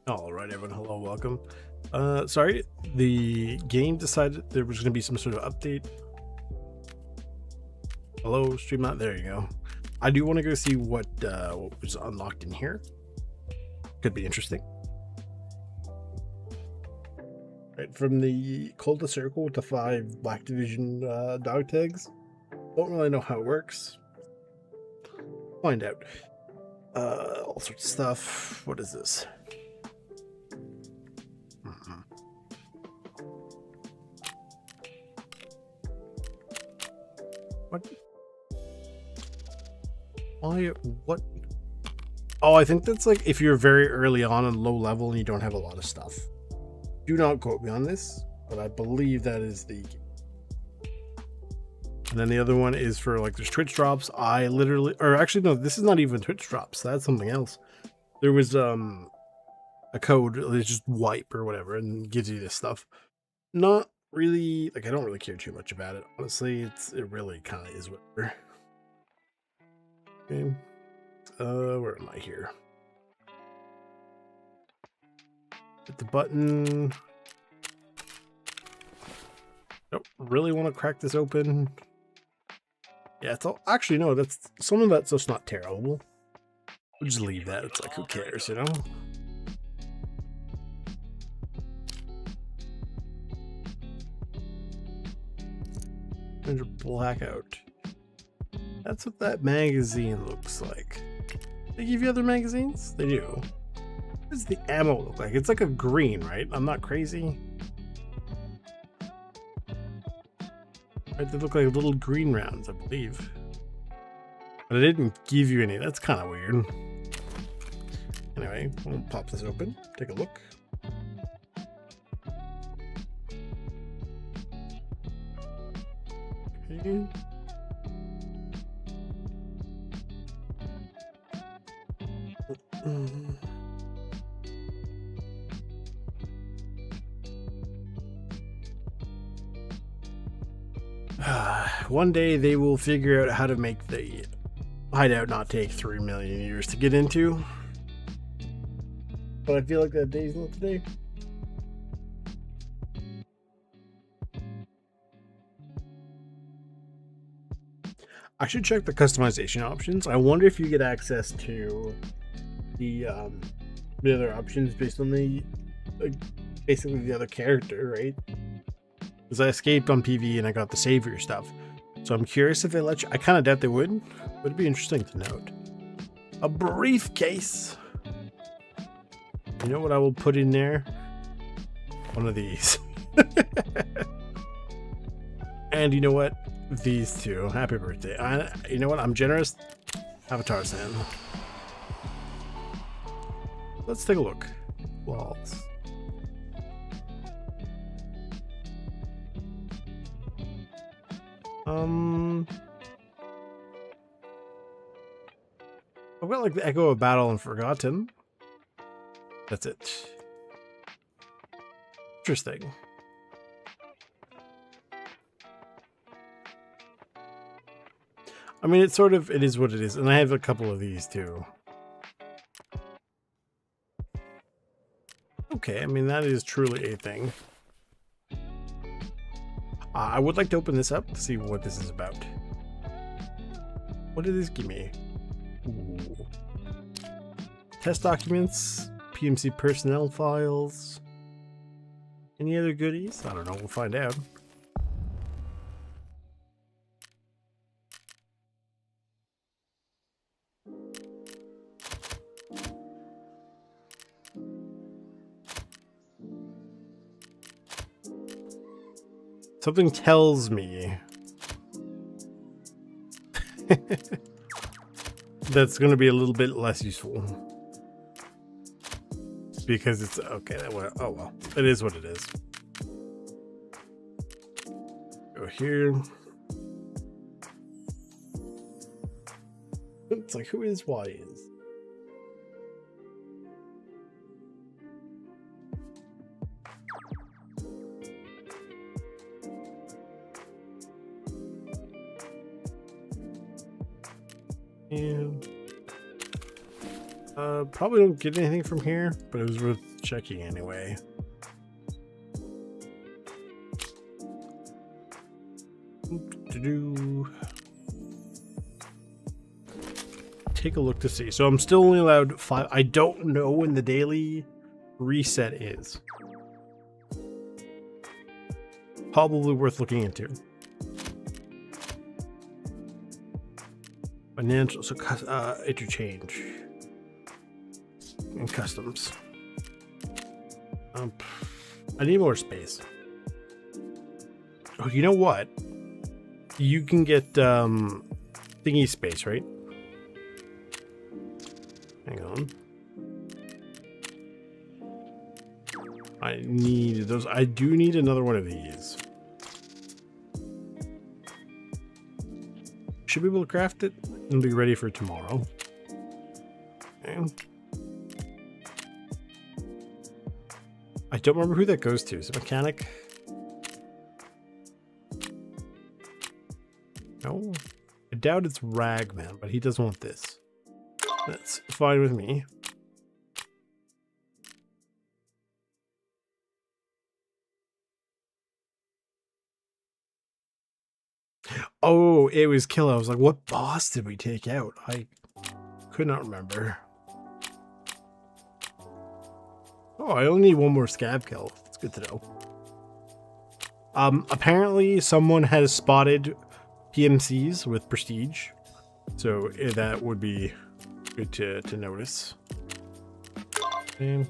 All right, everyone. Hello, welcome. Sorry, the game decided there was going to be some sort of update. Hello, Streamlabs. There you go. I do want to go see what was unlocked in here. Could be interesting. Right, from the Coldest Circle to 5 Black Division dog tags. Don't really know how it works. Find out. All sorts of stuff. What is this? What? Why? What? Oh, I think that's like if you're very early on and low level and you don't have a lot of stuff. Do not quote me on this, but I believe that is the. And then the other one is for like there's Twitch drops. I literally, or actually no, this is not even Twitch drops. That's something else. There was a code. It's just wipe or whatever, and gives you this stuff. Not really like I don't really care too much about it. Honestly, it really kind of is whatever. Okay. Where am I here? Hit the button. Don't really want to crack this open. Yeah, it's all actually no, that's some of that stuff's not terrible. We'll just leave that. It's like who cares, you know? Blackout. That's what that magazine looks like. They give you other magazines? They do. What does the ammo look like? It's like a green, right? I'm not crazy. Right, they look like little green rounds, I believe. But it didn't give you any. That's kind of weird. Anyway, we'll pop this open. Take a look. Okay. One day they will figure out how to make the hideout not take 3 million years to get into. But I feel like that day's not today. I should check the customization options. I wonder if you get access to the other options based on the basically the other character, right? Because I escaped on PvE and I got the savior stuff. So I'm curious if they let you. I kind of doubt they would, but it'd be interesting to note. A briefcase. You know what I will put in there? One of these. And you know what? These two. Happy birthday. You know what? I'm generous. Avatar San. Let's take a look. Walls. I've got like the Echo of Battle and Forgotten. That's it. Interesting. I mean, it's sort of, it is what it is. And I have a couple of these too. Okay, I mean, that is truly a thing. I would like to open this up to see what this is about. What did this give me? Ooh. Test documents, PMC personnel files. Any other goodies? I don't know, we'll find out. Something tells me that's going to be a little bit less useful. Because it's okay. Oh well, it is what it is. Go here. It's like who is Y is. And Probably don't get anything from here, but it was worth checking anyway. Take a look to see. So I'm still only allowed 5. I don't know when the daily reset is. Probably worth looking into. Financial, so interchange and customs. I need more space. Oh, you know what? You can get thingy space, right? Hang on. I need those. I do need another one of these. Should be able to craft it and be ready for tomorrow. Okay. I don't remember who that goes to. Is it mechanic? No. I doubt it's Ragman, but he doesn't want this. That's fine with me. Oh, it was Kill. I was like, what boss did we take out? I could not remember. Oh, I only need one more scab kill. It's good to know. Apparently someone has spotted PMCs with prestige, so that would be good to notice. Okay.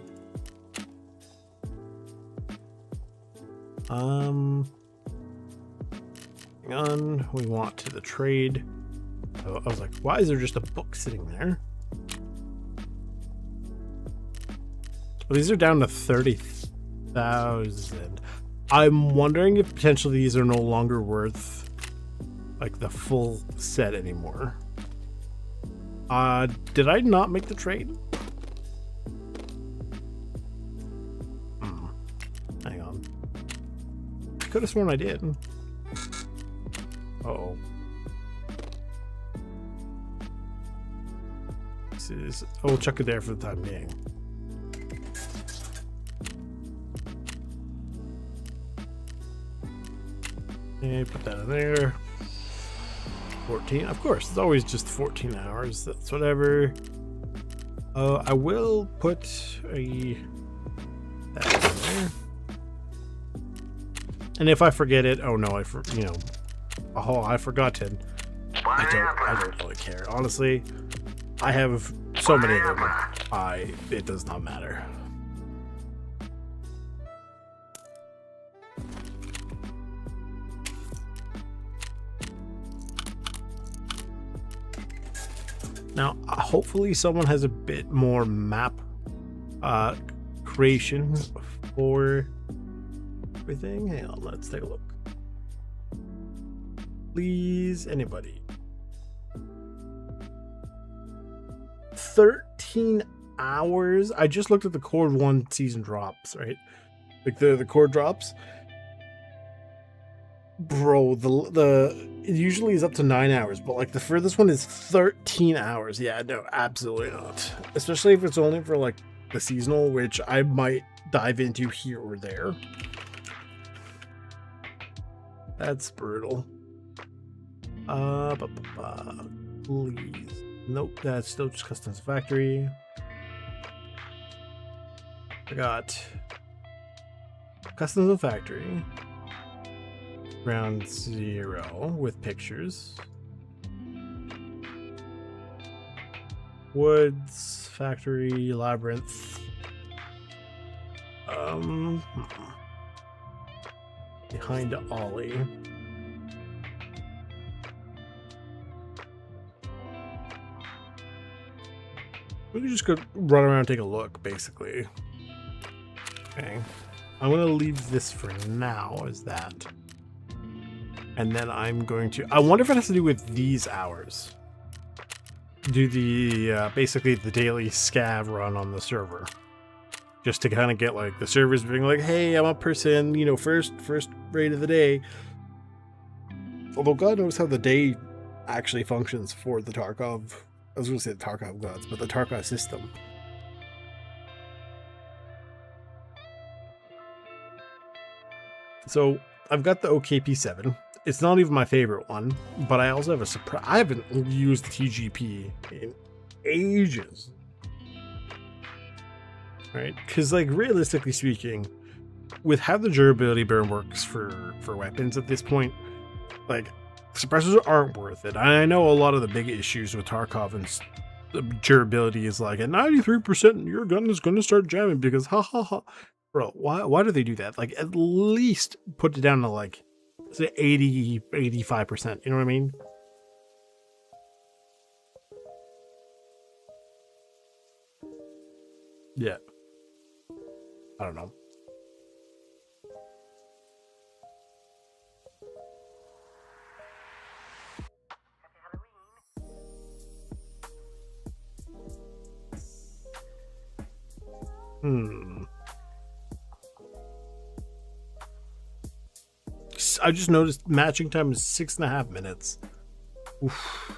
Hang on, we want to the trade. So I was like, why is there just a book sitting there? Well, these are down to 30,000. I'm wondering if potentially these are no longer worth like the full set anymore. Did I not make the trade? Hang on. I could have sworn I did. Uh-oh. This is... Oh, we'll chuck it there for the time being. Okay, put that in there. 14. Of course, it's always just 14 hours. That's whatever. I will put that in there. And if I forget it, oh no, I forgot to. I don't really care. Honestly, I have so many of them. It does not matter. Now, hopefully someone has a bit more map creation for everything. Hang on, let's take a look. Please, anybody. 13 hours. I just looked at the Cord 1 season drops, right? Like the core drops. Bro, it usually is up to 9 hours, but like the furthest one is 13 hours. Yeah, no, absolutely not. Especially if it's only for like the seasonal, which I might dive into here or there. That's brutal. Please. Nope, that's still just customs factory. I got customs and factory. Round 0 with pictures. Woods, factory, labyrinth. Behind Ollie. We can just go run around and take a look, basically. Okay. I'm going to leave this for now as that. And then I'm going to... I wonder if it has to do with these hours. Do the, basically the daily scav run on the server. Just to kind of get, like, the servers being like, hey, I'm a person, you know, first raid of the day. Although God knows how the day actually functions for the Tarkov I was going to say the Tarkov gods, but the Tarkov system. So I've got the OKP7. It's not even my favorite one, but I also have a surprise. I haven't used TGP in ages, right? Because, like, realistically speaking, with how the durability burn works for weapons at this point, like, suppressors aren't worth it. I know a lot of the big issues with Tarkov and the durability is like at 93%, your gun is going to start jamming because ha ha ha. Bro, why do they do that? Like, at least put it down to like, say 80, 85%. You know what I mean? Yeah. I don't know. I just noticed matching time is 6.5 minutes. Oof.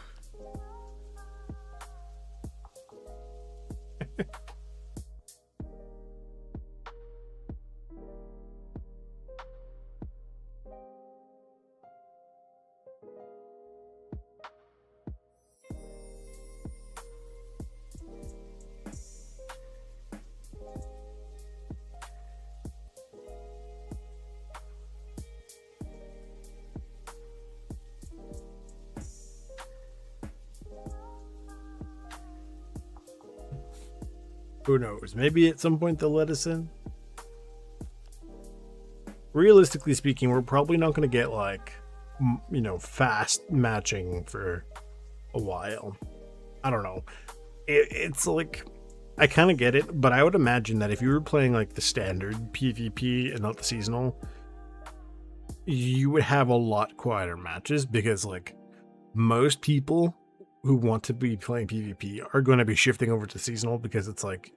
Who knows? Maybe at some point they'll let us in. Realistically speaking, we're probably not going to get like, fast matching for a while. I don't know. It's like, I kind of get it, but I would imagine that if you were playing like the standard PvP and not the seasonal, you would have a lot quieter matches because like most people who want to be playing PvP are going to be shifting over to seasonal because it's like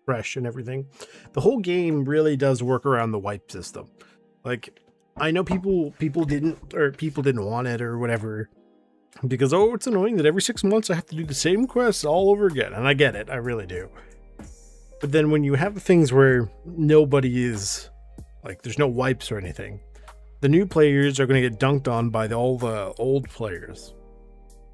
fresh and everything. The whole game really does work around the wipe system. Like, I know people didn't want it or whatever because, oh, it's annoying that every 6 months I have to do the same quests all over again. And I get it, I really do. But then when you have things where nobody is like, there's no wipes or anything, the new players are going to get dunked on by all the old players.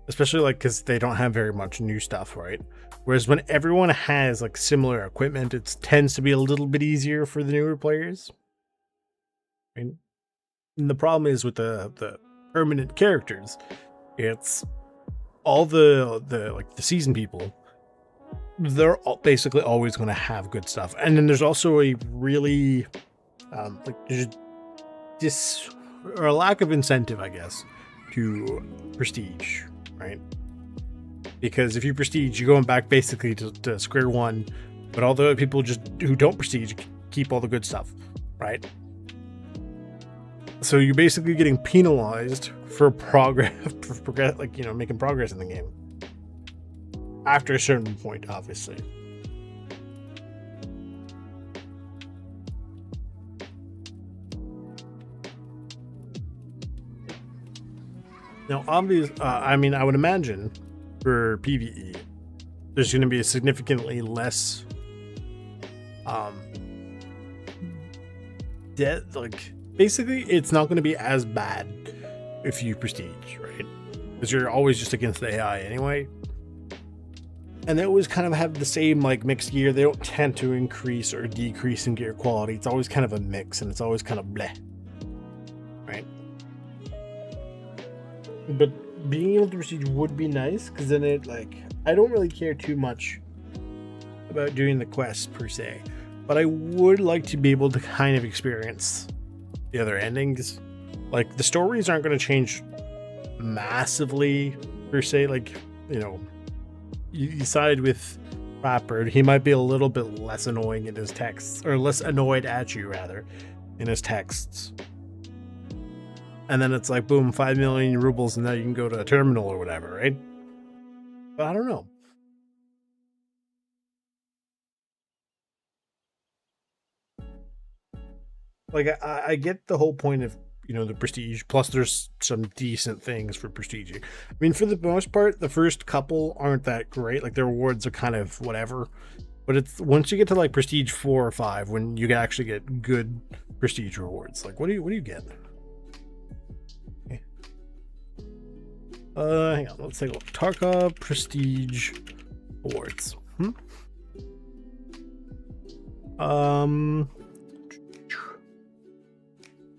Especially like because they don't have very much new stuff, right? Whereas when everyone has like similar equipment, it tends to be a little bit easier for the newer players. Right? And the problem is with the permanent characters, it's all the season people. They're basically always going to have good stuff, and then there's also a really or a lack of incentive, I guess, to prestige. Right? Because if you prestige, you're going back basically to square one, but all the other people who don't prestige keep all the good stuff, right? So you're basically getting penalized for progress, making progress in the game. After a certain point, obviously. Now, I would imagine for PvE, there's going to be a significantly less, basically, it's not going to be as bad if you prestige, right? Because you're always just against the AI anyway. And they always kind of have the same, like, mixed gear. They don't tend to increase or decrease in gear quality. It's always kind of a mix, and it's always kind of bleh, right? But being able to prestige would be nice, because then I don't really care too much about doing the quests per se, but I would like to be able to kind of experience the other endings. Like, the stories aren't going to change massively per se. Like, you side with Rapper, he might be a little bit less annoying in his texts, or less annoyed at you rather in his texts. And then it's like, boom, 5 million rubles, and now you can go to a terminal or whatever, right? But I don't know. Like, I get the whole point of, you know, the prestige. Plus, there's some decent things for prestige. I mean, for the most part, the first couple aren't that great. Like, the rewards are kind of whatever. But it's once you get to like prestige 4 or 5, when you can actually get good prestige rewards. Like, what do you get? Okay. Hang on. Let's take a look. Tarkov prestige awards.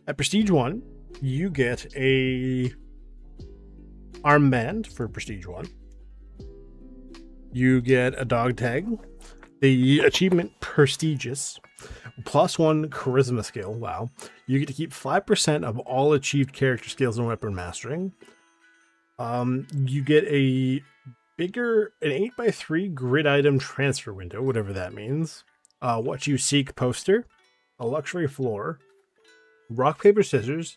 At prestige 1, you get a armband for prestige 1. You get a dog tag. The achievement prestigious, +1 charisma skill. Wow. You get to keep 5% of all achieved character skills and weapon mastering. You get an 8x3 grid item transfer window, whatever that means. What you seek poster, a luxury floor, rock, paper, scissors,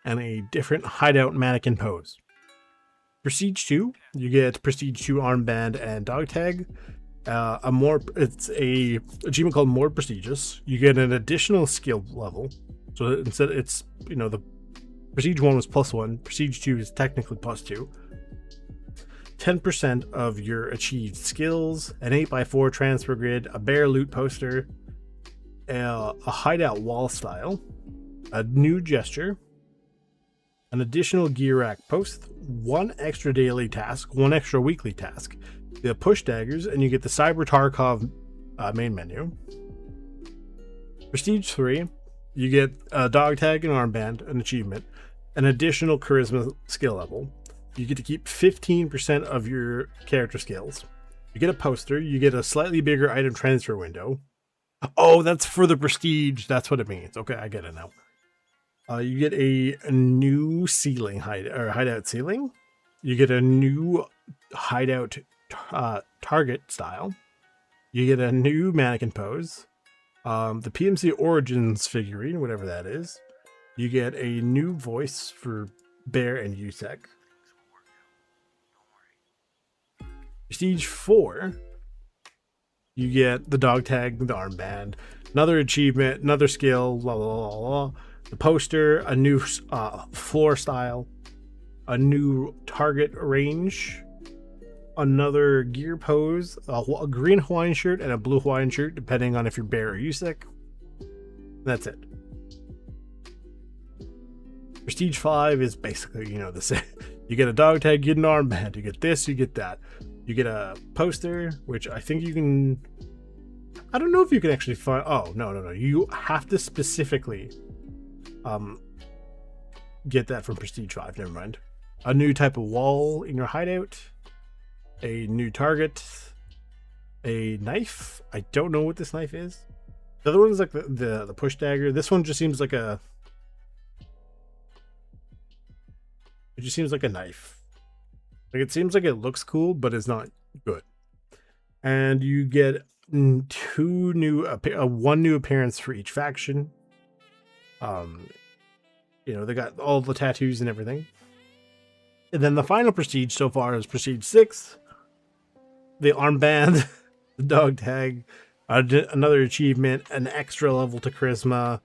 and a different hideout mannequin pose. Prestige 2, you get Prestige 2 armband and dog tag. It's a achievement called more prestigious. You get an additional skill level. So instead, it's, you know, the Prestige 1 was +1, Prestige 2 is technically +2. 10% of your achieved skills, an 8x4 transfer grid, a bear loot poster, a hideout wall style, a new gesture, an additional gear rack post, 1 extra daily task, 1 extra weekly task, the push daggers, and you get the Cyber Tarkov main menu. Prestige 3, you get a dog tag and armband, an achievement, an additional charisma skill level. You get to keep 15% of your character skills. You get a poster, you get a slightly bigger item transfer window. Oh, that's for the prestige. That's what it means. Okay, I get it now. You get a new ceiling hideout ceiling. You get a new hideout target style. You get a new mannequin pose. The PMC Origins figurine, whatever that is. You get a new voice for Bear and Yusek. Prestige 4, you get the dog tag, the armband, another achievement, another skill, blah, blah, blah, blah. The poster, a new floor style, a new target range, another gear pose, a green Hawaiian shirt, and a blue Hawaiian shirt, depending on if you're Bear or Yusek. That's it. Prestige 5 is basically, you know, the same. You get a dog tag, you get an armband, you get this, you get that. You get a poster, which I think you can... I don't know if you can actually find... Oh, no. You have to specifically get that from Prestige 5. Never mind. A new type of wall in your hideout. A new target. A knife. I don't know what this knife is. The other one is like the push dagger. This one just seems like a... It just seems like a knife. Like, it seems like it looks cool, but it's not good. And you get one new appearance for each faction. You know, they got all the tattoos and everything. And then the final prestige so far is Prestige 6. The armband, the dog tag, another achievement, an extra level to charisma,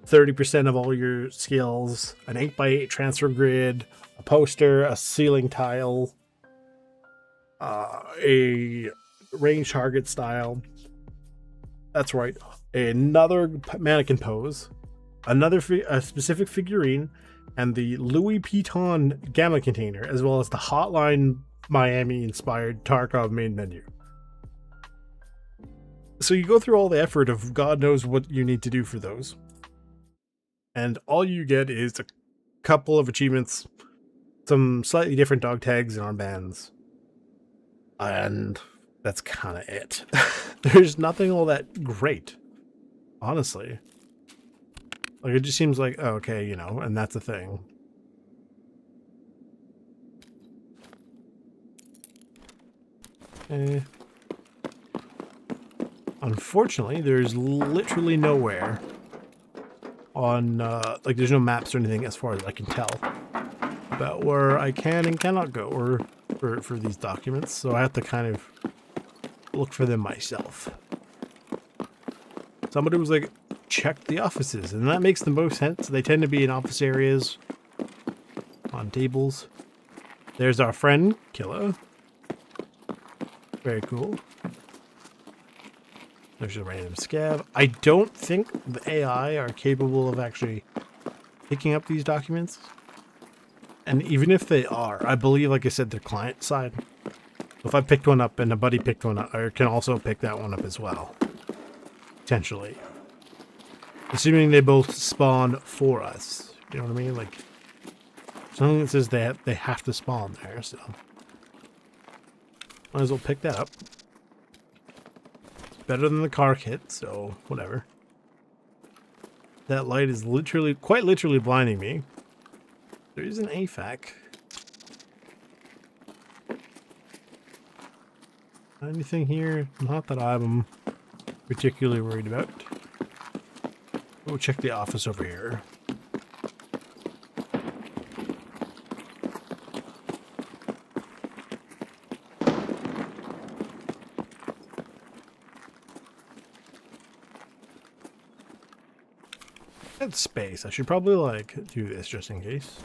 30% of all your skills, an 8x8 transfer grid, a poster, a ceiling tile, a range target style. That's right. Another mannequin pose, a specific figurine, and the Louis Vuitton gamma container, as well as the Hotline Miami inspired Tarkov main menu. So you go through all the effort of God knows what you need to do for those. And all you get is a couple of achievements, some slightly different dog tags and armbands. And that's kind of it. There's nothing all that great, honestly. Like, it just seems like, oh, okay, you know, and that's a thing. Unfortunately, there's literally nowhere on, like, there's no maps or anything as far as I can tell about where I can and cannot go or for these documents, so I have to kind of look for them myself. Somebody was like, check the offices, and that makes the most sense. They tend to be in office areas, on tables. There's our friend, Killa. Very cool. There's a random scab. I don't think the AI are capable of actually picking up these documents. And even if they are, I believe, like I said, they're client side. If I picked one up and a buddy picked one up, I can also pick that one up as well. Potentially. Assuming they both spawn for us. You know what I mean? Like, something that says they have to spawn there, so. Might as well pick that up. It's better than the car kit, so whatever. That light is literally, quite literally blinding me. There is an AFAC. Anything here? Not that I'm particularly worried about. We'll check the office over here. That's space. I should probably like do this just in case.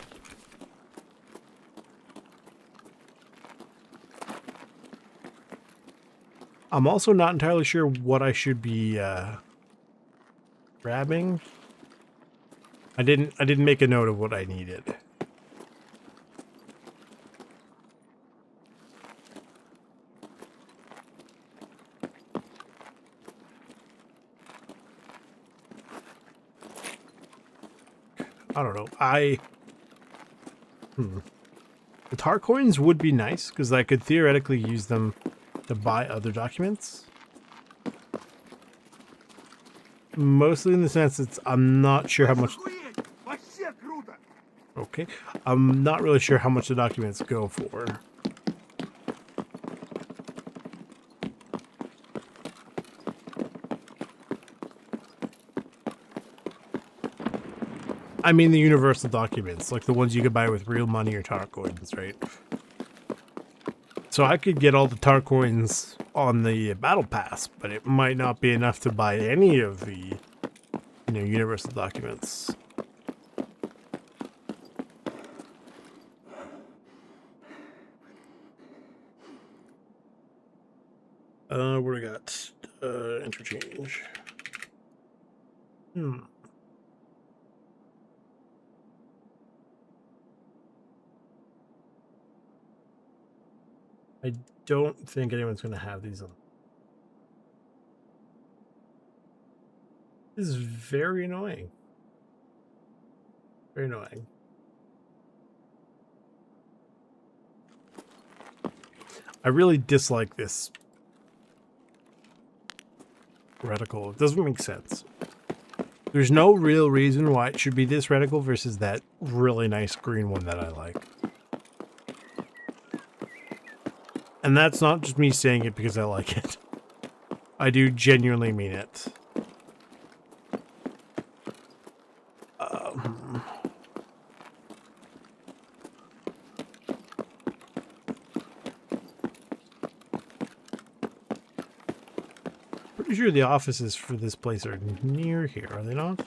I'm also not entirely sure what I should be grabbing. I didn't make a note of what I needed. I don't know. The tar coins would be nice because I could theoretically use them to buy other documents. Mostly in the sense that I'm not sure how much. Okay, I'm not really sure how much the documents go for. I mean the universal documents, like the ones you could buy with real money or tar coins, right? So I could get all the tar coins on the battle pass, but it might not be enough to buy any of the, universal documents. What do we got? Interchange. I don't think anyone's going to have these on. This is very annoying. Very annoying. I really dislike this reticle. It doesn't make sense. There's no real reason why it should be this reticle versus that really nice green one that I like. And that's not just me saying it because I like it. I do genuinely mean it. Pretty sure the offices for this place are near here, are they not?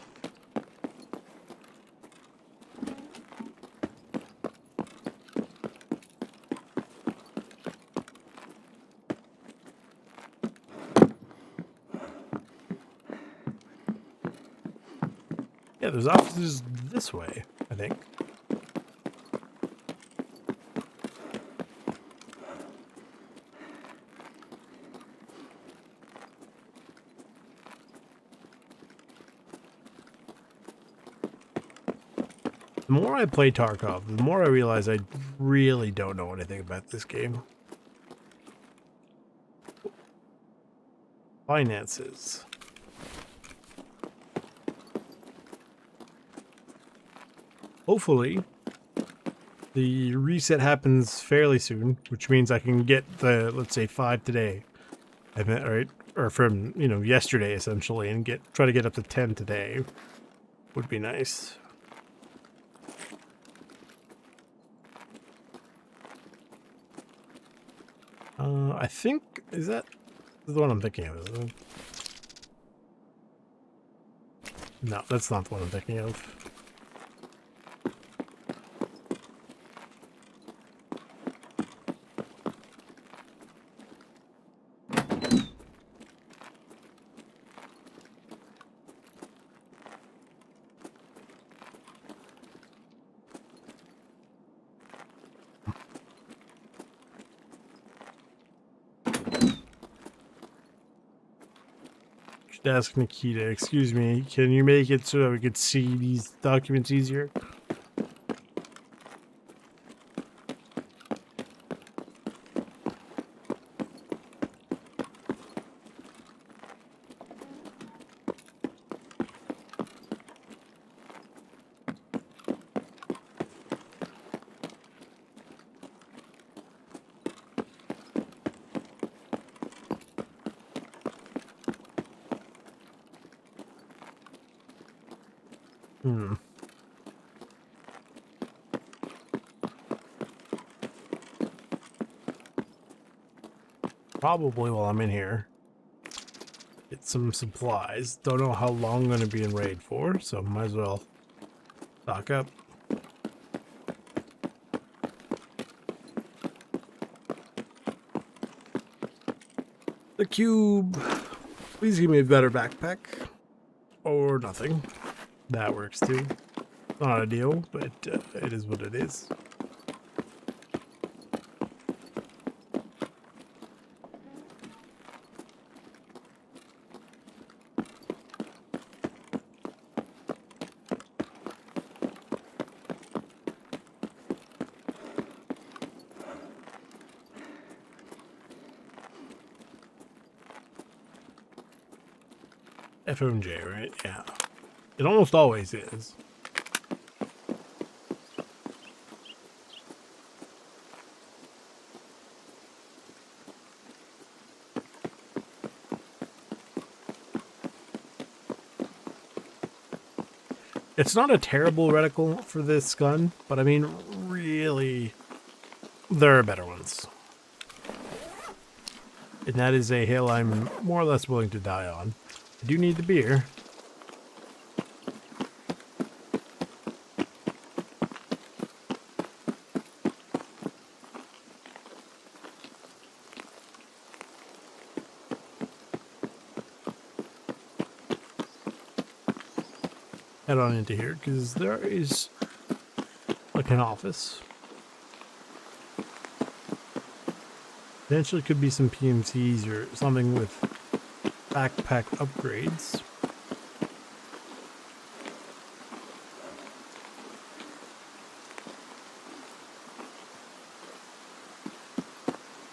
Yeah, there's offices this way, I think. The more I play Tarkov, the more I realize I really don't know anything about this game. Finances. Hopefully, the reset happens fairly soon, which means I can get the, let's say, 5 today. Right? Or from, yesterday, essentially, and try to get up to 10 today. Would be nice. I think, is that the one I'm thinking of, isn't it? No, that's not the one I'm thinking of. Ask Nikita, excuse me, can you make it so that we could see these documents easier? Hmm. Probably while I'm in here. Get some supplies. Don't know how long I'm going to be in raid for, so might as well stock up. The cube. Please give me a better backpack. Or nothing. That works too. Not ideal, but it is what it is. FMJ, right? Yeah. It almost always is. It's not a terrible reticle for this gun, but I mean, really, there are better ones. And that is a hill I'm more or less willing to die on. I do need the beer. Head on into here, because there is like an office. Potentially could be some PMCs or something with backpack upgrades.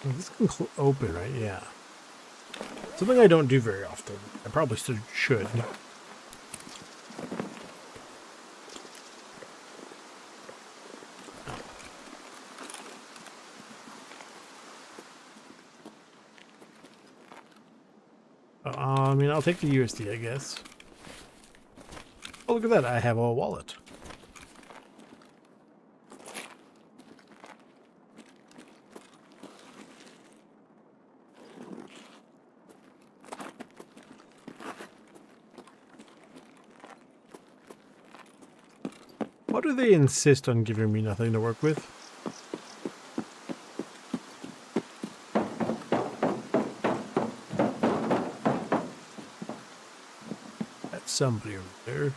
Well, this can open, right? Yeah. Something I don't do very often. I probably should. I mean, I'll take the USD, I guess. Oh, look at that. I have a wallet. Why do they insist on giving me nothing to work with? That's somebody over there.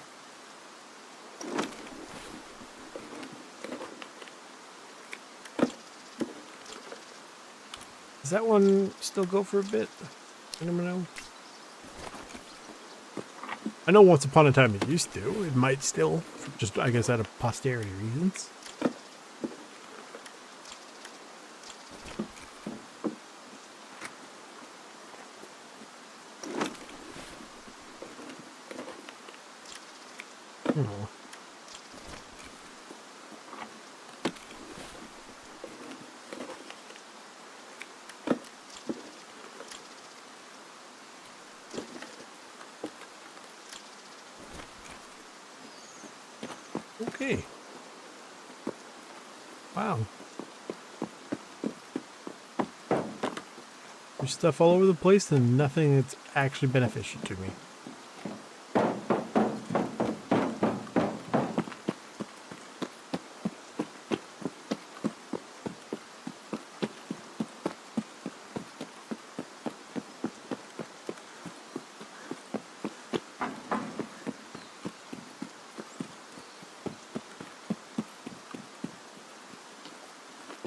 Does that one still go for a bit? I don't know. I know once upon a time it used to. It might still, just I guess out of posterity reasons. Oh. Okay. Wow. There's stuff all over the place and nothing that's actually beneficial to me.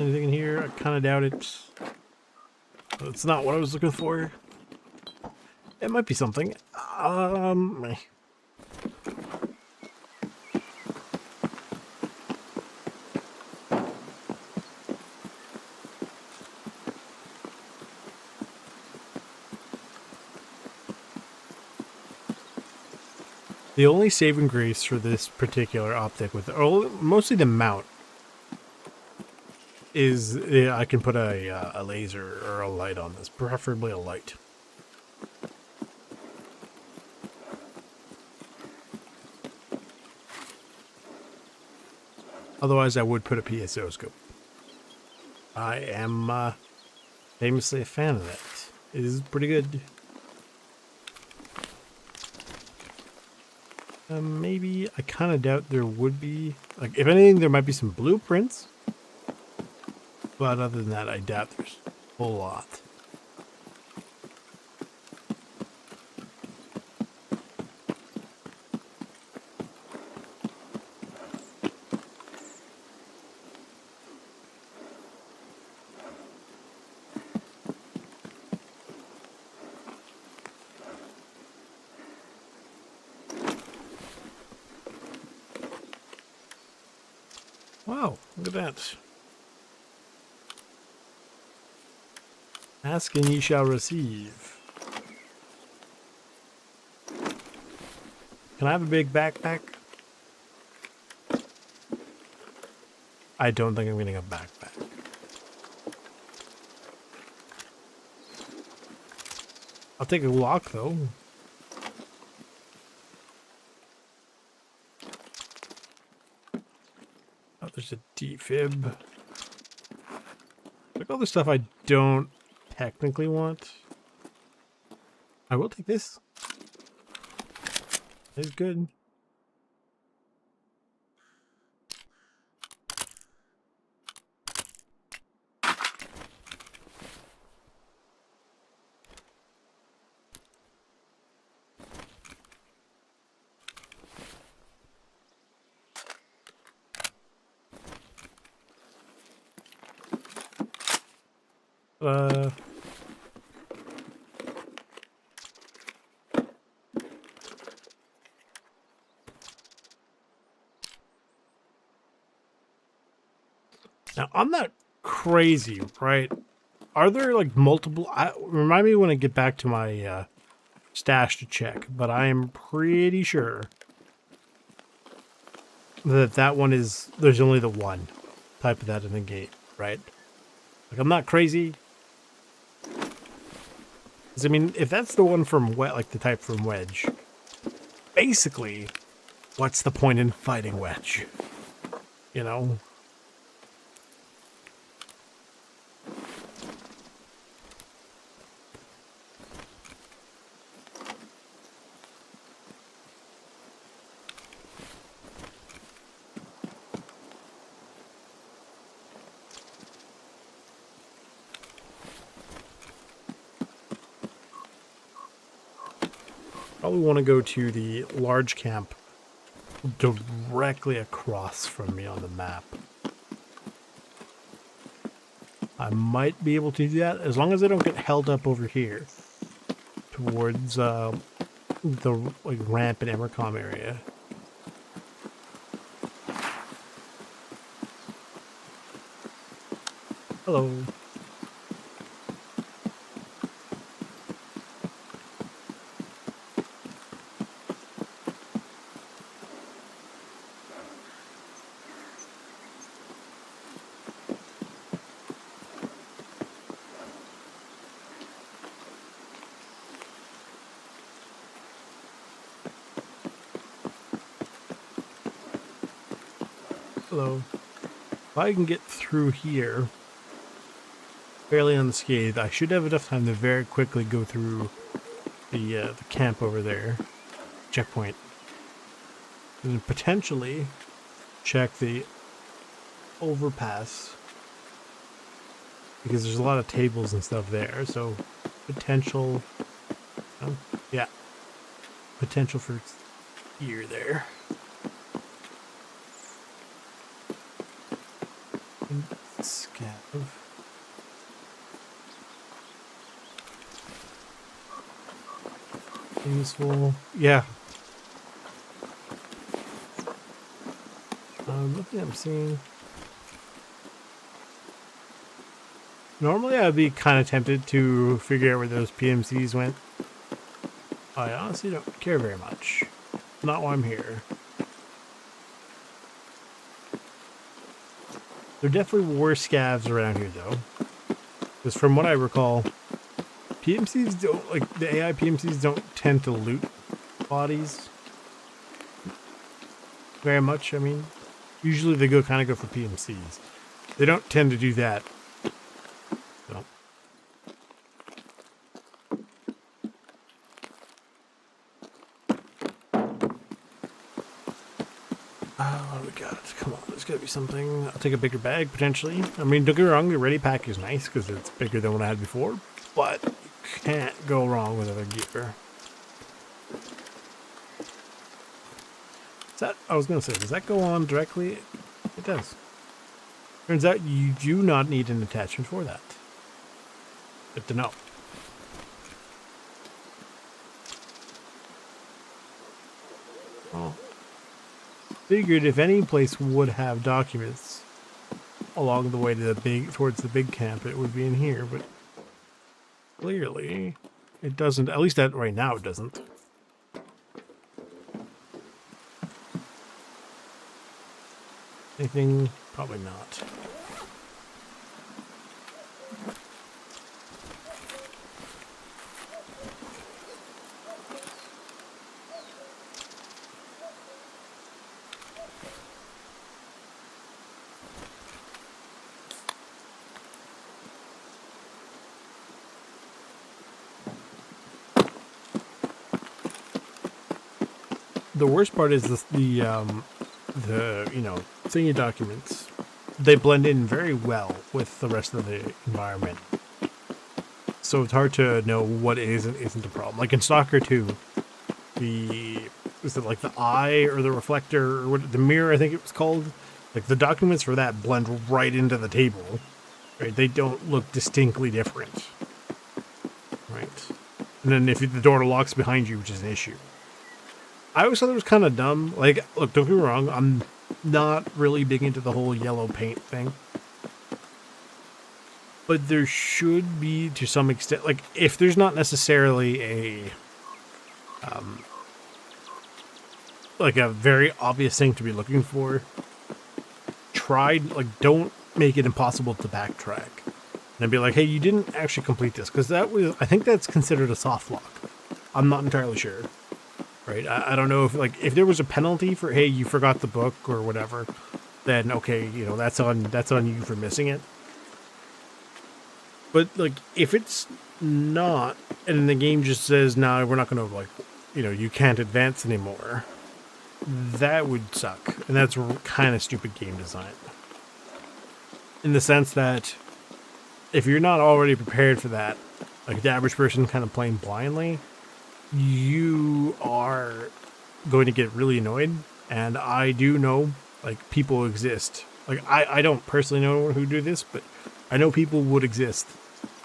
Anything in here? I kind of doubt it. It's not what I was looking for. It might be something. The only saving grace for this particular optic with, or mostly the mount, is I can put a laser or a light on this, preferably a light. Otherwise, I would put a PSO scope. I am famously a fan of that. It is pretty good. Maybe I kind of doubt there would be, like, if anything, there might be some blueprints. But other than that, I doubt there's a whole lot. Wow, look at that. Ask and ye shall receive. Can I have a big backpack? I don't think I'm getting a backpack. I'll take a lock though. Oh, there's a defib. Like all the stuff I don't technically want. I will take this. It's good. Now, I'm not crazy, right? Are there like multiple... remind me when I get back to my stash to check, but I am pretty sure that that one is... There's only the one type of that in the game, right? Like, I'm not crazy. 'Cause, I mean, if that's the one from like the type from Wedge, basically, what's the point in fighting Wedge? You know? Probably want to go to the large camp directly across from me on the map. I might be able to do that as long as I don't get held up over here towards the like ramp and Emercom area. Hello. Hello. If I can get through here fairly unscathed, I should have enough time to very quickly go through the camp over there, checkpoint, and then potentially check the overpass because there's a lot of tables and stuff there. So potential, yeah, potential for gear there. Scan. have. Useful. Yeah. Looking at, I'm seeing. Normally, I'd be kind of tempted to figure out where those PMCs went. I honestly don't care very much. Not why I'm here. There definitely were scavs around here, though. Because from what I recall, PMCs don't, like, the AI PMCs don't tend to loot bodies very much. I mean, usually they kind of go for PMCs. They don't tend to do that. So. What do we got? Come on, there's gotta be something. I'll take a bigger bag, potentially. I mean, don't get me wrong, the ready pack is nice because it's bigger than what I had before, but you can't go wrong with other gear. Is that, I was gonna say, does that go on directly? It does. Turns out you do not need an attachment for that. Good to know. Well, figured if any place would have documents along the way to towards the big camp, it would be in here, but clearly it doesn't. At least that right now it doesn't. Anything? Probably not. The worst part is the you know, thingy documents. They blend in very well with the rest of the environment, so it's hard to know what is and isn't a problem. Like in Stalker 2, is it like the eye or the reflector or what, the mirror? I think it was called. Like the documents for that blend right into the table. Right, they don't look distinctly different. Right, and then if the door locks behind you, which is an issue. I always thought it was kind of dumb. Like, look, don't get me wrong, I'm not really big into the whole yellow paint thing. But there should be, to some extent, like, if there's not necessarily a, like a very obvious thing to be looking for, don't make it impossible to backtrack. And be like, hey, you didn't actually complete this, because I think that's considered a soft lock. I'm not entirely sure. Right, I don't know if there was a penalty for, hey, you forgot the book or whatever, then okay, you know, that's on you for missing it. But like if it's not, and the game just says, no, we're not going to, like, you know, you can't advance anymore, that would suck, and that's kind of stupid game design. In the sense that if you're not already prepared for that, like the average person kind of playing blindly, you are going to get really annoyed. And I do know, like, people exist. Like, I don't personally know who do this, but I know people would exist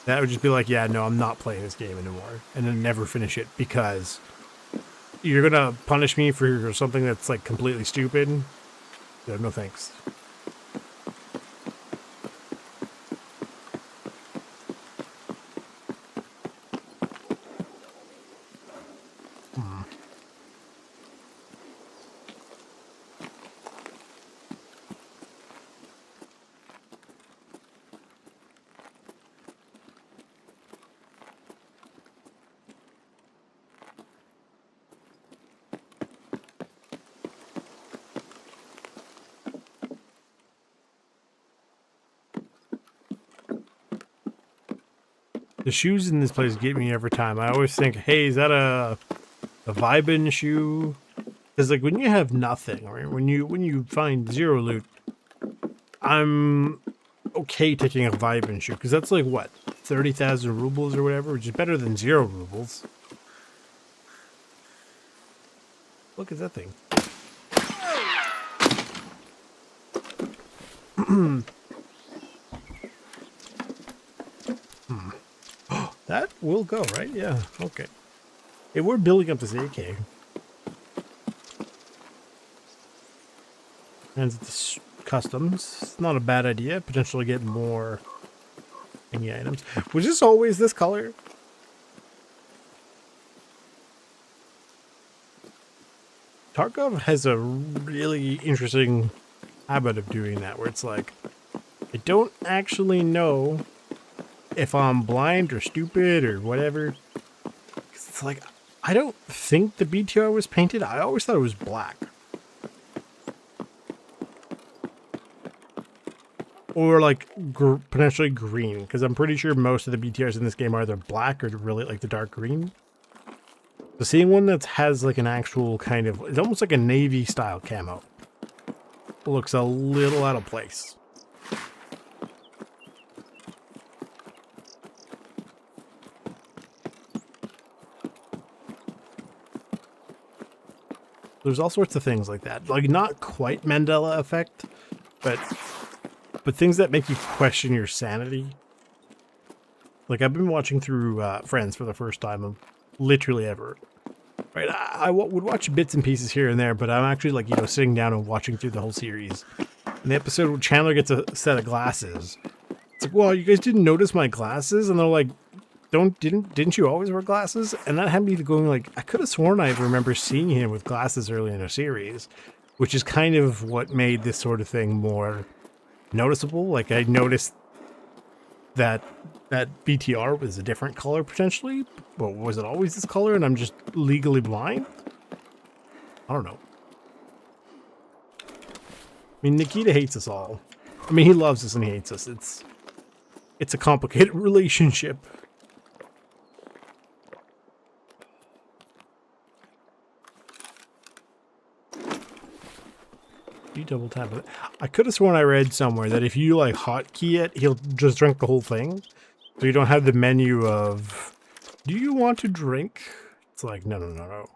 that would just be like, yeah, no, I'm not playing this game anymore, and then never finish it because you're gonna punish me for something that's like completely stupid. Yeah, no thanks. The shoes in this place get me every time. I always think, hey, is that a vibin shoe? Because like when you have nothing, right? When you find zero loot, I'm okay taking a vibin shoe because that's like what, 30,000 rubles or whatever, which is better than 0 rubles. Look at that thing. That will go, right? Yeah, okay. Hey, we're building up this AK. And it's customs. It's not a bad idea. Potentially get more thingy items. Was this always this color? Tarkov has a really interesting habit of doing that, where it's like, I don't actually know if I'm blind or stupid or whatever. It's like, I don't think the BTR was painted. I always thought it was black. Or like potentially green, because I'm pretty sure most of the BTRs in this game are either black or really like the dark green. So seeing one that has like an actual kind of, it's almost like a navy style camo, looks a little out of place. There's all sorts of things like that, like not quite Mandela effect, but things that make you question your sanity. Like I've been watching through Friends for the first time, literally ever. Right, I would watch bits and pieces here and there, but I'm actually like, you know, sitting down and watching through the whole series. In the episode where Chandler gets a set of glasses, it's like, well, you guys didn't notice my glasses? And they're like, didn't you always wear glasses? And that had me going like, I could have sworn I remember seeing him with glasses early in the series, which is kind of what made this sort of thing more noticeable. Like I noticed that BTR was a different color potentially, but was it always this color and I'm just legally blind? I don't know. I mean, Nikita hates us all. I mean, he loves us and he hates us. It's a complicated relationship. You double tap it. I could have sworn I read somewhere that if you like hotkey it, he'll just drink the whole thing. So you don't have the menu of, do you want to drink? It's like, no.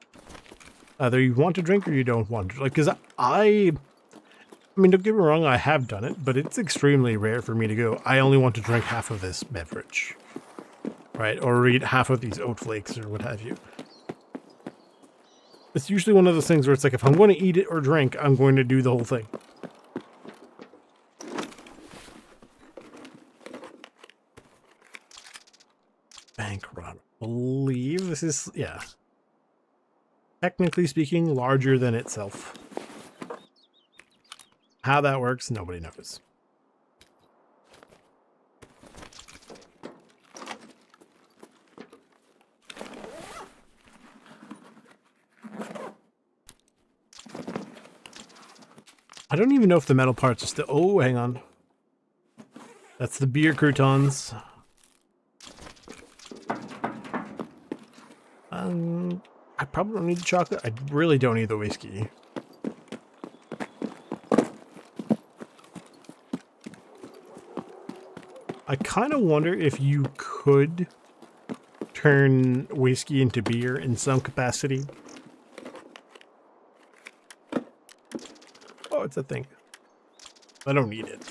Either you want to drink or you don't want to. Like, because I mean, don't get me wrong, I have done it, but it's extremely rare for me to go, I only want to drink half of this beverage. Right? Or eat half of these oat flakes or what have you. It's usually one of those things where it's like, if I'm going to eat it or drink, I'm going to do the whole thing. Bank run. I believe this is, yeah. Technically speaking, larger than itself. How that works, nobody knows. I don't even know if the metal parts are still... Oh, hang on. That's the beer croutons. I probably don't need the chocolate. I really don't need the whiskey. I kind of wonder if you could turn whiskey into beer in some capacity. Oh, it's a thing. I don't need it.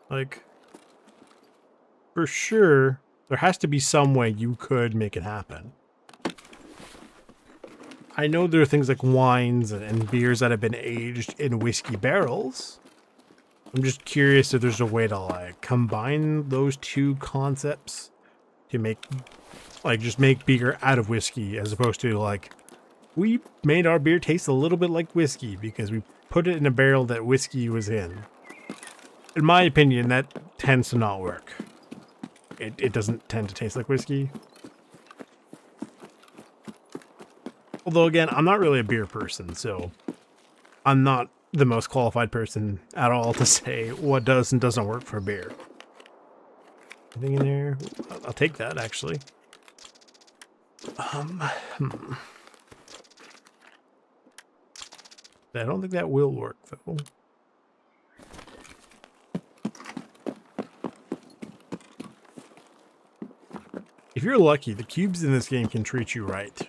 Like, for sure, there has to be some way you could make it happen. I know there are things like wines and beers that have been aged in whiskey barrels. I'm just curious if there's a way to like combine those two concepts to make, like, just make beer out of whiskey, as opposed to like, we made our beer taste a little bit like whiskey because we put it in a barrel that whiskey was in. In my opinion, that tends to not work. It doesn't tend to taste like whiskey. Although, again, I'm not really a beer person, so I'm not the most qualified person at all to say what does and doesn't work for beer. Anything in there? I'll take that, actually. I don't think that will work, though. If you're lucky, the cubes in this game can treat you right.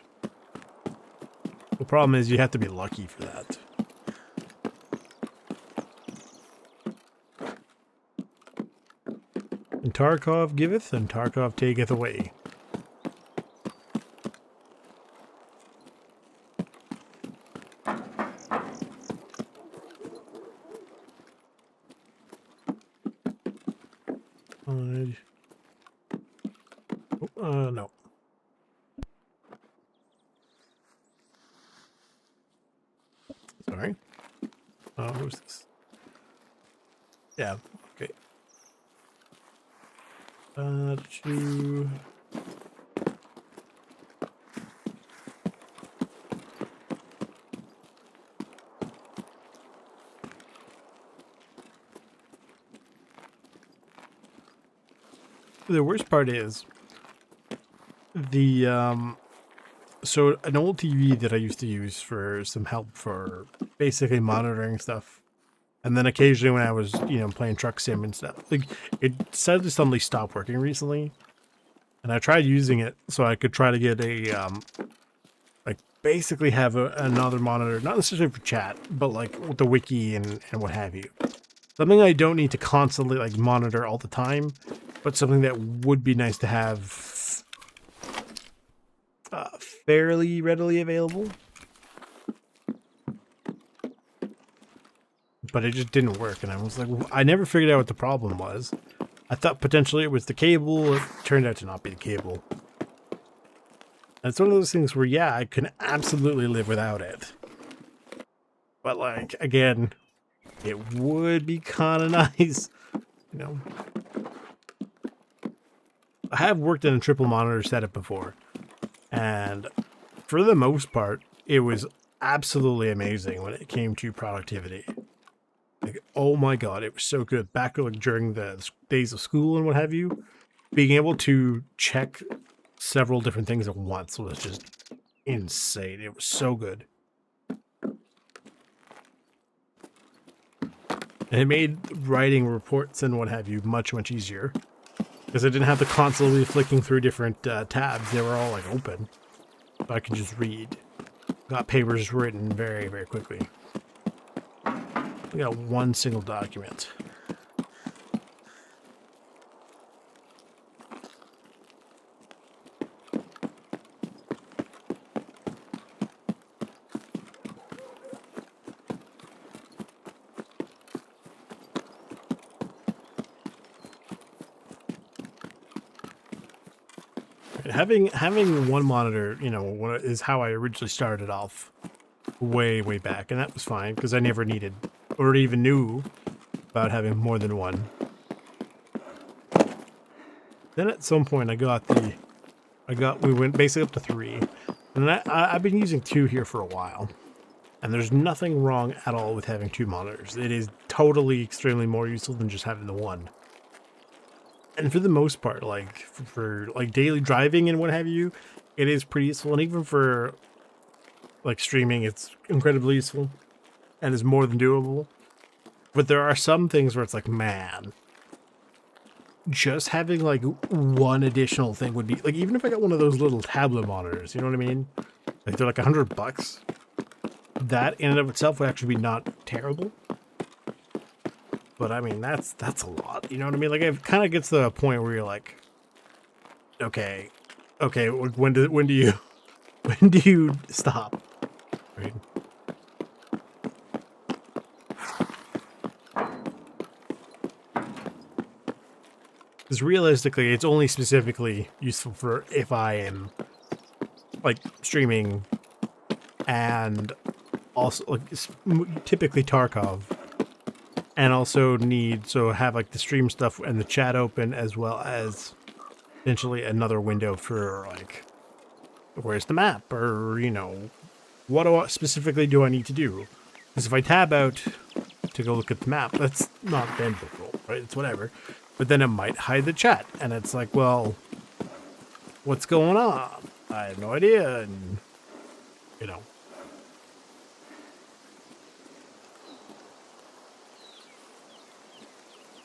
The problem is you have to be lucky for that. Tarkov giveth, and Tarkov taketh away. No. Sorry. Who's this? Yeah, okay. The worst part is so an old TV that I used to use for some help for basically monitoring stuff, and then occasionally when I was playing truck sim and stuff, like it suddenly stopped working recently, and I tried using it so I could try to get a like basically have another monitor, not necessarily for chat, but like with the wiki and what have you, something I don't need to constantly like monitor all the time, but something that would be nice to have fairly readily available. But it just didn't work, and I was like, I never figured out what the problem was. I thought potentially it was the cable. It turned out to not be the cable. And it's one of those things where, yeah, I can absolutely live without it. But, like, again, it would be kind of nice, I have worked in a triple monitor setup before, and for the most part, it was absolutely amazing when it came to productivity. Like, oh my god, it was so good. Back like during the days of school and what have you, being able to check several different things at once was just insane. It was so good. And it made writing reports and what have you much, much easier. Because I didn't have to constantly flicking through different tabs. They were all like open. So I could just read. Got papers written very, very quickly. I got one single document. Having one monitor, is how I originally started off way, way back, and that was fine because I never needed or even knew about having more than one. Then at some point we went basically up to 3, and I've been using 2 here for a while, and there's nothing wrong at all with having 2 monitors. It is totally extremely more useful than just having the one. And for the most part, like for like daily driving and what have you, it is pretty useful. And even for like streaming, it's incredibly useful and is more than doable. But there are some things where it's like, man, just having like one additional thing would be like, even if I got one of those little tablet monitors, you know what I mean? Like they're like $100. That in and of itself would actually be not terrible. But I mean, that's a lot. You know what I mean? Like it kind of gets to the point where you're like, okay, when do you stop? Right? Because realistically, it's only specifically useful for if I am like streaming and also like typically Tarkov. And also have like the stream stuff and the chat open, as well as potentially another window for like, where's the map, or what specifically do I need to do? Because if I tab out to go look at the map, that's not then difficult, right? It's whatever. But then it might hide the chat, and it's like, well, what's going on? I have no idea, and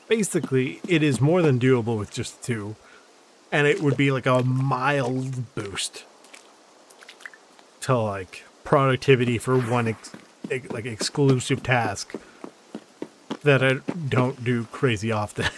basically, it is more than doable with just 2, and it would be like a mild boost to like productivity for one like exclusive task that I don't do crazy often.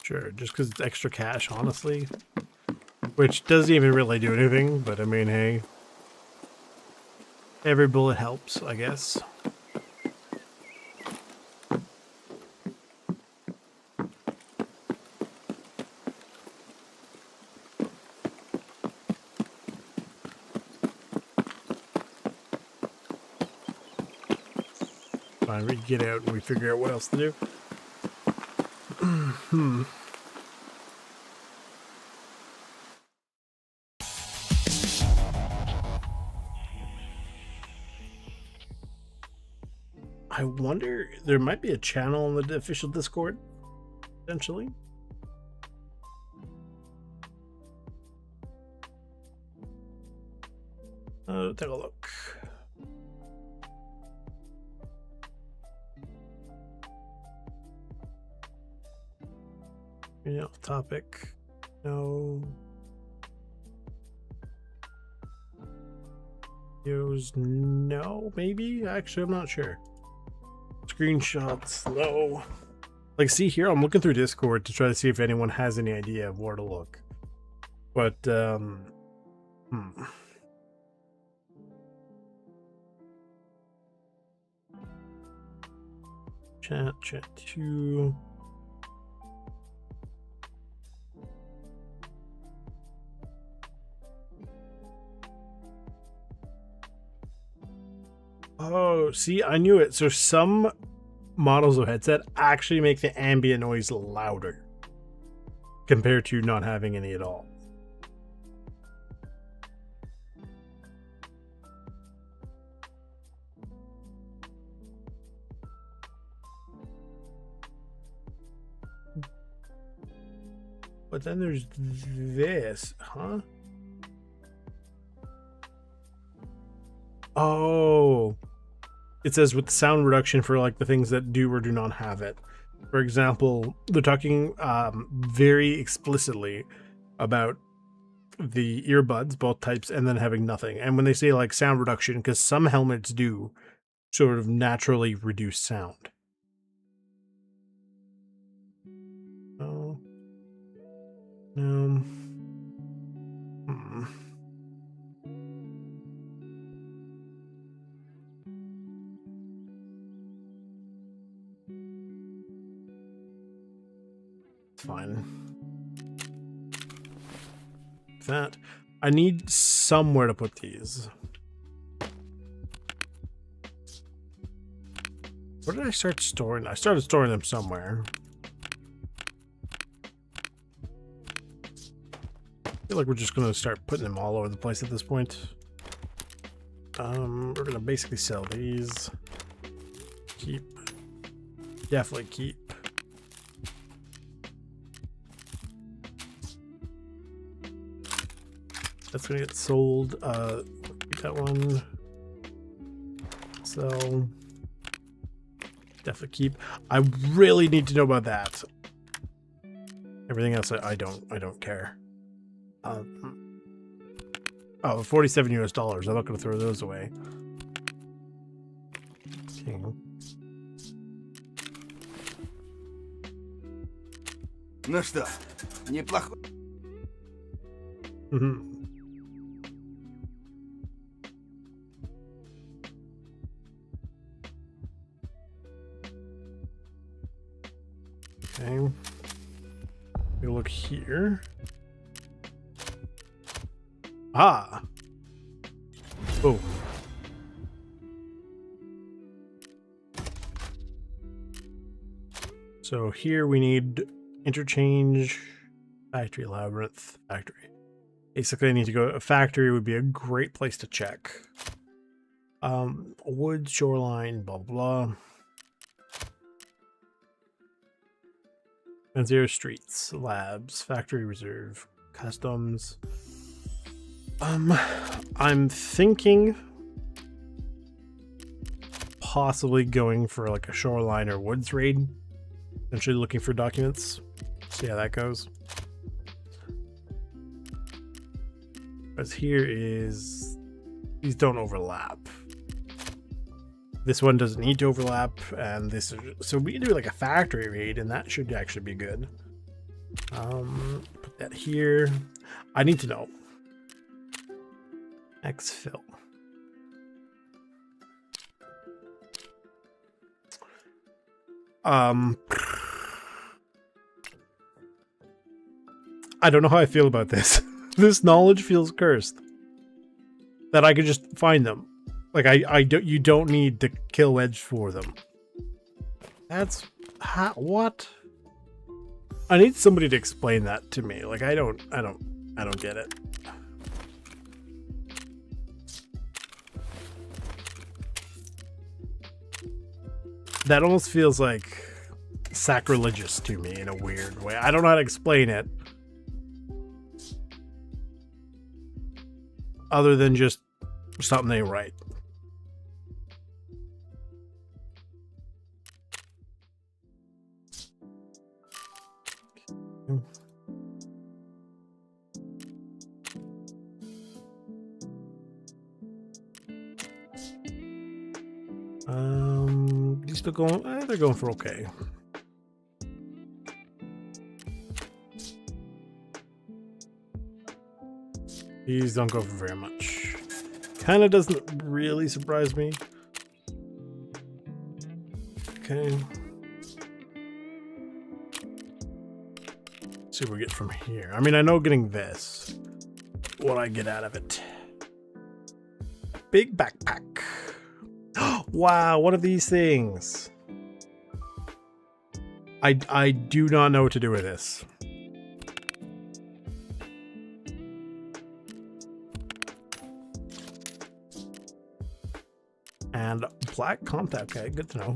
Sure, just because it's extra cash, honestly. Which doesn't even really do anything, but I mean, hey. Every bullet helps, I guess. Fine, we get out and we figure out what else to do. I wonder, there might be a channel on the official Discord, potentially. Take a look. Yeah, topic. No. Videos, no, maybe? Actually, I'm not sure. Screenshots, no. Like, see here, I'm looking through Discord to try to see if anyone has any idea of where to look. But, Chat 2. Oh, see, I knew it. So some models of headset actually make the ambient noise louder compared to not having any at all. But then there's this, huh? Oh, it says with sound reduction for like the things that do or do not have it. For example, they're talking very explicitly about the earbuds, both types, and then having nothing. And when they say like sound reduction, because some helmets do sort of naturally reduce sound. Oh. No. Fine. That I need somewhere to put these. Where did I start storing? I started storing them somewhere. I feel like we're just gonna start putting them all over the place at this point. We're gonna basically sell these. Keep. Definitely keep. That's gonna get sold. Keep that one. So definitely keep. I really need to know about that. Everything else I don't care. Oh, $47 US. I'm not gonna throw those away. Okay. Ну что, неплохо. Okay. We look here. Ah. Oh. So here we need interchange, factory, labyrinth, factory. Basically, I need to go. A factory would be a great place to check. Wood, shoreline, blah blah blah. And 0 streets, labs, factory reserve, customs. I'm thinking possibly going for like a shoreline or woods raid. Essentially looking for documents. See how that goes. Because here is, these don't overlap. This one doesn't need to overlap, and this is, so we can do like a factory raid, and that should actually be good. Put that here. I need to know. Exfil. I don't know how I feel about this. This knowledge feels cursed. That I could just find them. Like you don't need to kill Wedge for them. That's what? I need somebody to explain that to me. Like I don't get it. That almost feels like sacrilegious to me in a weird way. I don't know how to explain it. Other than just something they write. These still going? They're going for okay. These don't go for very much. Kind of doesn't really surprise me. Okay. Let's see what we get from here. I mean, I know getting this, what I get out of it. Big backpack. Wow, one of these things. I do not know what to do with this. And black contact, okay, good to know.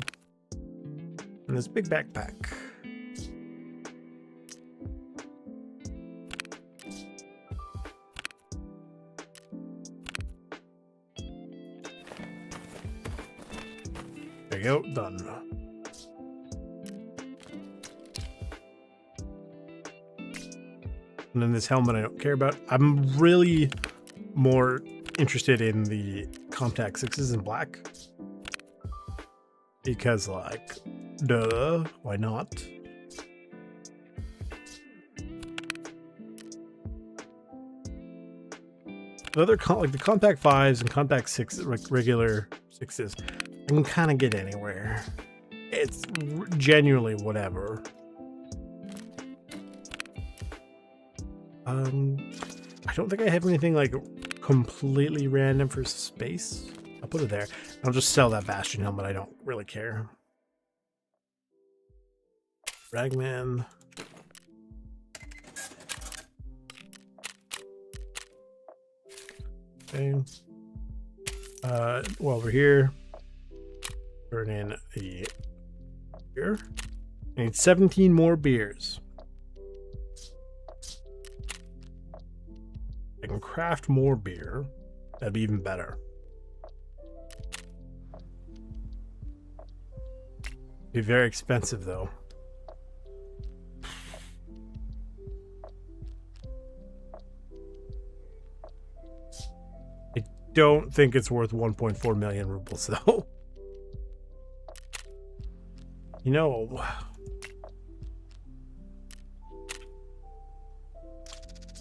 And this big backpack. There you go, done. And then this helmet I don't care about. I'm really more interested in the contact 6s in black. Because, like, duh, why not? The other, like the compact 5s and compact 6s, like regular 6s, I can kind of get anywhere. It's genuinely whatever. I don't think I have anything like completely random for space. I'll put it there. I'll just sell that Bastion helmet. I don't really care. Ragman. Okay. Well, over here. Turn in the beer. I need 17 more beers. I can craft more beer. That'd be even better. Be very expensive though. I don't think it's worth 1.4 million rubles though. You know,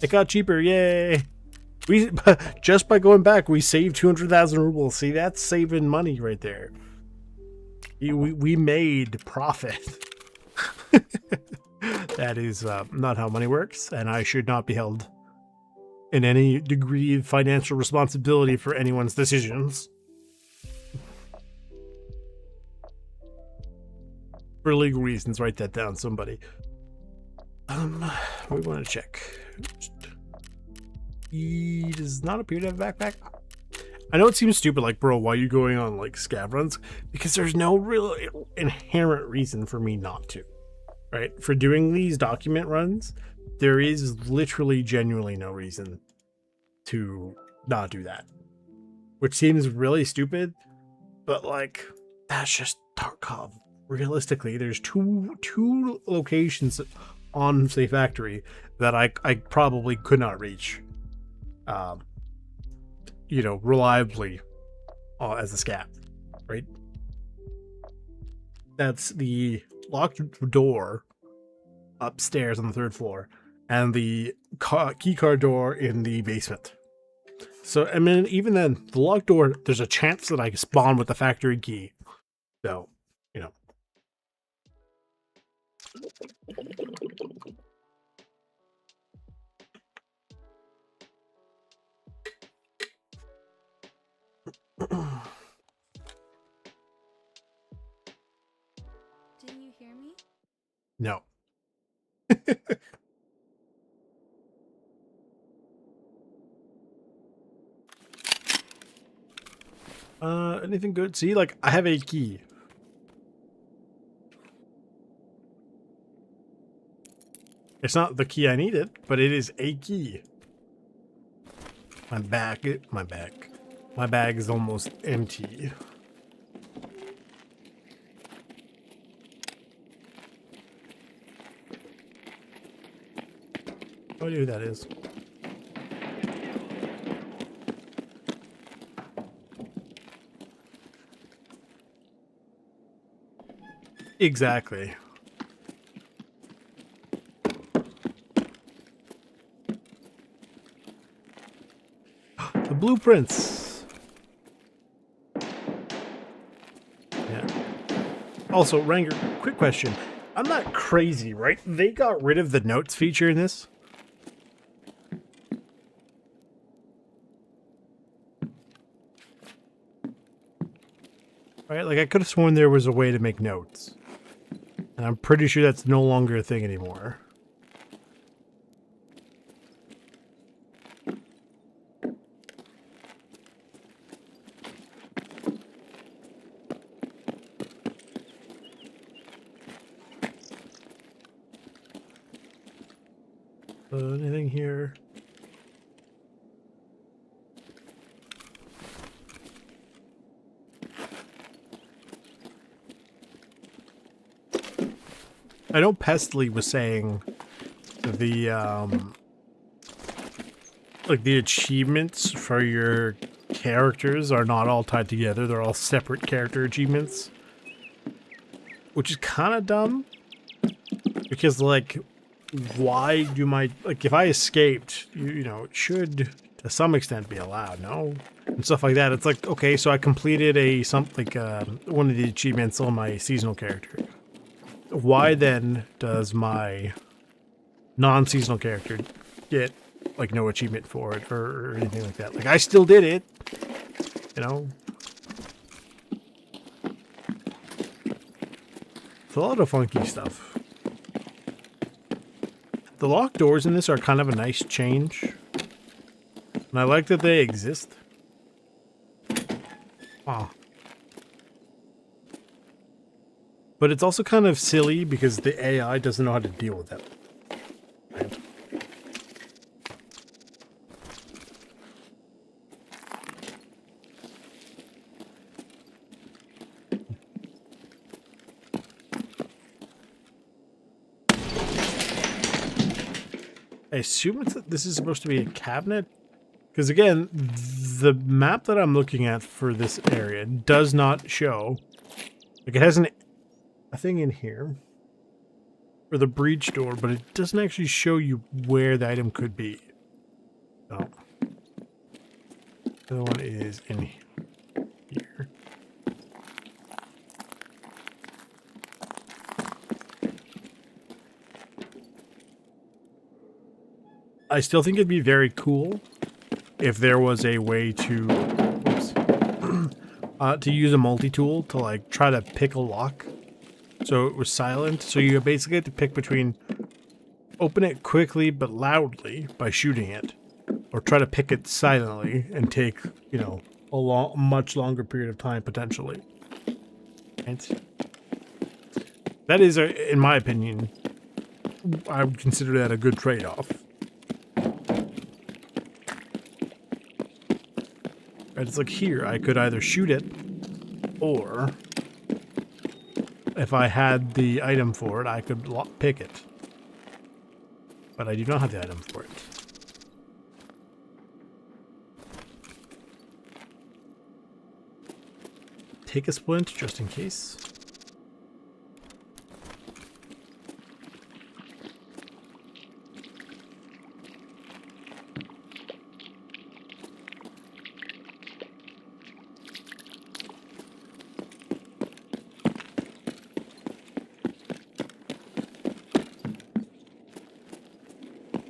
it got cheaper, yay! We just by going back, we saved 200,000 rubles. See, that's saving money right there. We made profit. That is not how money works, and I should not be held in any degree of financial responsibility for anyone's decisions. For legal reasons, write that down, somebody. We want to check. He does not appear to have a backpack. I know it seems stupid, like, bro, why are you going on, like, scav runs? Because there's no real inherent reason for me not to, right? For doing these document runs, there is literally genuinely no reason to not do that. Which seems really stupid, but, like, that's just Tarkov. Realistically, there's two locations on Safe Factory that I probably could not reach. You know, reliably as a scav, right? That's the locked door upstairs on the 3rd floor, and the key card door in the basement. So, I mean, even then, the locked door, there's a chance that I spawn with the factory key. So, you know. Didn't you hear me? No. Anything good? See, like, I have a key. It's not the key I needed, but it is a key. My bag is almost empty. No idea who that is. Exactly. The blueprints. Yeah. Also, Ranger, quick question. I'm not crazy, right? They got rid of the notes feature in this? Right? Like, I could have sworn there was a way to make notes. And I'm pretty sure that's no longer a thing anymore. Anything here? I know Pestily was saying the like the achievements for your characters are not all tied together. They're all separate character achievements, which is kind of dumb because, like, why do my, like, if I escaped, you know, it should to some extent be allowed, no? And stuff like that. It's like, okay, so I completed one of the achievements on my seasonal character. Why then does my non-seasonal character get, like, no achievement for it or anything like that? Like, I still did it, you know? It's a lot of funky stuff. The locked doors in this are kind of a nice change. And I like that they exist. Wow. But it's also kind of silly because the AI doesn't know how to deal with that. Right? I assume this is supposed to be a cabinet? Because again, the map that I'm looking at for this area does not show. Like, it has a thing in here for the breach door, but it doesn't actually show you where the item could be. So, the other one is in here. I still think it'd be very cool if there was a way to, oops, to use a multi-tool to, like, try to pick a lock so it was silent. So you basically have to pick between open it quickly but loudly by shooting it, or try to pick it silently and take, you know, a much longer period of time potentially. Right? That is, in my opinion, I would consider that a good trade-off. Right, it's like here, I could either shoot it, or if I had the item for it, I could pick it. But I do not have the item for it. Take a splint, just in case.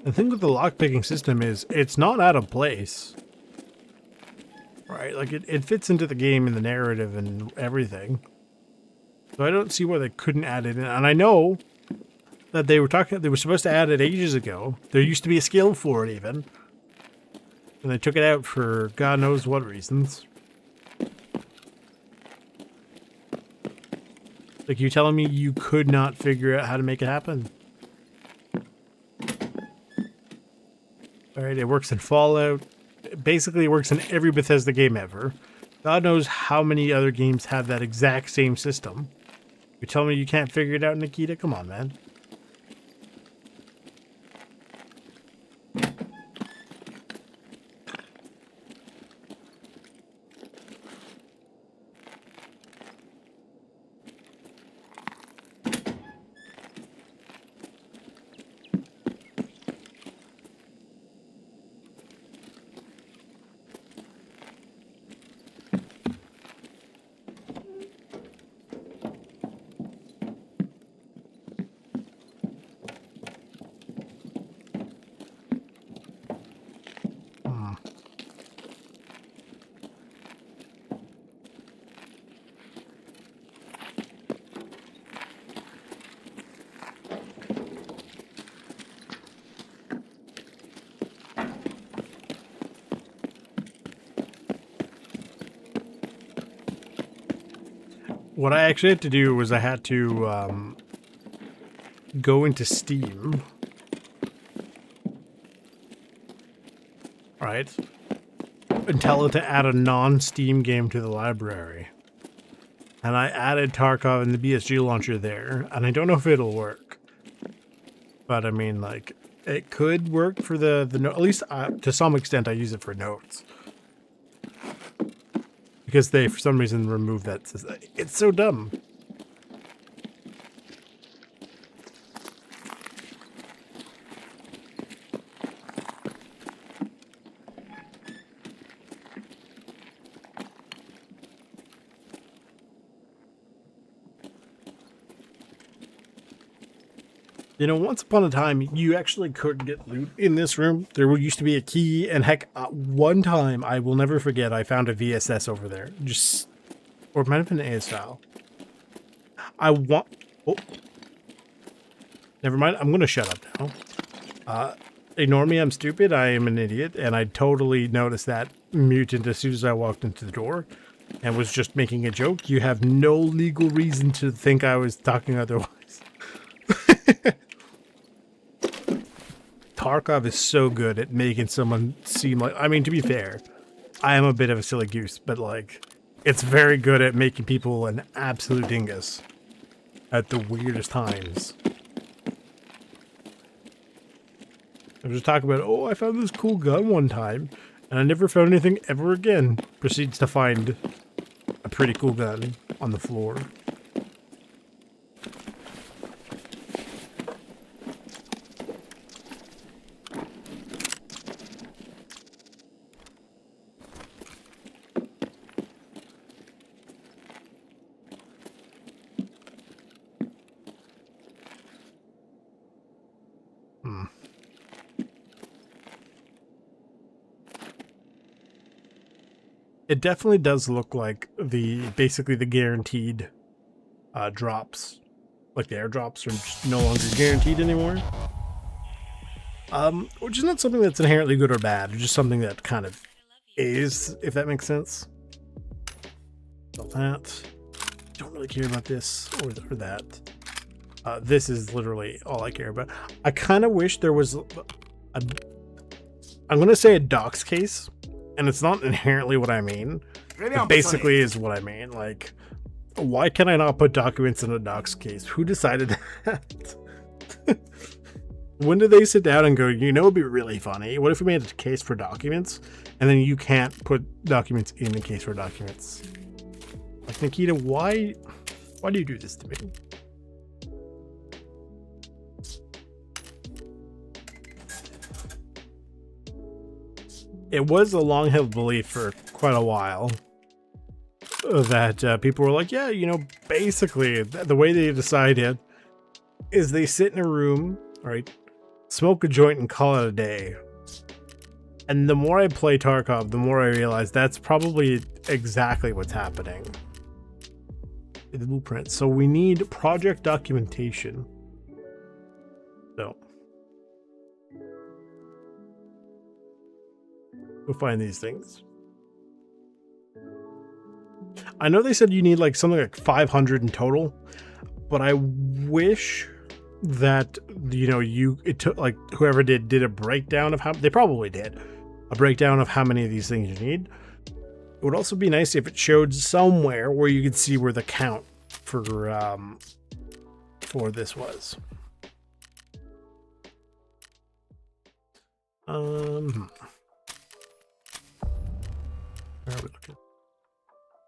The thing with the lockpicking system is it's not out of place. Right, like it fits into the game and the narrative and everything. So I don't see why they couldn't add it in. And I know that they were supposed to add it ages ago. There used to be a skill for it even. And they took it out for God knows what reasons. Like, you telling me you could not figure out how to make it happen? Alright, it works in Fallout. Basically, it works in every Bethesda game ever. God knows how many other games have that exact same system. You're telling me you can't figure it out, Nikita? Come on, man. What I actually had to do was I had to go into Steam. Right? And tell it to add a non-Steam game to the library. And I added Tarkov and the BSG launcher there. And I don't know if it'll work. But I mean, like, it could work for the at least to some extent I use it for notes. Because they, for some reason, removed that. It's so dumb. You know, once upon a time, you actually could get loot in this room. There used to be a key, and heck, one time, I will never forget, I found a VSS over there. Just, or it might have been an ASL. Oh. Never mind, I'm going to shut up now. Ignore me, I'm stupid, I am an idiot, and I totally noticed that mutant as soon as I walked into the door, and was just making a joke. You have no legal reason to think I was talking otherwise. Tarkov is so good at making someone seem like, I mean, to be fair, I am a bit of a silly goose, but like, it's very good at making people an absolute dingus at the weirdest times. I was just talking about, oh, I found this cool gun one time, and I never found anything ever again. Proceeds to find a pretty cool gun on the floor. It definitely does look like basically the guaranteed drops, like the airdrops are just no longer guaranteed anymore. Which is not something that's inherently good or bad, it's just something that kind of is, if that makes sense. So that, don't really care about this or that. This is literally all I care about. I kind of wish there was I'm going to say a docs case. And it's not inherently what I mean. It basically is what I mean. Like, why can I not put documents in a docs case? Who decided that? When did they sit down and go, you know, it'd be really funny. What if we made a case for documents? And then you can't put documents in the case for documents. Like, Nikita, why do you do this to me? It was a long-held belief for quite a while that people were like, yeah, you know, basically the way they decide it is they sit in a room, right? smoke a joint and call it a day. And the more I play Tarkov, the more I realize that's probably exactly what's happening. The blueprint. So we need project documentation. So we'll find these things. I know they said you need like something like 500 in total, but I wish that, you know, it took like whoever did a breakdown of how they probably did a breakdown of how many of these things you need. It would also be nice if it showed somewhere where you could see where the count for this was. Where are we looking?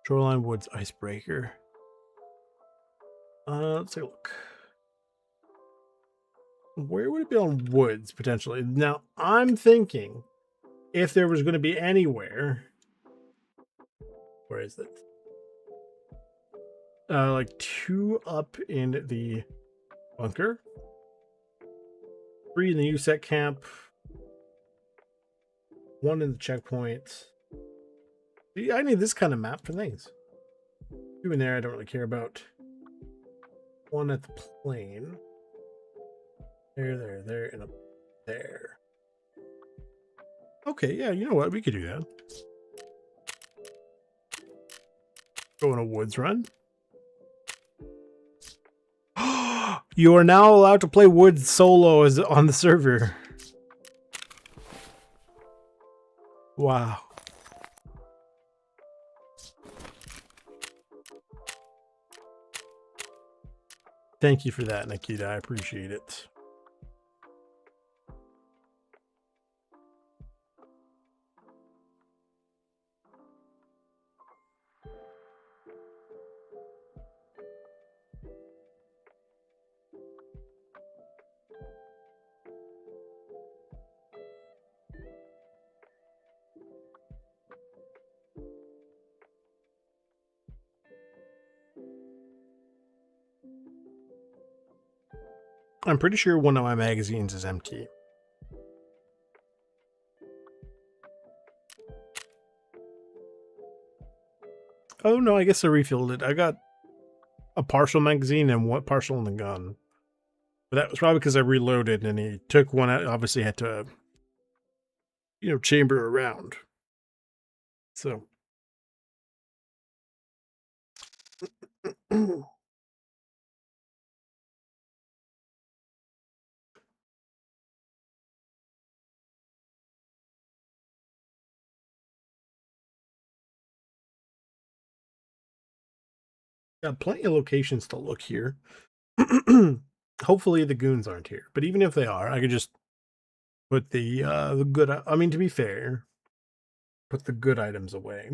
Shoreline Woods Icebreaker. Let's take a look. Where would it be on Woods potentially? Now I'm thinking if there was going to be anywhere. Where is it? Like 2 up in the bunker, 3 in the USEC camp, 1 in the checkpoint. See, I need this kind of map for things. 2 in there I don't really care about. 1 at the plane. There, and up there. Okay, yeah, you know what? We could do that. Go on a woods run. You are now allowed to play woods solo as on the server. Wow. Thank you for that, Nikita. I appreciate it. I'm pretty sure one of my magazines is empty. Oh no, I guess I refilled it. I got a partial magazine and one partial in the gun. But that was probably because I reloaded and he took one out. Obviously had to, you know, chamber around. So. Got plenty of locations to look here. Hopefully the goons aren't here, but even if they are, I could just put the good. I mean, to be fair, put the good items away.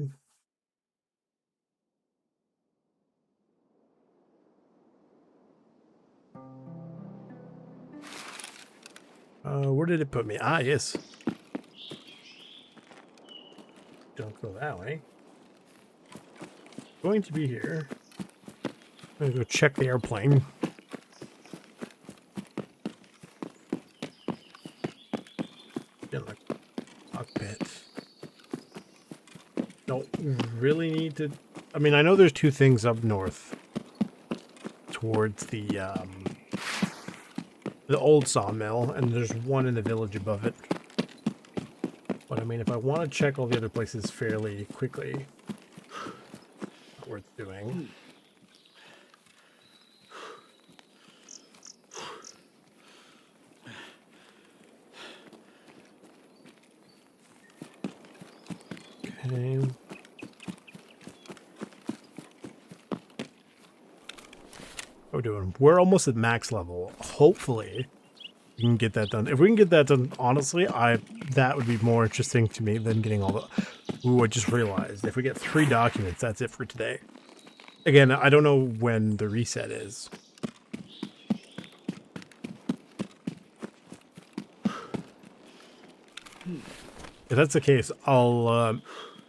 Where did it put me? Ah, yes. Don't go that way. Going to be here. I'm gonna go check the airplane. Get the cockpit. Don't really need to. I mean, I know there's 2 things up north towards the old sawmill, and there's 1 in the village above it. But I mean, if I want to check all the other places fairly quickly, not worth doing. Okay. What are we doing? We're almost at max level. Hopefully, we can get that done. If we can get that done, honestly, that would be more interesting to me than getting all the. Ooh, I just realized if we get 3 documents, that's it for today. Again, I don't know when the reset is. If that's the case, I'll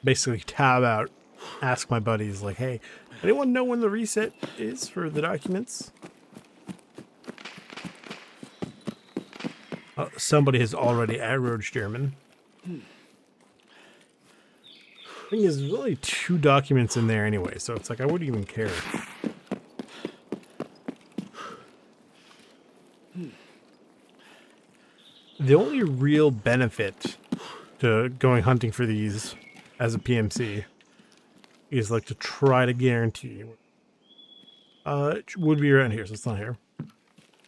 basically tab out, ask my buddies, like, hey, anyone know when the reset is for the documents? somebody has already aggroed Stearman. Thing is, there's only 2 documents in there anyway, so it's like I wouldn't even care. The only real benefit to going hunting for these as a PMC is like to try to guarantee. It would be around here, so it's not here.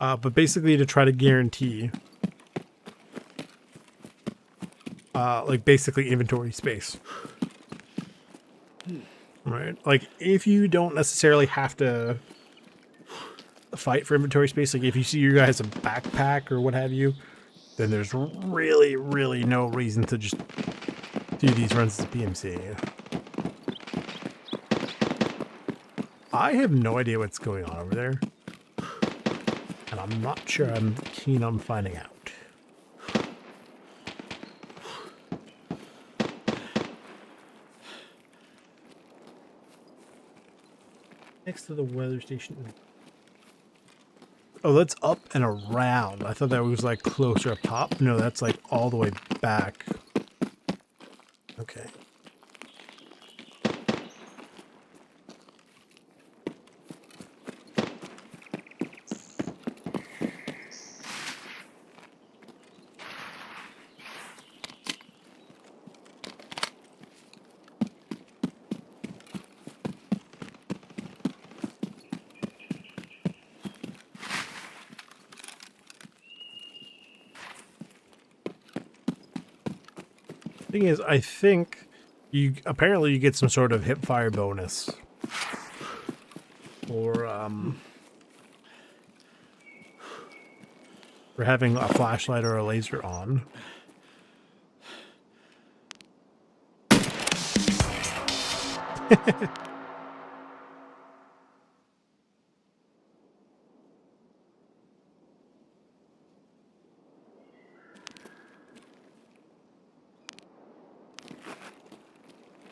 But basically to try to guarantee, like basically inventory space. Right? Like if you don't necessarily have to fight for inventory space, like if you see your guy has a backpack or what have you, then there's really, really no reason to just do these runs as a PMC. I have no idea what's going on over there. And I'm not sure I'm keen on finding out. Next to the weather station. Oh, that's up and around. I thought that was like closer up top. No, that's like all the way back. Okay. Thing is, I think you apparently you get some sort of hip fire bonus for having a flashlight or a laser on.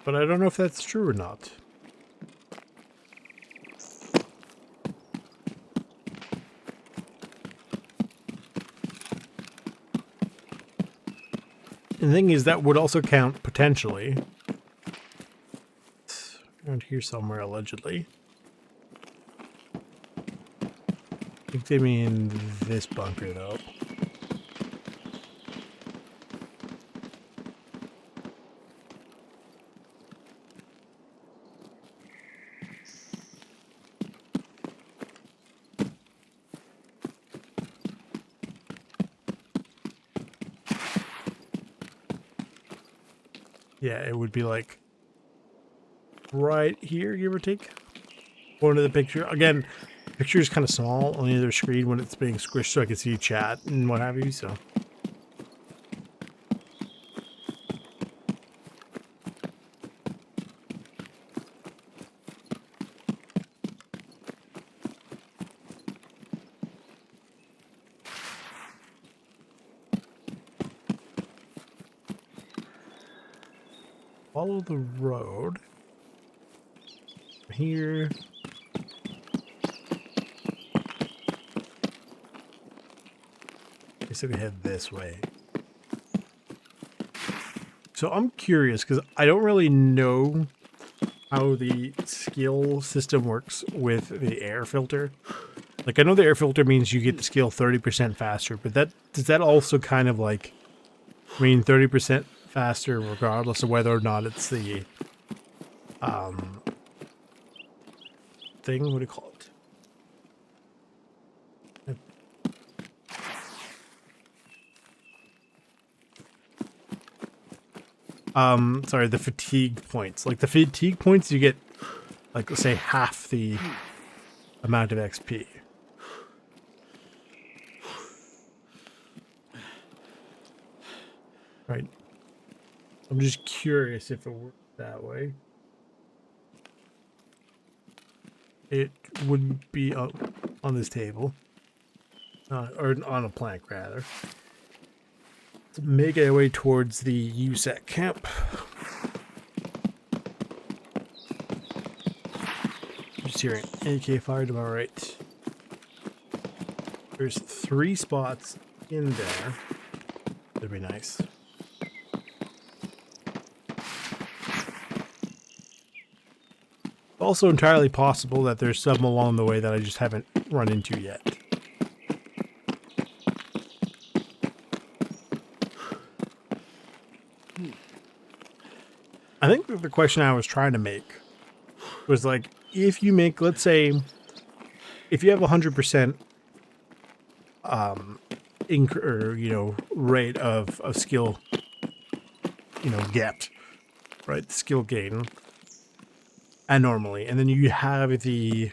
But I don't know if that's true or not. And the thing is, that would also count potentially. It's around here somewhere, allegedly. I think they mean this bunker, though. Yeah, it would be like right here, give or take. Going to the picture. Again, the picture is kind of small on the other screen when it's being squished so I can see chat and what have you, so. Follow the road. Here. Basically head this way. So I'm curious because I don't really know how the skill system works with the air filter. Like I know the air filter means you get the skill 30% faster, but does that also kind of like mean 30% faster regardless of whether or not it's the thing, what do you call it? Sorry, the fatigue points. Like the fatigue points you get like let's say half the amount of XP. Right. I'm just curious if it works that way. It wouldn't be on this table. Or on a plank, rather. Let's make our way towards the USAC camp. Just hearing AK fire to my right. There's 3 spots in there. That'd be nice. Also entirely possible that there's some along the way that I just haven't run into yet. I think that the question I was trying to make was like, if you make, let's say, if you have 100% rate of skill, get, right, skill gain, and normally, and then you have the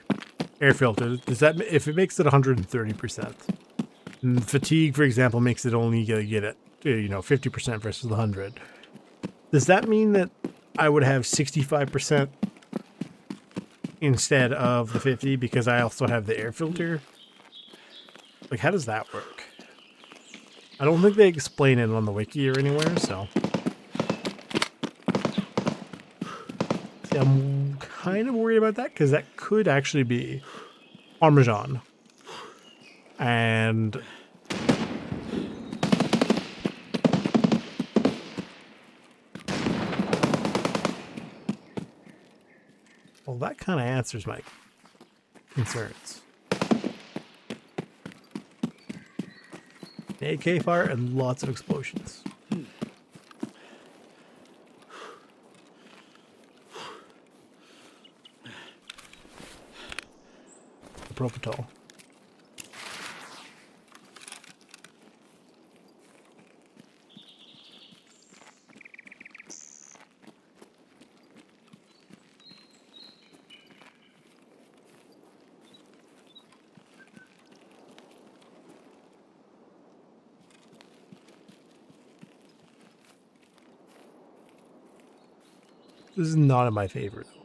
air filter, does that, if it makes it 130%, and fatigue, for example, makes it only get it, 50% versus the 100, does that mean that I would have 65% instead of the 50 because I also have the air filter? Like, how does that work? I don't think they explain it on the wiki or anywhere, so. See, I'm kind of worried about that because that could actually be Parmesan. And well, that kind of answers my concerns. AK fire and lots of explosions. Propitol. This is not in my favor, though.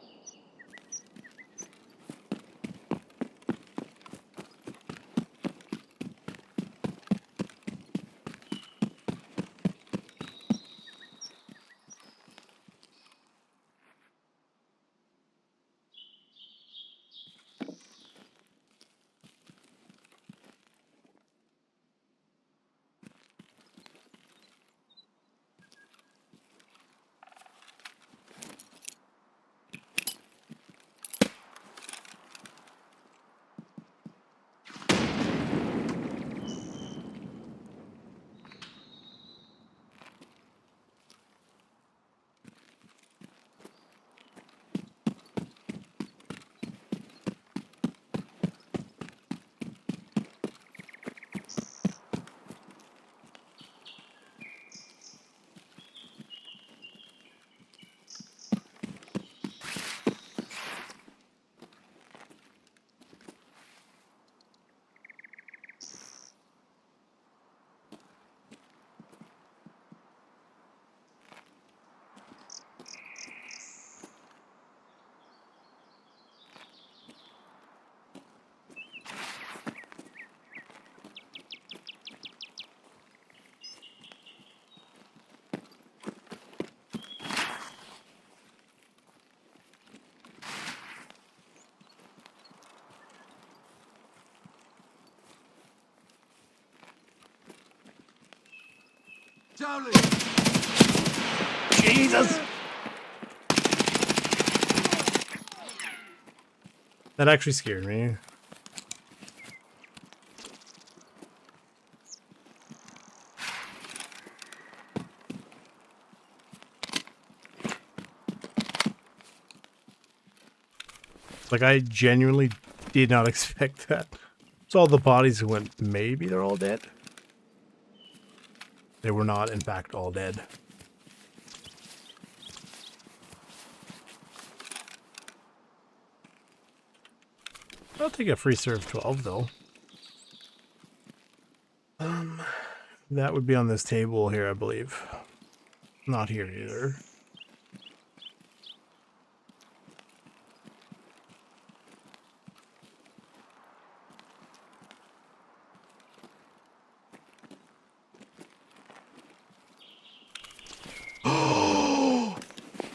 Charlie! Jesus! That actually scared me. Like, I genuinely did not expect that. Saw the bodies and went, maybe they're all dead? They were not, in fact, all dead. I'll take a free serve 12, though. That would be on this table here, I believe. Not here either.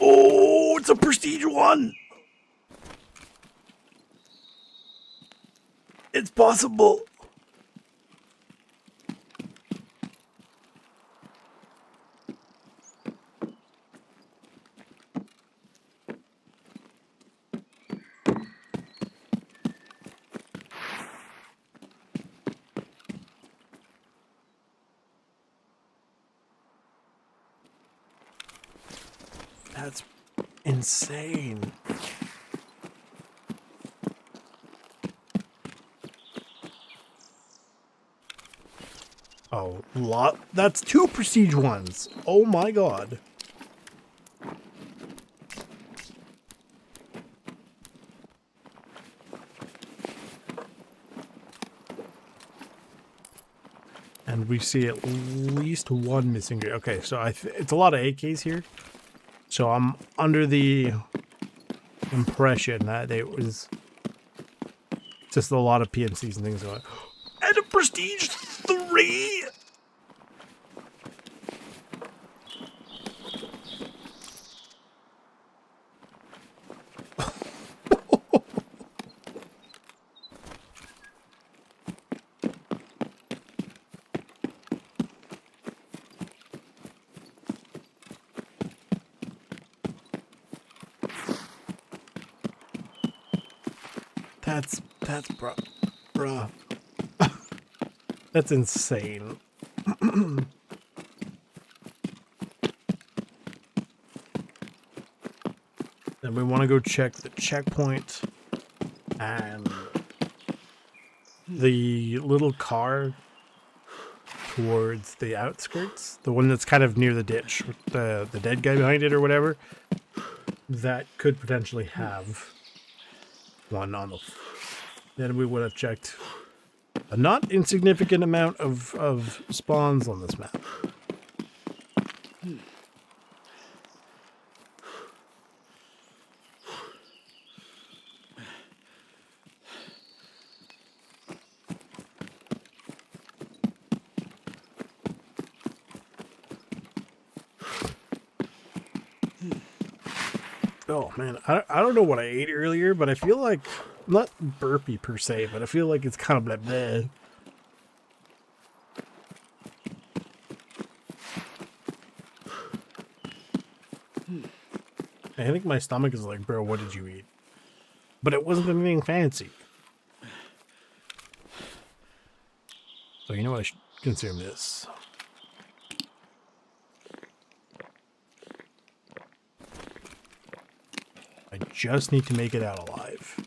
Oh, it's a prestige one! It's possible! That's insane. Oh, that's 2 prestige ones. Oh my god. And we see at least 1 missing grade. Okay, so it's a lot of AKs here. So I'm under the impression that it was just a lot of PMCs and things going. And a prestige 3. That's bruh. That's insane. Then we want to go check the checkpoint and the little car towards the outskirts, the one that's kind of near the ditch with the dead guy behind it or whatever. That could potentially have one on the. Then we would have checked a not insignificant amount of spawns on this map. Oh man, I don't know what I ate earlier, but I feel like, not burpy per se, but I feel like it's kind of like bleh. I think my stomach is like, bro, what did you eat? But it wasn't anything fancy. So you know what, I should consume this. I just need to make it out alive.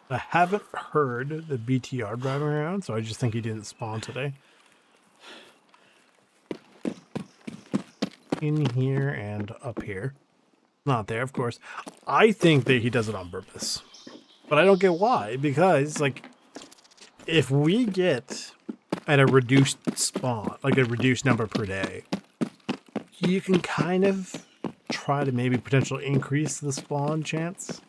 I haven't heard the BTR driving around, so I just think he didn't spawn today. In here and up here. Not there, of course. I think that he does it on purpose. But I don't get why, because, like, if we get at a reduced spawn, like a reduced number per day, you can kind of try to maybe potentially increase the spawn chance.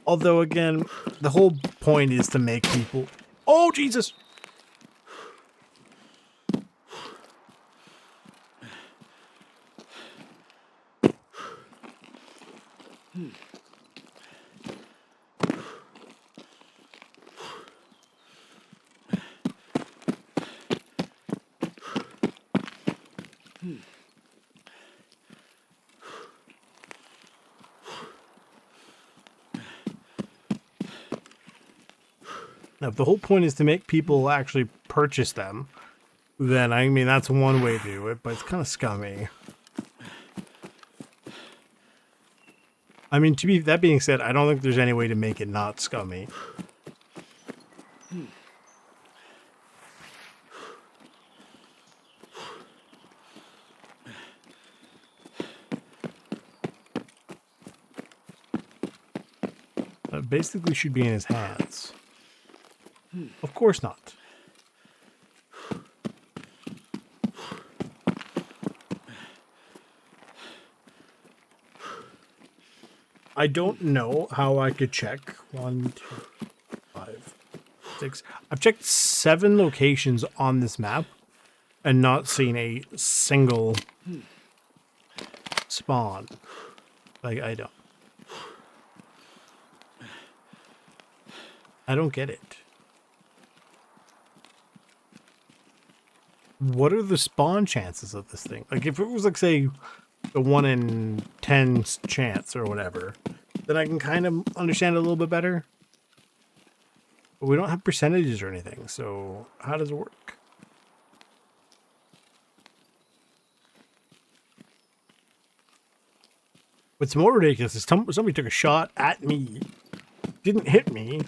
Although, again, the whole point is to make people... Oh, Jesus! Now, if the whole point is to make people actually purchase them, then, I mean, that's one way to do it, but it's kind of scummy. I mean, that being said, I don't think there's any way to make it not scummy. That basically should be in his hands. Of course not. I don't know how I could check 1, 2, 5, 6. I've checked 7 locations on this map and not seen a single spawn. Like, I don't get it. What are the spawn chances of this thing? Like, if it was, like, say, the 1 in 10 chance or whatever, then I can kind of understand it a little bit better. But we don't have percentages or anything, so how does it work? What's more ridiculous is somebody took a shot at me, didn't hit me,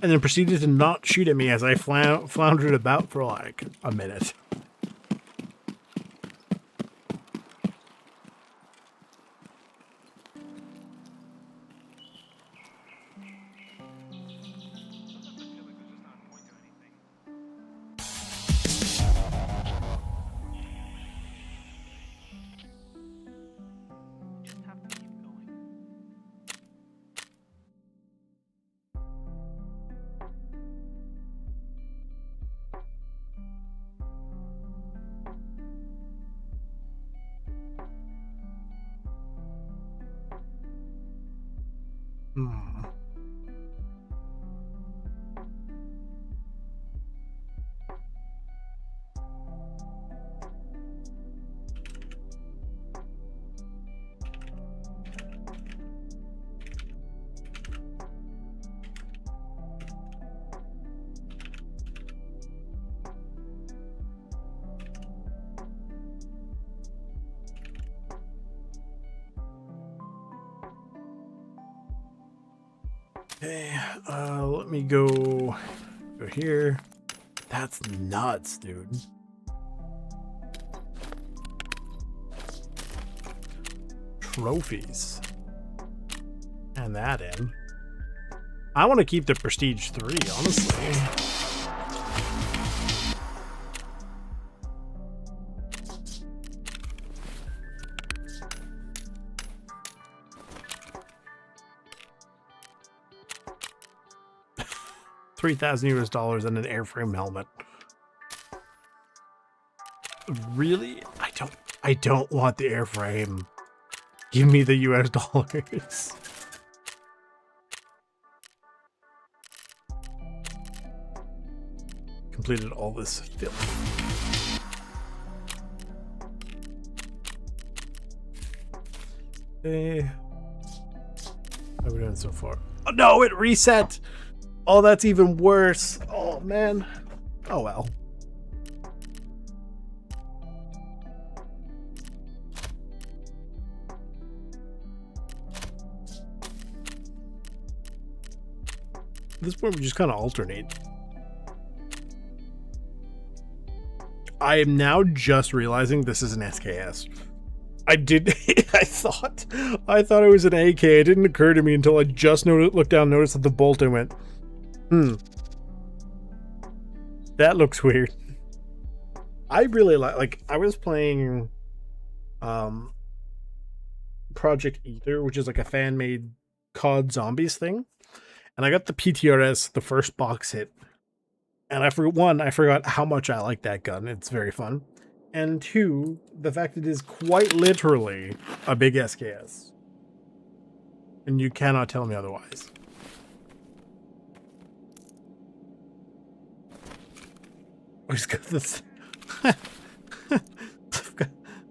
and then proceeded to not shoot at me as I floundered about for like a minute. Hmm. Okay, let me go here. That's nuts, dude. Trophies. And that in. I want to keep the Prestige 3, honestly. $3,000 and an airframe helmet. Really? I don't want the airframe. Give me the US dollars. Completed all this filth. Okay. How are we doing so far? Oh no, it reset! Oh, that's even worse. Oh, man. Oh, well. At this point, we just kind of alternate. I am now just realizing this is an SKS. I thought it was an AK. It didn't occur to me until I just looked down and noticed that the bolt and went, that looks weird. I really like I was playing Project Ether, which is like a fan-made COD Zombies thing. And I got the PTRS, the first box hit. And I forgot how much I like that gun. It's very fun. And 2, the fact it is quite literally a big SKS. And you cannot tell me otherwise. I've got this.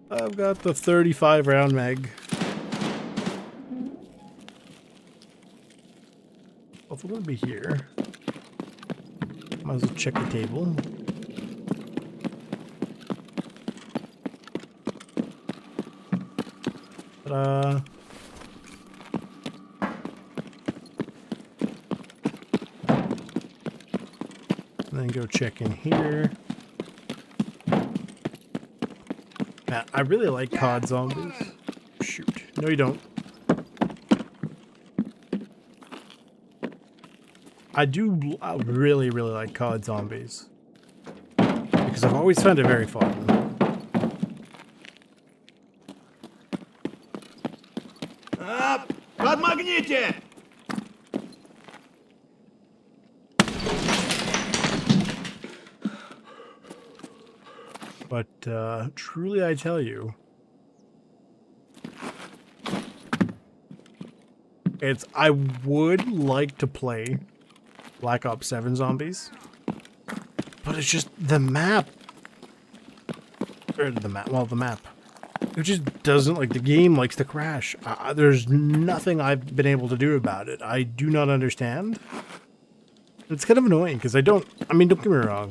I've got the 35 round mag. Well, if we're gonna be here, might as well check the table. Ta-da. And then go check in here. Man, I really like COD Zombies. Shoot. No, you don't. I really, really like COD Zombies. Because I've always found it very fun. Подмагните! But truly I tell you, I would like to play Black Ops 7 Zombies, but it's just the map. The map. It just doesn't, like, the game likes to crash. There's nothing I've been able to do about it. I do not understand. It's kind of annoying because I mean, don't get me wrong.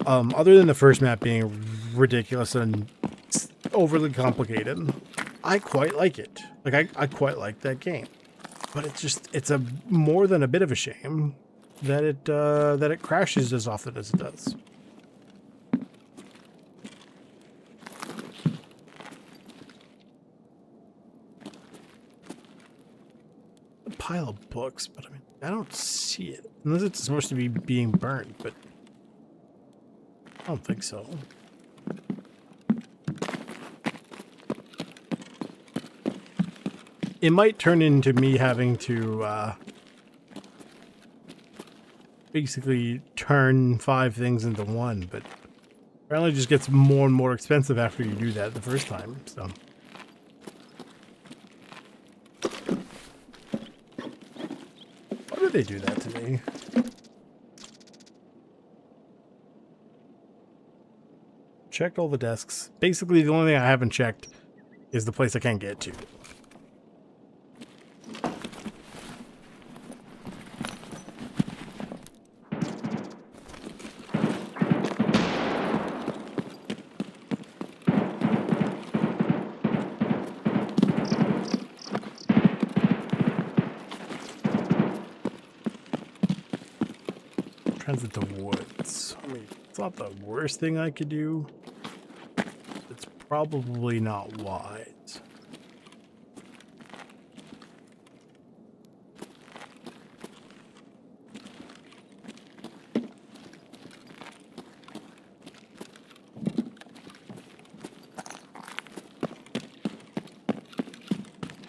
Other than the first map being ridiculous and overly complicated, I quite like it. Like, I quite like that game. But it's a more than a bit of a shame that it crashes as often as it does. A pile of books, but I mean, I don't see it. Unless it's supposed to be being burned, but I don't think so. It might turn into me having to basically turn 5 things into 1, but apparently it just gets more and more expensive after you do that the first time, so. Why do they do that to me? Checked all the desks. Basically, the only thing I haven't checked is the place I can't get to. Transit the woods. I mean, it's not the worst thing I could do. It's probably not wise.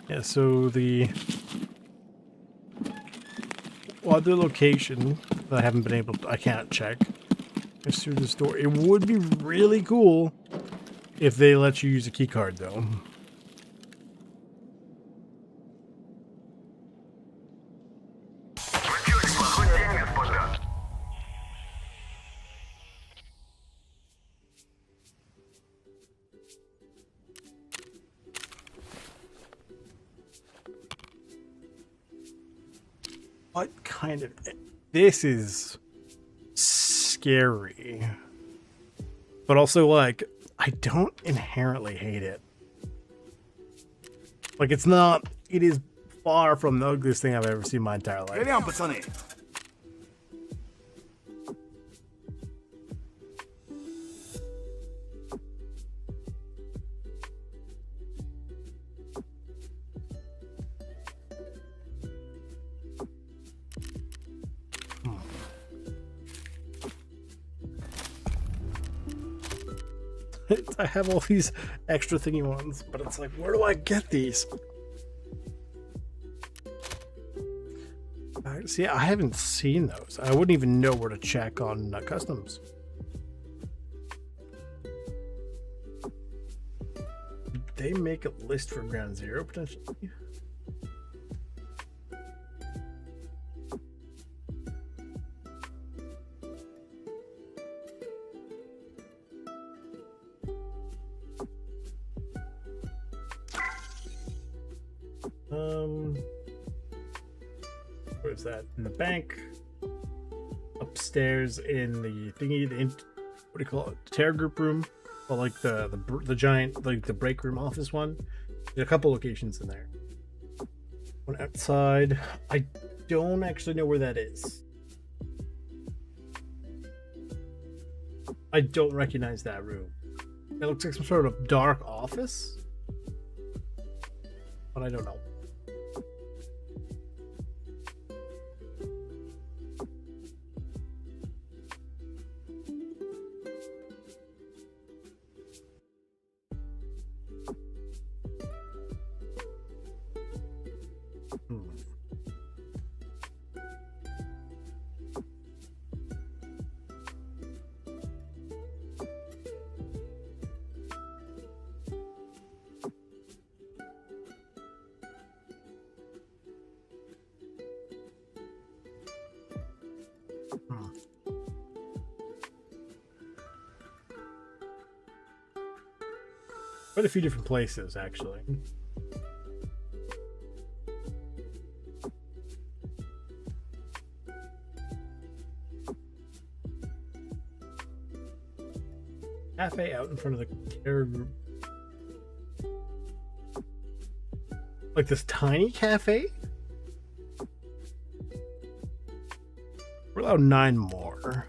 Yeah, so the other location that I haven't been able to, I can't check, is through this door. It would be really cool if they let you use a key card, though. What kind of... This is scary. But also, like, I don't inherently hate it. Like, it's not... It is far from the ugliest thing I've ever seen in my entire life. I have all these extra thingy ones, but it's like, where do I get these? See, I haven't seen those. I wouldn't even know where to check on customs. Did they make a list for Ground Zero, potentially? Where's that? In the bank. Upstairs in the thingy, what do you call it? Terror group room. Well, like the giant, like the break room office one. There's a couple locations in there. One outside. I don't actually know where that is. I don't recognize that room. It looks like some sort of dark office. But I don't know. Quite a few different places, actually. Cafe out in front of the care group. Like this tiny cafe? We're allowed 9 more.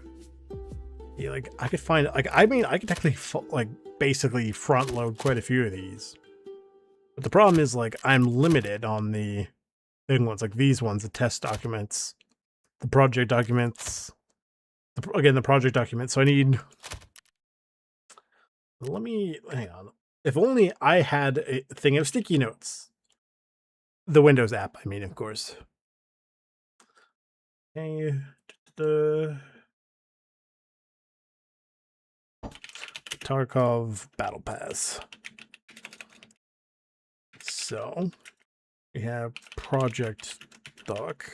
Yeah, like I could find, like, I mean, I could technically like basically front load quite a few of these. But the problem is, like, I'm limited on the big ones, like these ones, the test documents, the project documents, the project documents. So I need, let me, hang on. If only I had a thing of sticky notes. The Windows app, I mean, of course. Okay. Tarkov Battle Pass. So we have project doc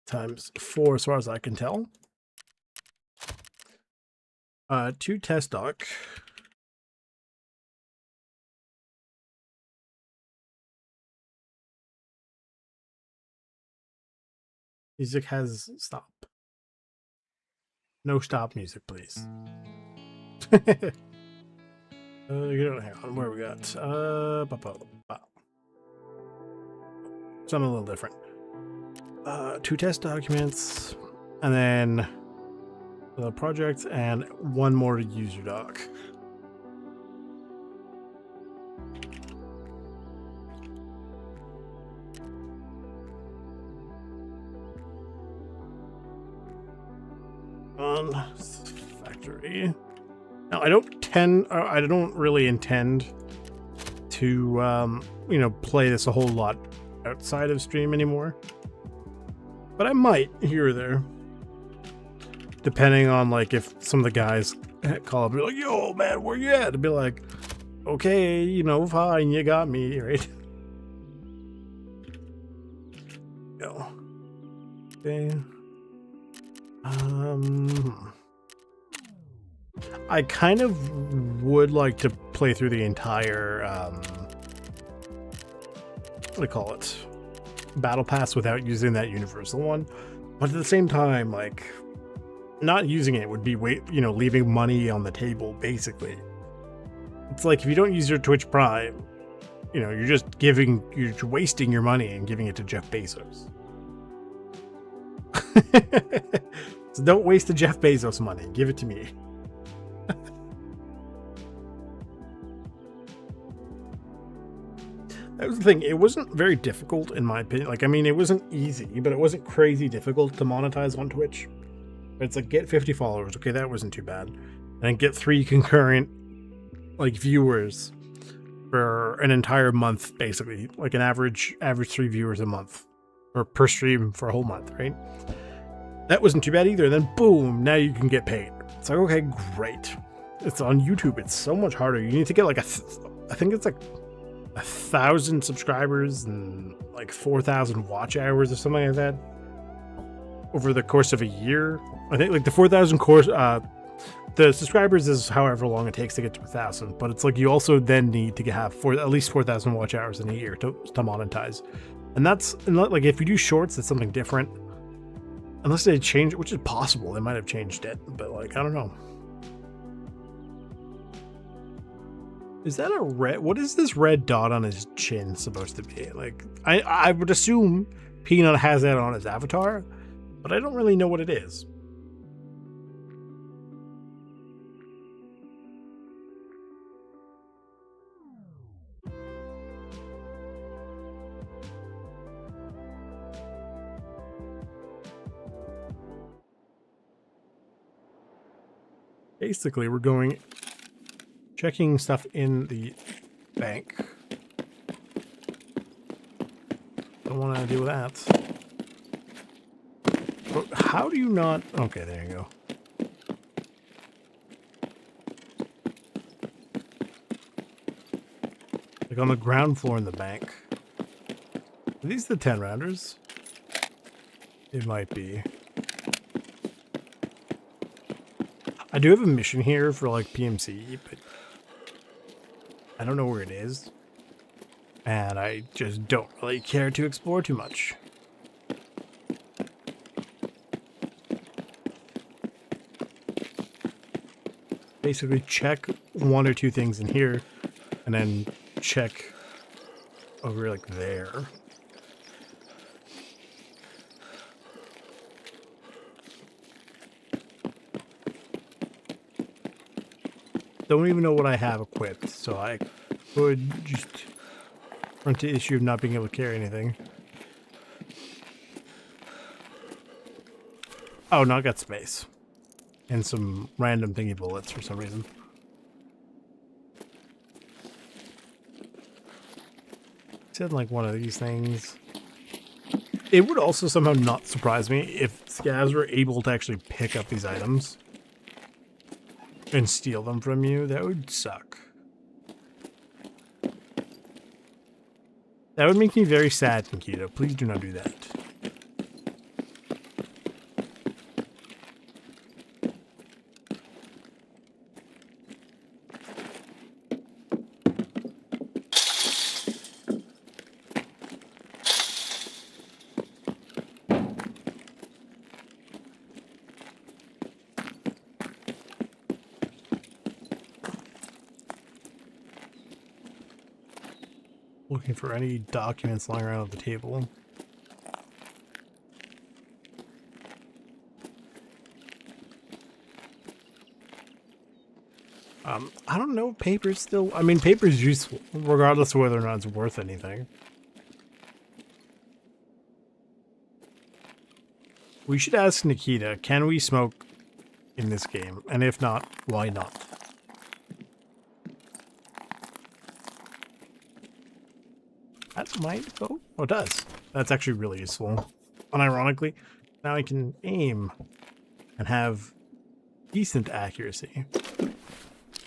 times 4 as far as I can tell. 2 test doc. Music has stop. No stop music, please. You don't hang on. Where we got? Something a little different. 2 test documents, and then the project, and 1 more user doc. On factory. Now I don't really intend to you know, play this a whole lot outside of stream anymore, but I might here or there, depending on, like, if some of the guys call up and be like, yo man, where you at? To be like, okay, you know, fine, you got me, right? Go. Okay. I kind of would like to play through the entire, what do you call it? Battle Pass without using that universal one. But at the same time, like, not using it would be, you know, leaving money on the table, basically. It's like, if you don't use your Twitch Prime, you know, you're wasting your money and giving it to Jeff Bezos. So don't waste the Jeff Bezos money. Give it to me. That was the thing. It wasn't very difficult, in my opinion. Like, I mean, it wasn't easy, but it wasn't crazy difficult to monetize on Twitch. It's like, get 50 followers. Okay, that wasn't too bad. And get 3 concurrent, like, viewers for an entire month, basically. Like an average 3 viewers a month, or per stream for a whole month, right? That wasn't too bad either. And then boom, now you can get paid. It's like, okay, great. It's on YouTube. It's so much harder. You need to get like I think it's like 1,000 subscribers and like 4,000 watch hours or something like that over the course of a year. I think like the 4,000 course, the subscribers is however long it takes to get to 1,000, but it's like you also then need to have at least 4,000 watch hours in a year to monetize. And that's, like, if you do shorts, that's something different. Unless they change it, which is possible. They might have changed it, but, like, I don't know. Is that a red? What is this red dot on his chin supposed to be? Like, I would assume Peanut has that on his avatar, but I don't really know what it is. Basically, we're checking stuff in the bank. Don't want to deal with that. But how do you not? Okay, there you go. Like on the ground floor in the bank. Are these the 10 rounders? It might be. I do have a mission here for like PMC, but I don't know where it is. And I just don't really care to explore too much. Basically check one or two things in here and then check over like there. Don't even know what I have equipped, so I could just run into the issue of not being able to carry anything. Oh, no, I got space. And some random thingy bullets for some reason. Said like one of these things. It would also somehow not surprise me if scavs were able to actually pick up these items and steal them from you. That would suck. That would make me very sad, Nikita. Please do not do that. Looking for any documents lying around on the table. I don't know. Paper's still... I mean, paper's useful, regardless of whether or not it's worth anything. We should ask Nikita, can we smoke in this game? And if not, why not? That might go. Oh, it does. That's actually really useful. Unironically, now I can aim and have decent accuracy.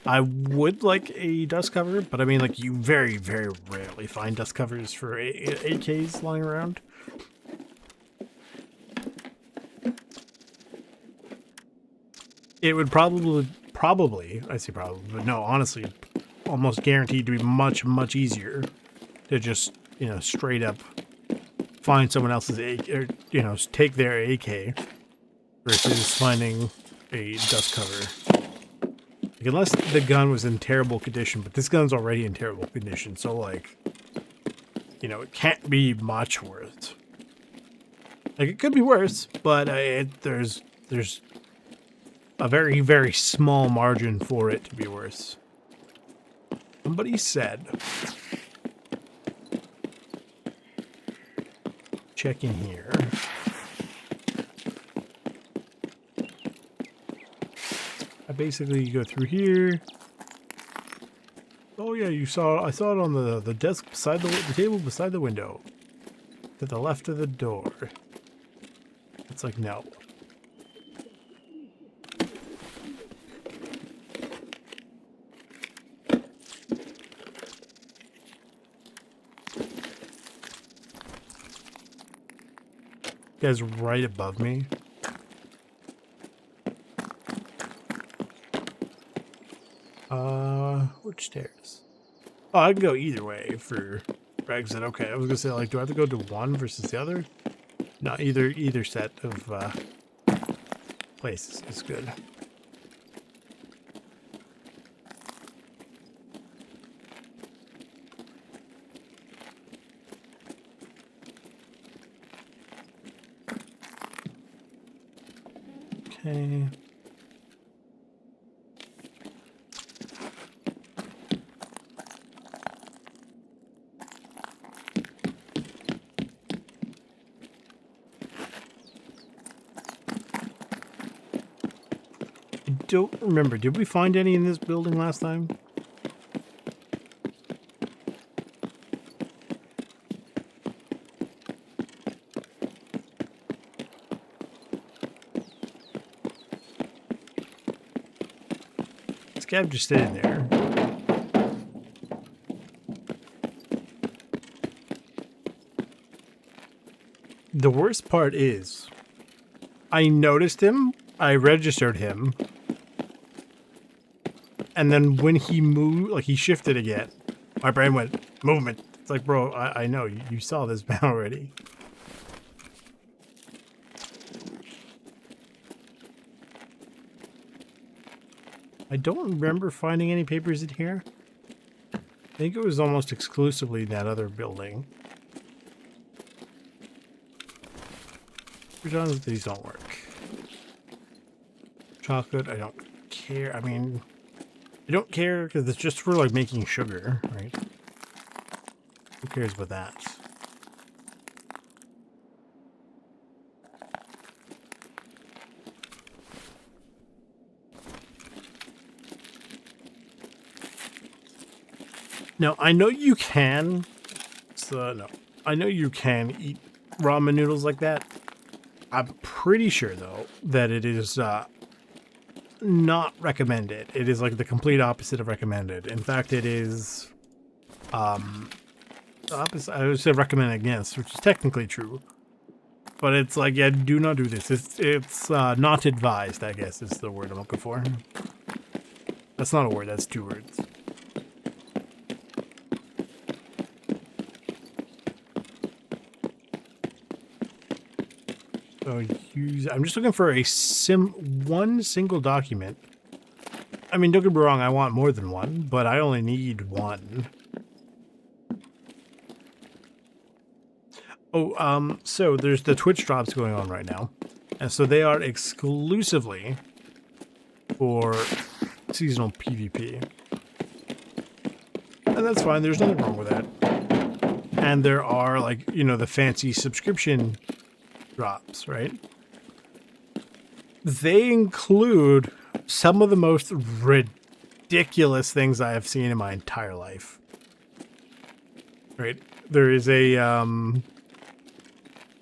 I would like a dust cover, but I mean, like, you very, very rarely find dust covers for AKs lying around. It would probably, I say probably, but no, honestly, almost guaranteed to be much, much easier to just, you know, straight up find someone else's AK, or, you know, take their AK versus finding a dust cover. Like, unless the gun was in terrible condition, but this gun's already in terrible condition, so, like, you know, it can't be much worse. Like, it could be worse, but there's a very, very small margin for it to be worse. Somebody said... Check in here. I basically go through here. Oh yeah, I saw it on the desk beside the table beside the window. To the left of the door. It's like, no. Guy's right above me. Which stairs? Oh, I can go either way for Greg said. Okay, I was gonna say, like, do I have to go to one versus the other? No, either set of places is good. Okay. I don't remember. Did we find any in this building last time? Scav just sitting there. The worst part is, I noticed him, I registered him, and then when he moved, like he shifted again, My brain went, movement. It's like, bro, I know. You saw this map already. I don't remember finding any papers in here. I think it was almost exclusively that other building. These don't work. Chocolate, I don't care. I mean, I don't care because it's just for like making sugar, right? Who cares about that? Now, I know you can. No. I know you can eat ramen noodles like that. I'm pretty sure, though, that it is not recommended. It is like the complete opposite of recommended. In fact, it is the opposite. I would say recommend against, which is technically true. But it's like, yeah, do not do this. It's not advised, I guess, is the word I'm looking for. That's not a word, that's 2 words. So I'm just looking for a one single document. I mean, don't get me wrong, I want more than one, but I only need one. Oh, so there's the Twitch drops going on right now. And so they are exclusively for seasonal PvP. And that's fine, there's nothing wrong with that. And there are, like, you know, the fancy subscription drops, right? They include some of the most ridiculous things I have seen in my entire life. Right? There is a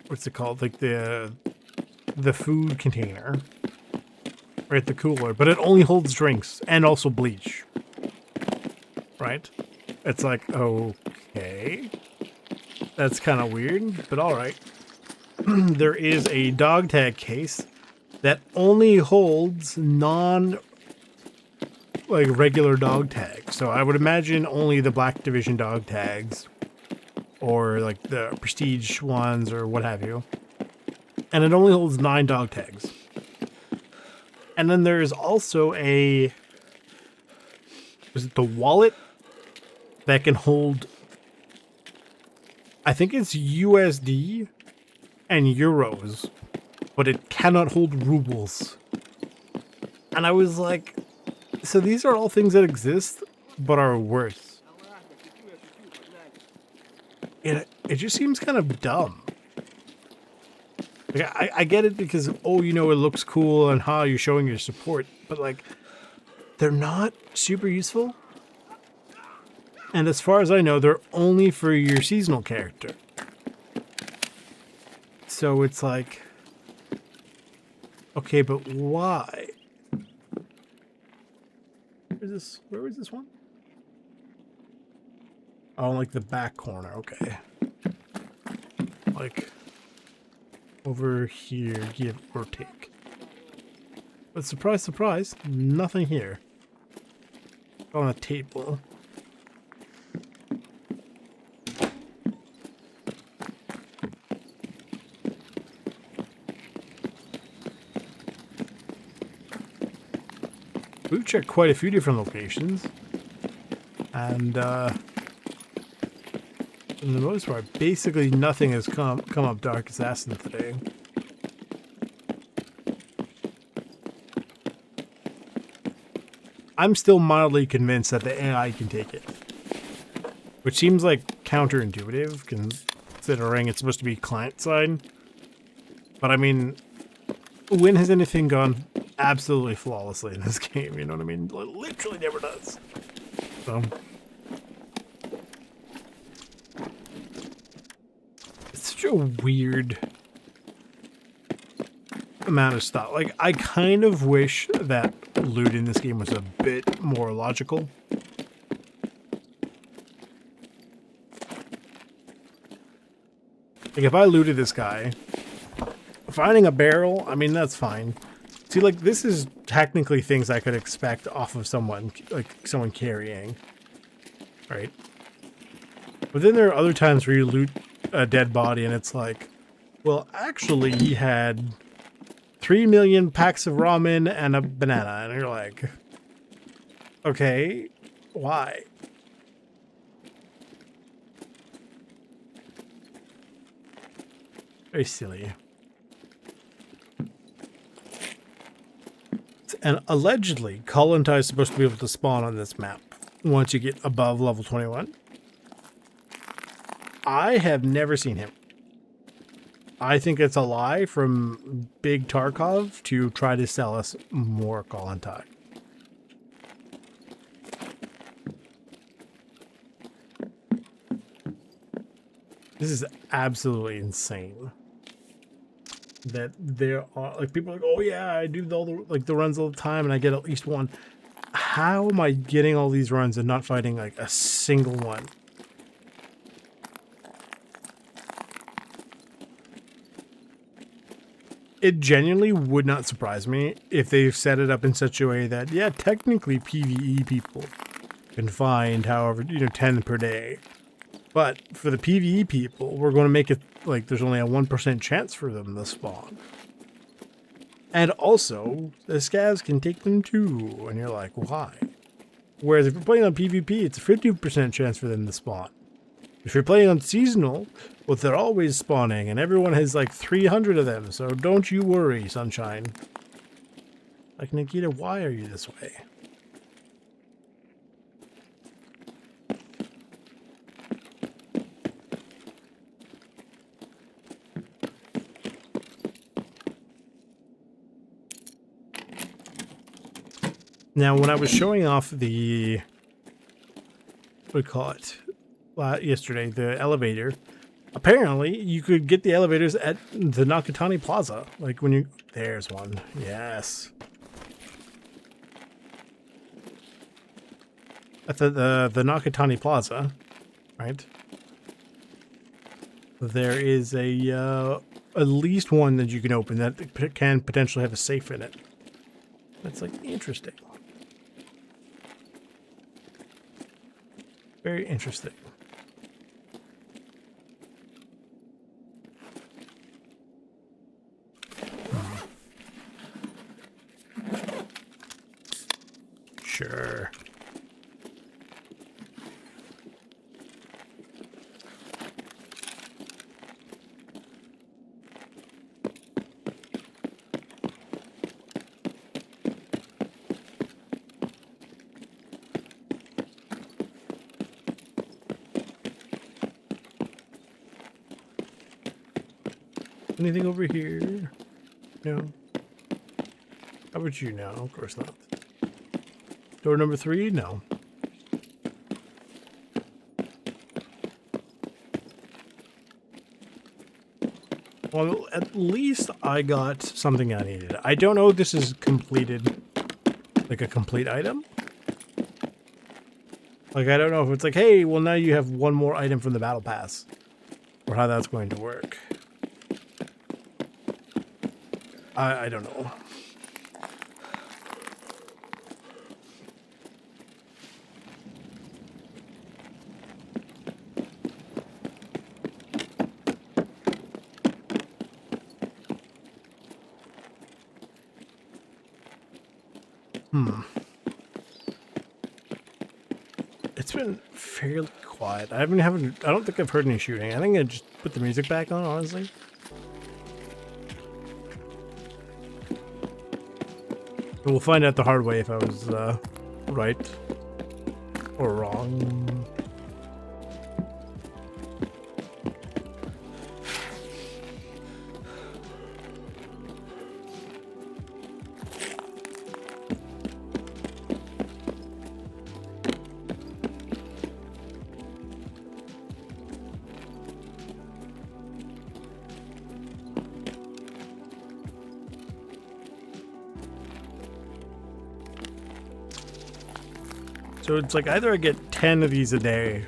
what's it called? Like the food container. Right, the cooler, but it only holds drinks and also bleach. Right? It's like, okay. That's kind of weird, but all right. There is a dog tag case that only holds regular dog tags. So I would imagine only the Black Division dog tags or like the prestige ones or what have you. And it only holds 9 dog tags. And then there is also is it the wallet that can hold, I think it's USD and euros, but it cannot hold rubles. And I was like, so these are all things that exist, but are worse. It just seems kind of dumb. Like, I get it because, oh, you know, it looks cool and how you're showing your support, but like, they're not super useful. And as far as I know, they're only for your seasonal character. So it's like, okay, but why? Where was this one? Oh, like the back corner, okay. Like, over here, give or take. But surprise, surprise, nothing here. On a table. We've checked quite a few different locations, and for the most part, basically nothing has come up Dark Assassin today. I'm still mildly convinced that the AI can take it, which seems like counterintuitive considering it's supposed to be client side. But I mean, when has anything gone absolutely flawlessly in this game? You know what I mean? It literally never does. So it's such a weird amount of stuff. Like, I kind of wish that loot in this game was a bit more logical. Like, if I looted this guy, finding a barrel, I mean, that's fine. See, like, this is technically things I could expect off of someone, like, someone carrying, right? But then there are other times where you loot a dead body and it's like, well, actually he had 3 million packs of ramen and a banana. And you're like, okay, why? Very silly. And allegedly, Kollontai is supposed to be able to spawn on this map once you get above level 21. I have never seen him. I think it's a lie from Big Tarkov to try to sell us more Kollontai. This is absolutely insane. That there are like people are like, oh yeah, I do all the runs all the time and I get at least one. How am I getting all these runs and not fighting like a single one? It genuinely would not surprise me if they've set it up in such a way that, yeah, technically PvE people can find however, 10 per day. But for the PvE people, we're going to make it like there's only a 1% chance for them to spawn. And also, the scavs can take them too. And you're like, why? Whereas if you're playing on PvP, it's a 50% chance for them to spawn. If you're playing on seasonal, well, they're always spawning, and everyone has like 300 of them, so don't you worry, sunshine. Like, Nikita, why are you this way? Now, when I was showing off the, what do you call it, yesterday, the elevator, apparently you could get the elevators at the Nakatani Plaza. Like when you, there's one, yes. At the Nakatani Plaza, right? There is a, at least one that you can open that can potentially have a safe in it. That's like interesting. Very interesting. Sure. Anything over here? No. How about you now? Of course not. Door number 3? No. Well, at least I got something I needed. I don't know if this is completed, like a complete item. Like, I don't know if it's like, hey, well, now you have one more item from the battle pass. Or how that's going to work. I don't know. It's been fairly quiet. I don't think I've heard any shooting. I think I just put the music back on, honestly. We'll find out the hard way if I was right or wrong. So it's like either I get 10 of these a day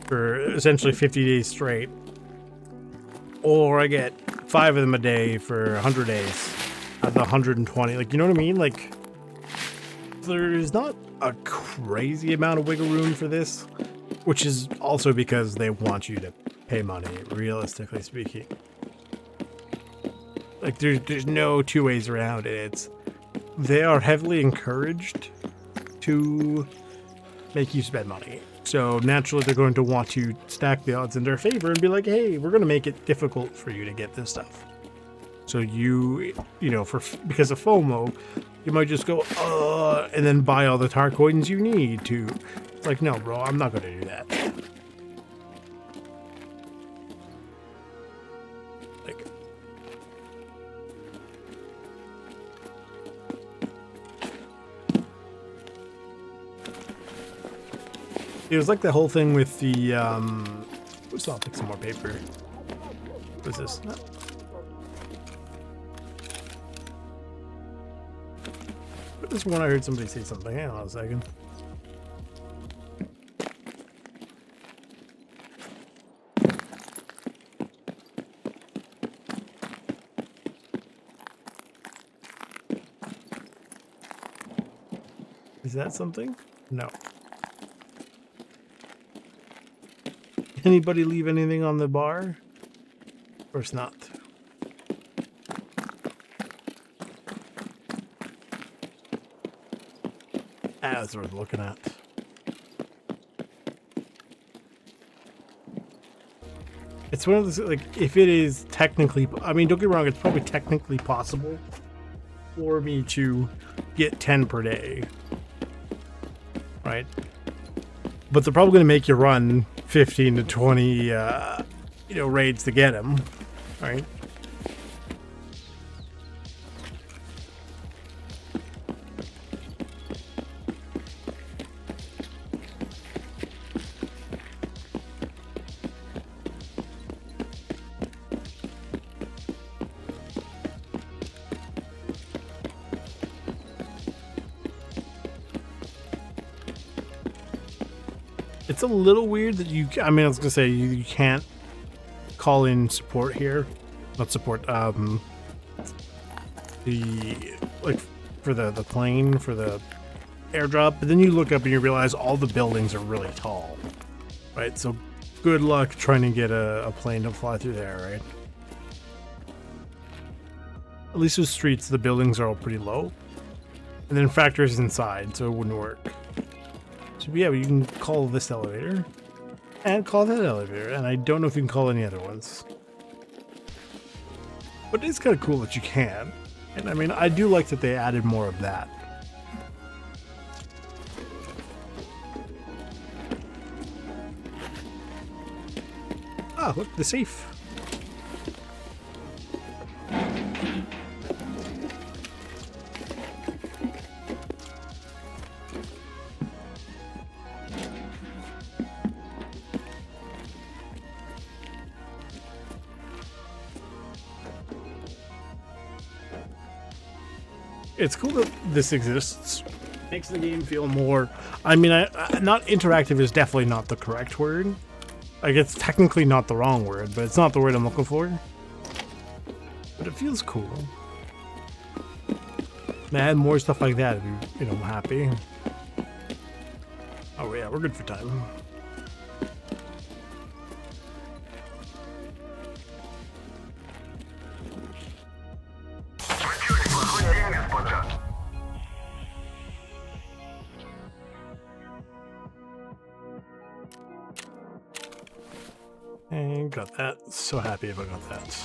for essentially 50 days straight, or I get 5 of them a day for 100 days out of the 120. Like, you know what I mean? Like, there's not a crazy amount of wiggle room for this. which is also because they want you to pay money, realistically speaking. Like there's no two ways around it. They are heavily encouraged to make you spend money. So naturally they're going to want to stack the odds in their favor and be like, hey, we're going to make it difficult for you to get this stuff. So you know, because of FOMO, you might just go, and then buy all the tar coins you need to. It's like, no, bro, I'm not going to do that. Like, it was like the whole thing with the, so I'll pick some more paper. What's this? This one I heard somebody say something. Hang on a second. Is that something? No. Anybody leave anything on the bar? Of course not. That's worth looking at. It's one of those, like, if it is technically, I mean, don't get me wrong, it's probably technically possible for me to get 10 per day, right? But they're probably going to make you run 15 to 20, you know, raids to get them, right? It's a little weird that you, I mean, I was gonna say you can't call in support here, not support, the, like, for the plane, for the airdrop, but then you look up and you realize all the buildings are really tall, right? So good luck trying to get a plane to fly through there, right? At least with streets, the buildings are all pretty low, and then factors inside, so it wouldn't work. So yeah, you can call this elevator and call that elevator, and I don't know if you can call any other ones. But it's kind of cool that you can. And I mean, I do like that they added more of that. Ah, look, the safe. It's cool that this exists. Makes the game feel more, I mean, not interactive is definitely not the correct word. Like, it's technically not the wrong word, but it's not the word I'm looking for. But it feels cool. And add more stuff like that, I'd be, you know, happy. Oh yeah, we're good for time. And got that. So happy if I got that.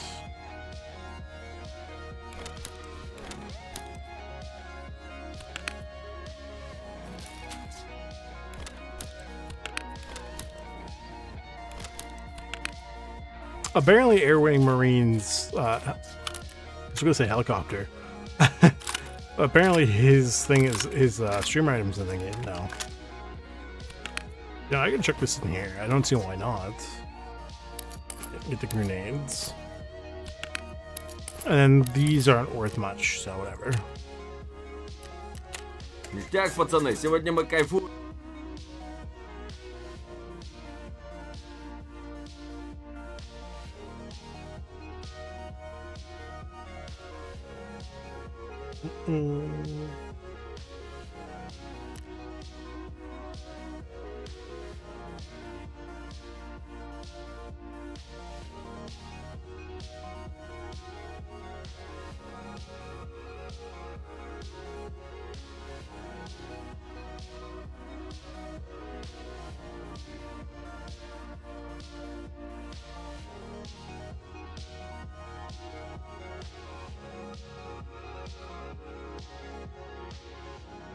Apparently Air Wing Marines, I was gonna say helicopter. Apparently his thing is his stream items in the game now. Yeah, I can check this in here. I don't see why not. Get the grenades. And then these aren't worth much, so whatever. Ништяк, пацаны, сегодня мы кайфуем.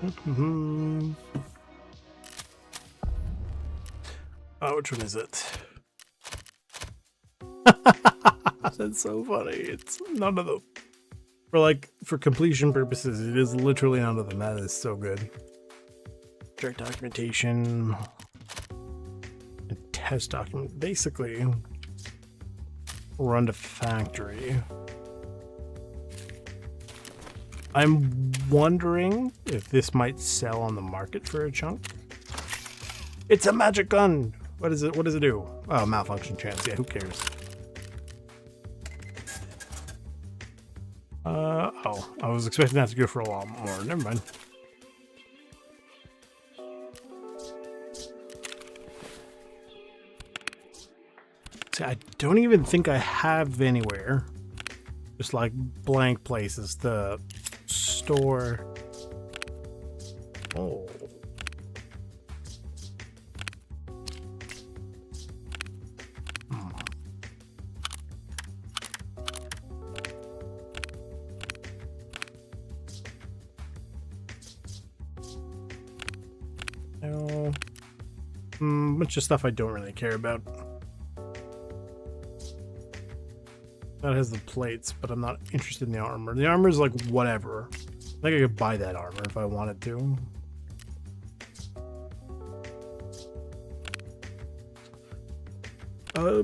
Mm-hmm. Oh, which one is it? That's so funny. It's none of them. For completion purposes, it is literally none of them. That is so good. Direct documentation. And test document. Basically, run to factory. I'm wondering if this might sell on the market for a chunk. It's a magic gun. What is it? What does it do? Oh, malfunction chance. Yeah, who cares? Oh, I was expecting that to go for a lot more. Never mind. See, I don't even think I have anywhere. Just like blank places to store. Oh. Bunch of stuff I don't really care about. That has the plates, but I'm not interested in the armor. The armor is like whatever. I think I could buy that armor if I wanted to.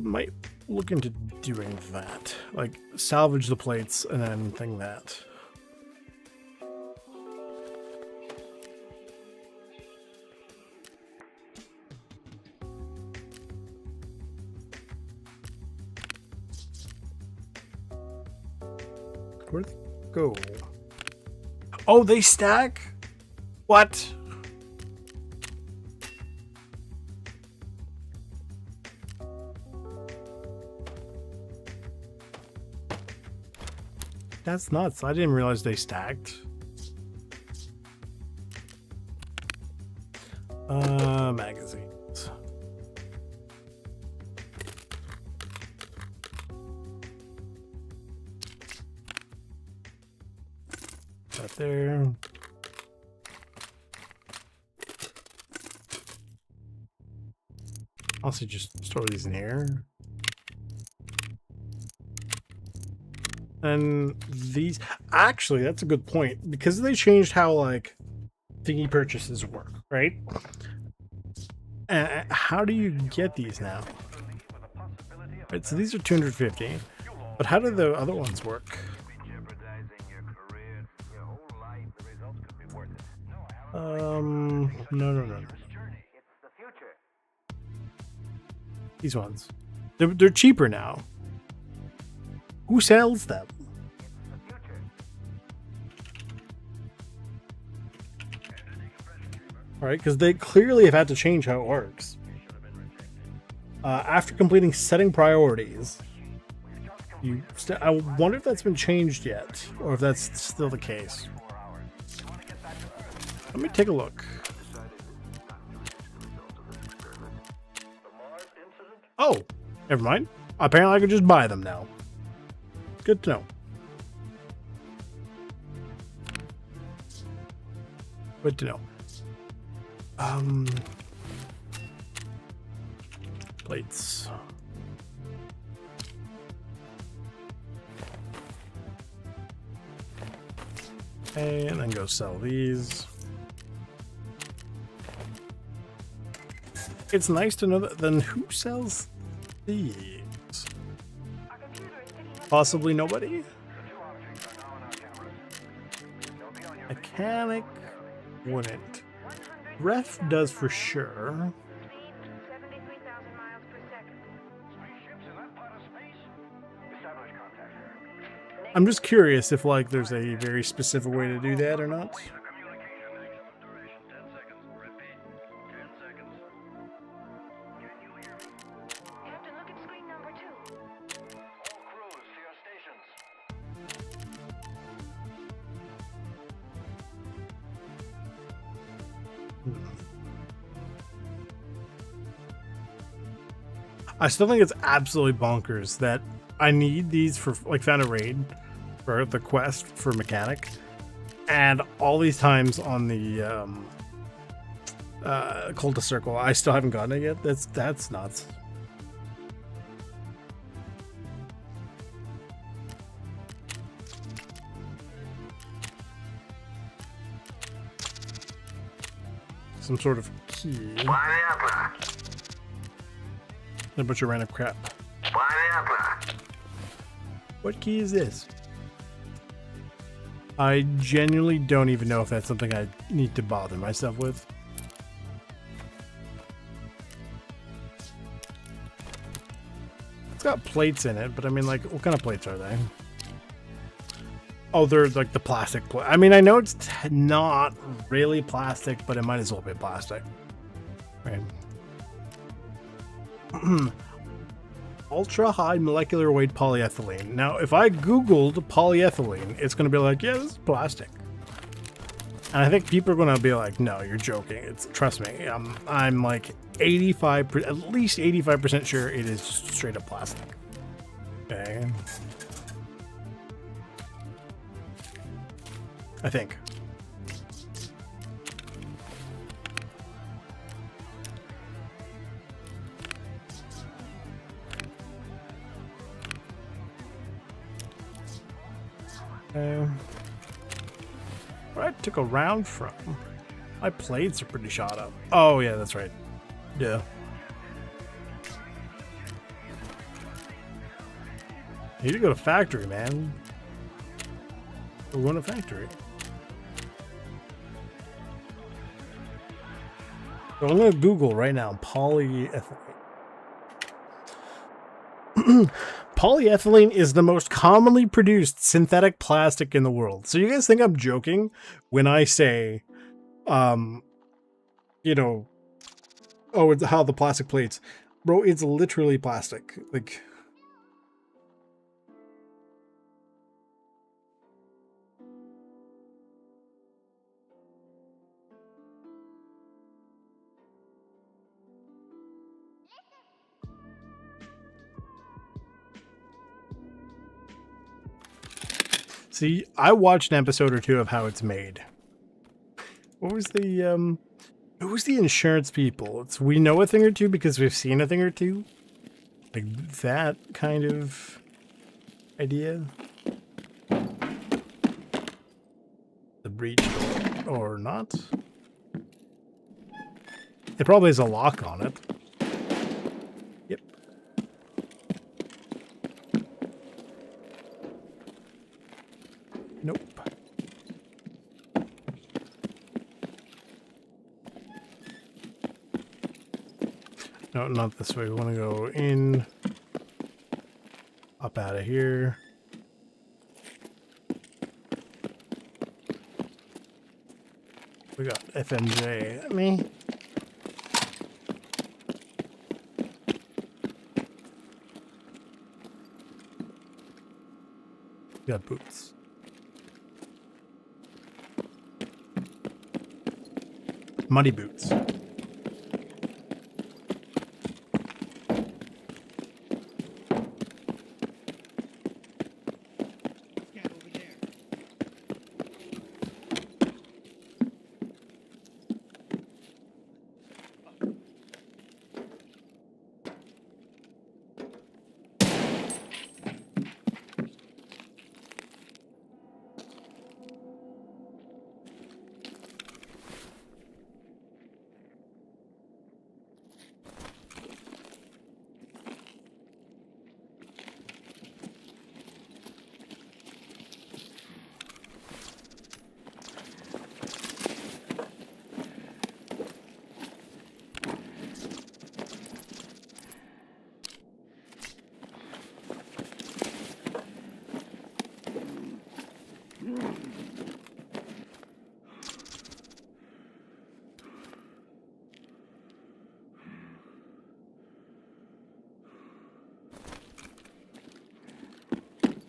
Might look into doing that. Like salvage the plates and then thing that. Where'd they go? Oh, they stack? What? That's nuts. I didn't realize they stacked. Magazines. Right there. Also, just store these in here. And these, actually, that's a good point, because they changed how like thingy purchases work, right? How do you get these now? Right, so these are 250, but how do the other ones work? No. These ones, they're cheaper now. Who sells them? All right, because they clearly have had to change how it works. After completing setting priorities, I wonder if that's been changed yet, or if that's still the case. Let me take a look. Oh, never mind. Apparently I could just buy them now. Good to know. Good to know. Plates. And then go sell these. It's nice to know that. Then who sells these? Possibly nobody? Mechanic wouldn't. Ref does for sure. I'm just curious if like there's a very specific way to do that or not. I still think it's absolutely bonkers that I need these for like found a raid for the quest for mechanic, And all these times on the cultist circle, I still haven't gotten it yet. That's nuts. Some sort of key. A bunch of random crap. What key is this? I genuinely don't even know if that's something I need to bother myself with. It's got plates in it, but I mean, like, what kind of plates are they? Oh, they're like the plastic plate. I mean, I know it's not really plastic, but it might as well be plastic. Right. Ultra high molecular weight polyethylene. Now, if I Googled polyethylene, it's going to be like, yeah, this is plastic. And I think people are going to be like, no, you're joking. It's, trust me. I'm like 85%, at least 85% sure it is straight up plastic. Okay. I think. Where I took a round from. My plates are pretty shot up. Oh yeah, that's right. Yeah. I need to go to factory, man. We're going to factory. So I'm going to Google right now polyethylene. Polyethylene is the most commonly produced synthetic plastic in the world. So you guys think I'm joking when I say, you know, oh, it's how the plastic plates. Bro, it's literally plastic. Like, see, I watched an episode or two of how it's made. What was the who was the insurance people? It's we know a thing or two because we've seen a thing or two. Like that kind of idea. The breach door or not? It probably has a lock on it. Yep. Nope. No, not this way. We want to go in, up out of here. We got FMJ. Me. We got boots. Muddy boots.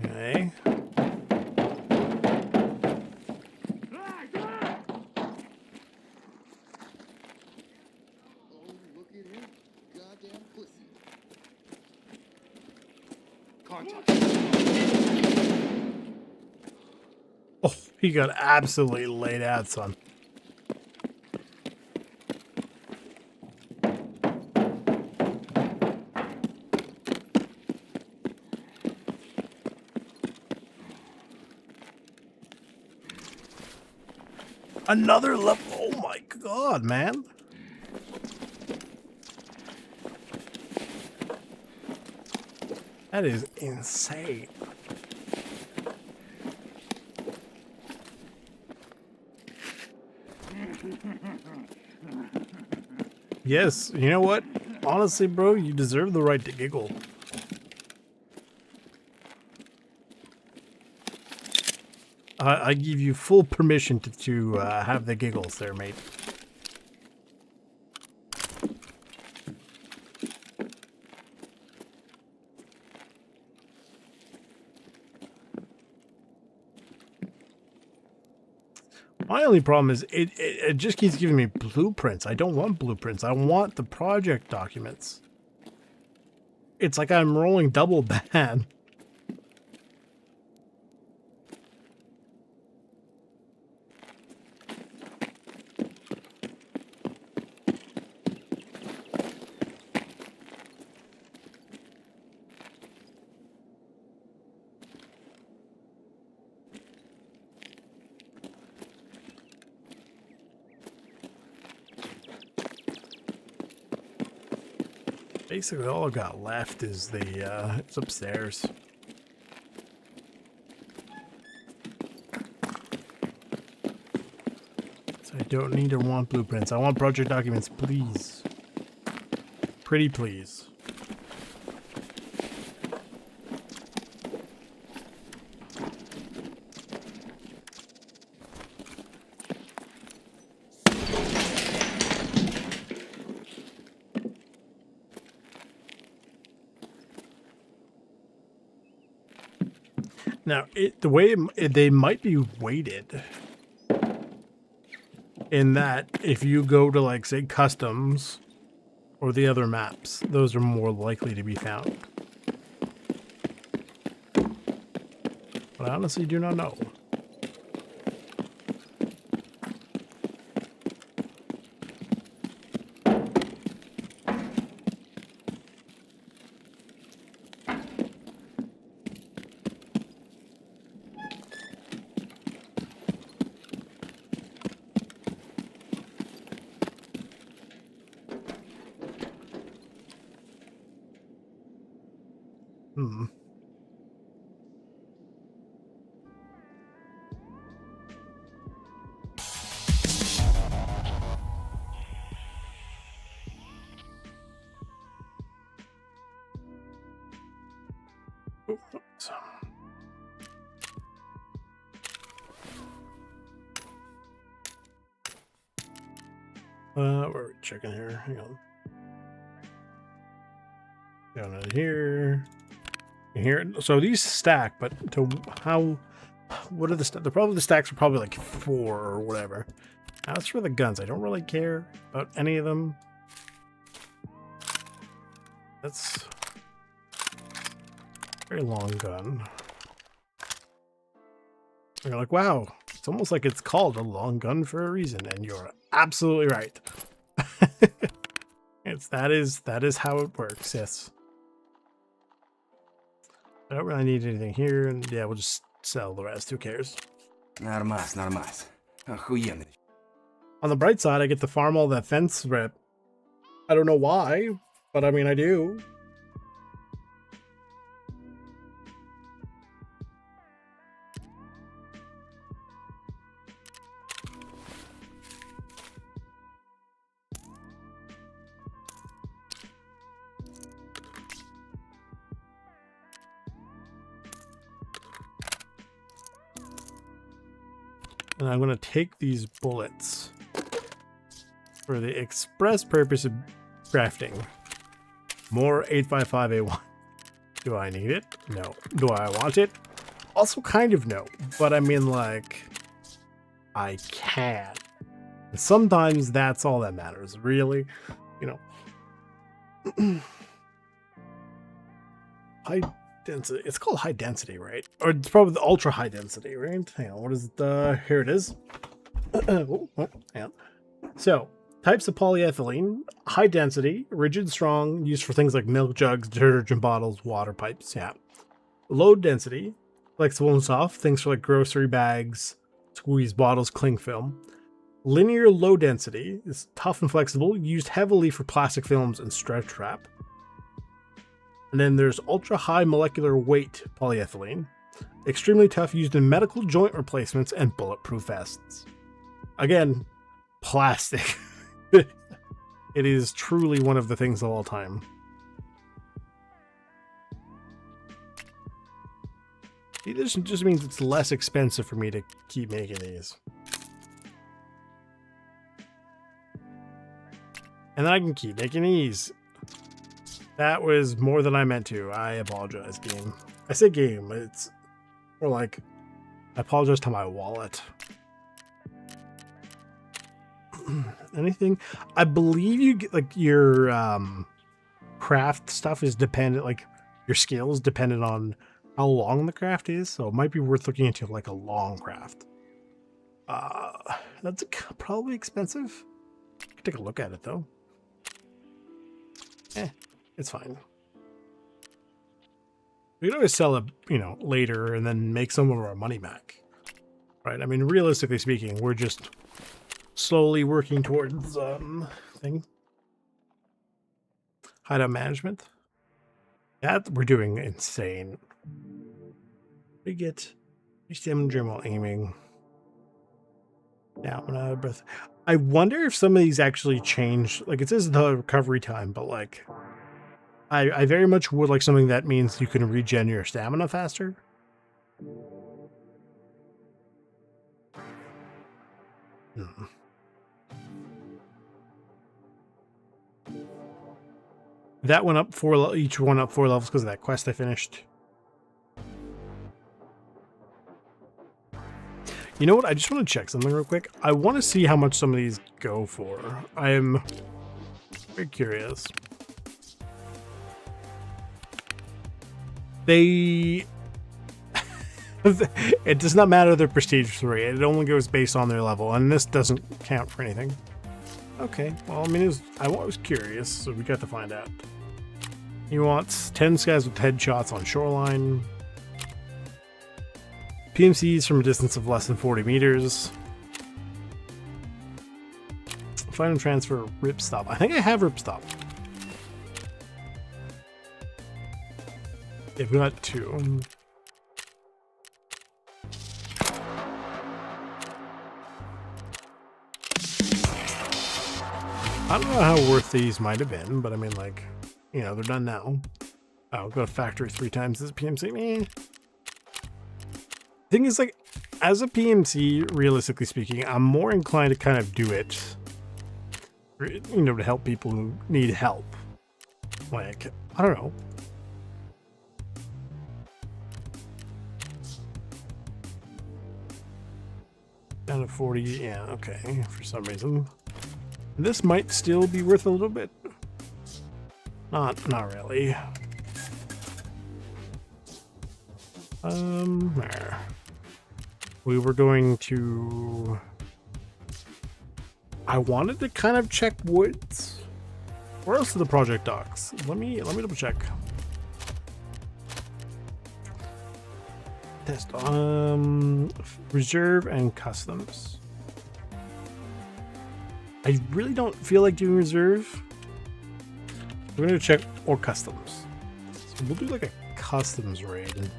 Okay. Oh, He got absolutely laid out, son. Another level. Oh my god, man. That is insane. Yes, you know what? Honestly, bro, you deserve the right to giggle. I give you full permission to have the giggles there, mate. My only problem is it just keeps giving me blueprints. I don't want blueprints. I want the project documents. It's like I'm rolling double bad. Basically, all I've got left is the it's upstairs. So I don't need or want blueprints. I want project documents, please. Pretty please. Now, the way they might be weighted in that if you go to, like, say, customs or the other maps, those are more likely to be found. But I honestly do not know. Hmm. Oops. We're checking here. Hang on. Down in here. Here. So these stack, but to how? What are the probably the stacks are probably like 4 or whatever. As for the guns, I don't really care about any of them. That's a very long gun. You're like, wow, it's almost like it's called a long gun for a reason, and you're absolutely right. that is how it works. Yes. I don't really need anything here, and yeah, we'll just sell the rest. Who cares? Нормас, нормас. Охуенный. On the bright side, I get to farm all that fence rep. I don't know why, but I mean, I do. And I'm going to take these bullets for the express purpose of crafting more 855A1. Do I need it? No. Do I want it? Also kind of no. But I mean, like, I can. And sometimes that's all that matters, really. You know. density. It's called high density, right? Or it's probably the ultra high density, right? Hang on, what is it? Here it is. Oh, hang on. So, types of polyethylene: high density, rigid, strong, used for things like milk jugs, detergent bottles, water pipes. Yeah. Low density, flexible and soft, things for like grocery bags, squeeze bottles, cling film. Linear low density is tough and flexible, used heavily for plastic films and stretch wrap. And then there's ultra high molecular weight polyethylene, extremely tough, used in medical joint replacements and bulletproof vests. Again, plastic. It is truly one of the things of all time. This just means it's less expensive for me to keep making these. And then I can keep making these. That was more than I meant to. I apologize, game. I say game. It's more like I apologize to my wallet. Anything? I believe you get like your craft stuff is dependent, like your skills dependent on how long the craft is. So it might be worth looking into like a long craft. That's probably expensive. I can take a look at it though. It's fine. We can always sell it, you know, later and then make some of our money back. Right? I mean, realistically speaking, we're just slowly working towards thing. Hideout management. That we're doing insane. We get stamina while aiming. Down breath. I wonder if some of these actually change. Like it says the recovery time, but like I very much would like something that means you can regen your stamina faster. That went up each one up 4 levels because of that quest I finished. You know what? I just want to check something real quick. I want to see how much some of these go for. I am very curious. They... It does not matter their prestige 3. It only goes based on their level, and this doesn't count for anything. Okay, well, I mean, I was curious, so we got to find out. He wants 10 skies with headshots on shoreline. PMCs from a distance of less than 40 meters. Find and transfer ripstop. I think I have ripstop. If we got 2. I don't know how worth these might have been, but I mean, like, you know, they're done now. Oh, go to factory 3 times as a PMC. Meh. Thing is, like, as a PMC, realistically speaking, I'm more inclined to kind of do it, you know, to help people who need help. Like, I don't know. Down to 40, yeah, okay, for some reason. This might still be worth a little bit. Not really. There. We were going to... I wanted to kind of check woods. Where else are the project docs? Let me double check. Test. Reserve and customs. I really don't feel like doing reserve. We're gonna check or customs. So we'll do like a customs raid.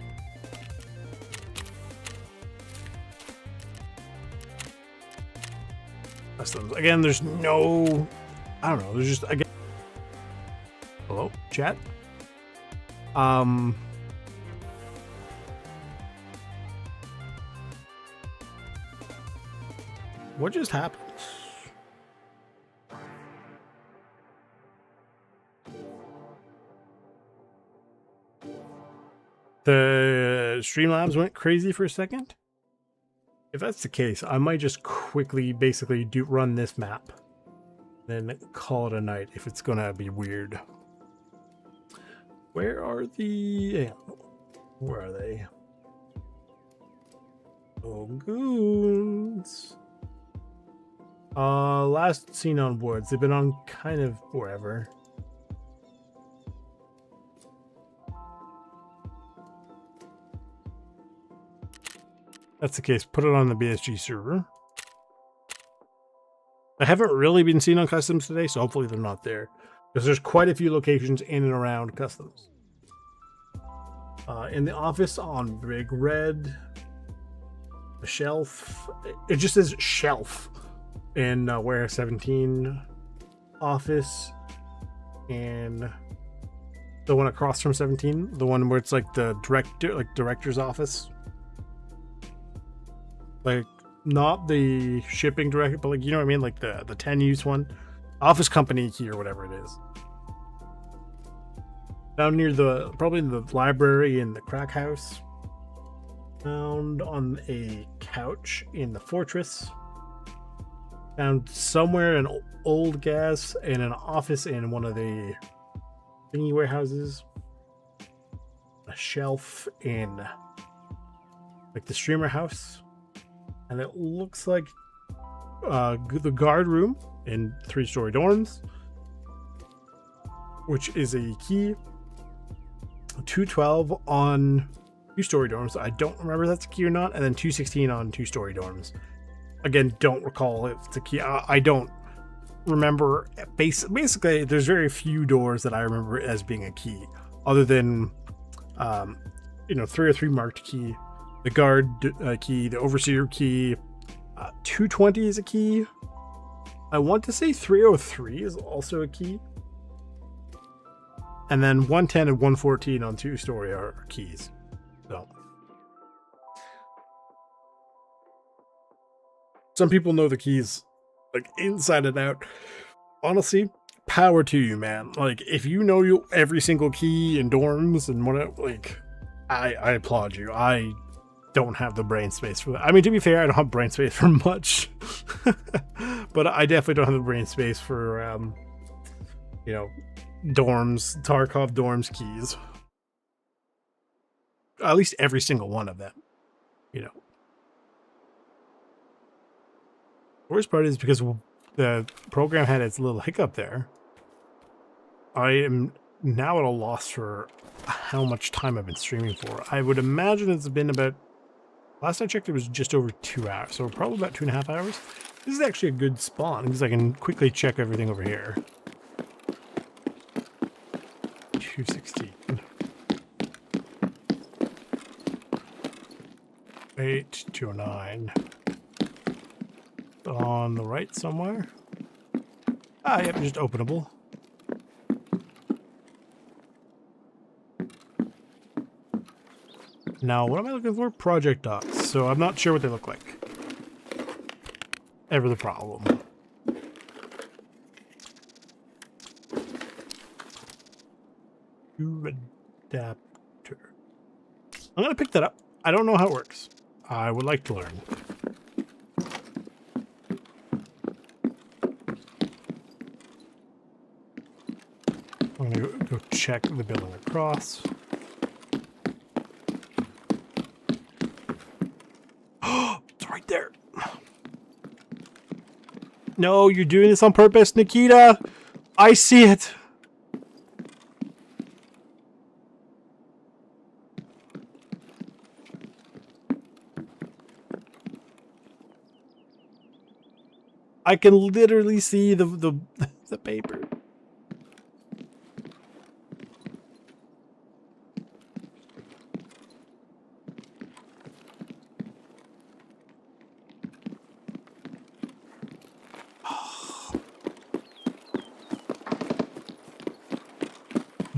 Customs. Again, there's no... I don't know. There's just... Again... Hello? Chat? What just happened? The Streamlabs went crazy for a second? If that's the case, I might just quickly basically run this map. Then call it a night if it's gonna be weird. Where are the... Yeah. Where are they? Oh, goons. Last seen on boards. They've been on kind of wherever. That's the case. Put it on the BSG server. I haven't really been seen on customs today, so hopefully they're not there. Because there's quite a few locations in and around customs. In the office on Big Red, the shelf. It just says shelf in Warehouse 17 office, and the one across from 17, the one where it's like the director's office, like not the shipping director, but like, you know what I mean, like the 10 use one, office company key or whatever it is. Down near probably in the library in the crack house. Found on a couch in the fortress. Found somewhere an old gas in an office in one of the thingy warehouses. A shelf in like the streamer house. And it looks like the guard room in 3-story dorms, which is a key. 212 on 2-story dorms. I don't remember if that's a key or not. And then 216 on 2-story dorms. Again, don't recall if it's a key. I don't remember. Basically, there's very few doors that I remember as being a key, other than 303 marked key, the guard key, the overseer key. 220 is a key. I want to say 303 is also a key. And then 110 and 114 on 2-story are keys. So some people know the keys like inside and out. Honestly, power to you, man. Like, if you know every single key in dorms and what, like, I applaud you. I don't have the brain space for that. I mean, to be fair, I don't have brain space for much, but I definitely don't have the brain space for dorms, Tarkov dorms keys. At least every single one of them, The worst part is because the program had its little hiccup there. I am now at a loss for how much time I've been streaming for. I would imagine it's been about, last I checked, it was just over 2 hours. So probably about 2.5 hours. This is actually a good spawn because I can quickly check everything over here. 216. 8, 209. On the right somewhere. Yep, just openable. Now, what am I looking for? Project docs. So I'm not sure what they look like. Ever the problem. Adapter. I'm gonna pick that up. I don't know how it works. I would like to learn. I'm gonna go check the building across. Oh, it's right there. No, you're doing this on purpose, Nikita. I see it. I can literally see the paper.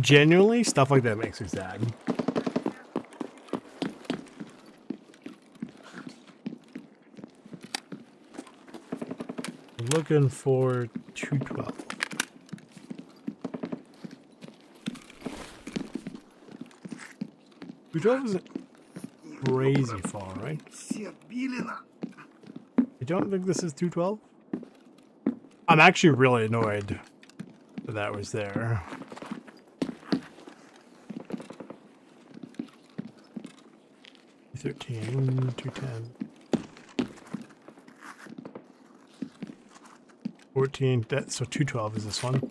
Genuinely, stuff like that makes me sad. Looking for 212. 212 isn't crazy far, right? You don't think this is 212? I'm actually really annoyed that was there. 213, 210. 14, so 212 is this one.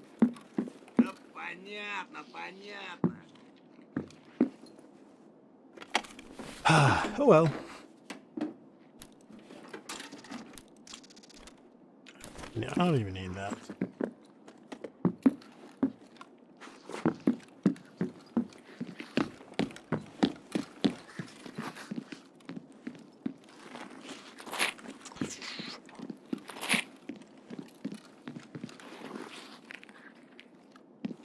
Да понятно, понятно. Oh well. No, I don't even need that.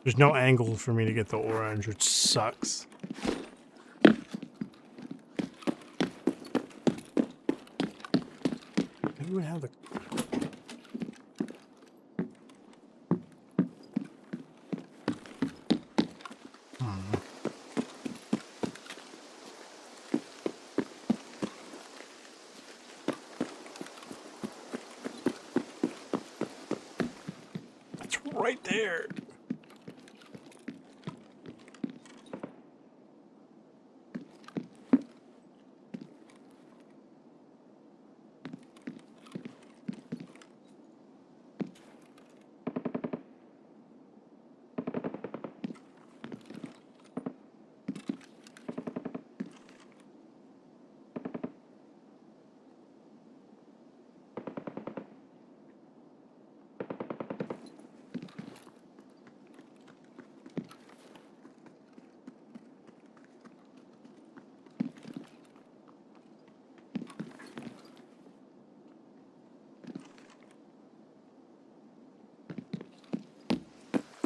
There's no angle for me to get the orange, which sucks. Maybe we have the... It's right there.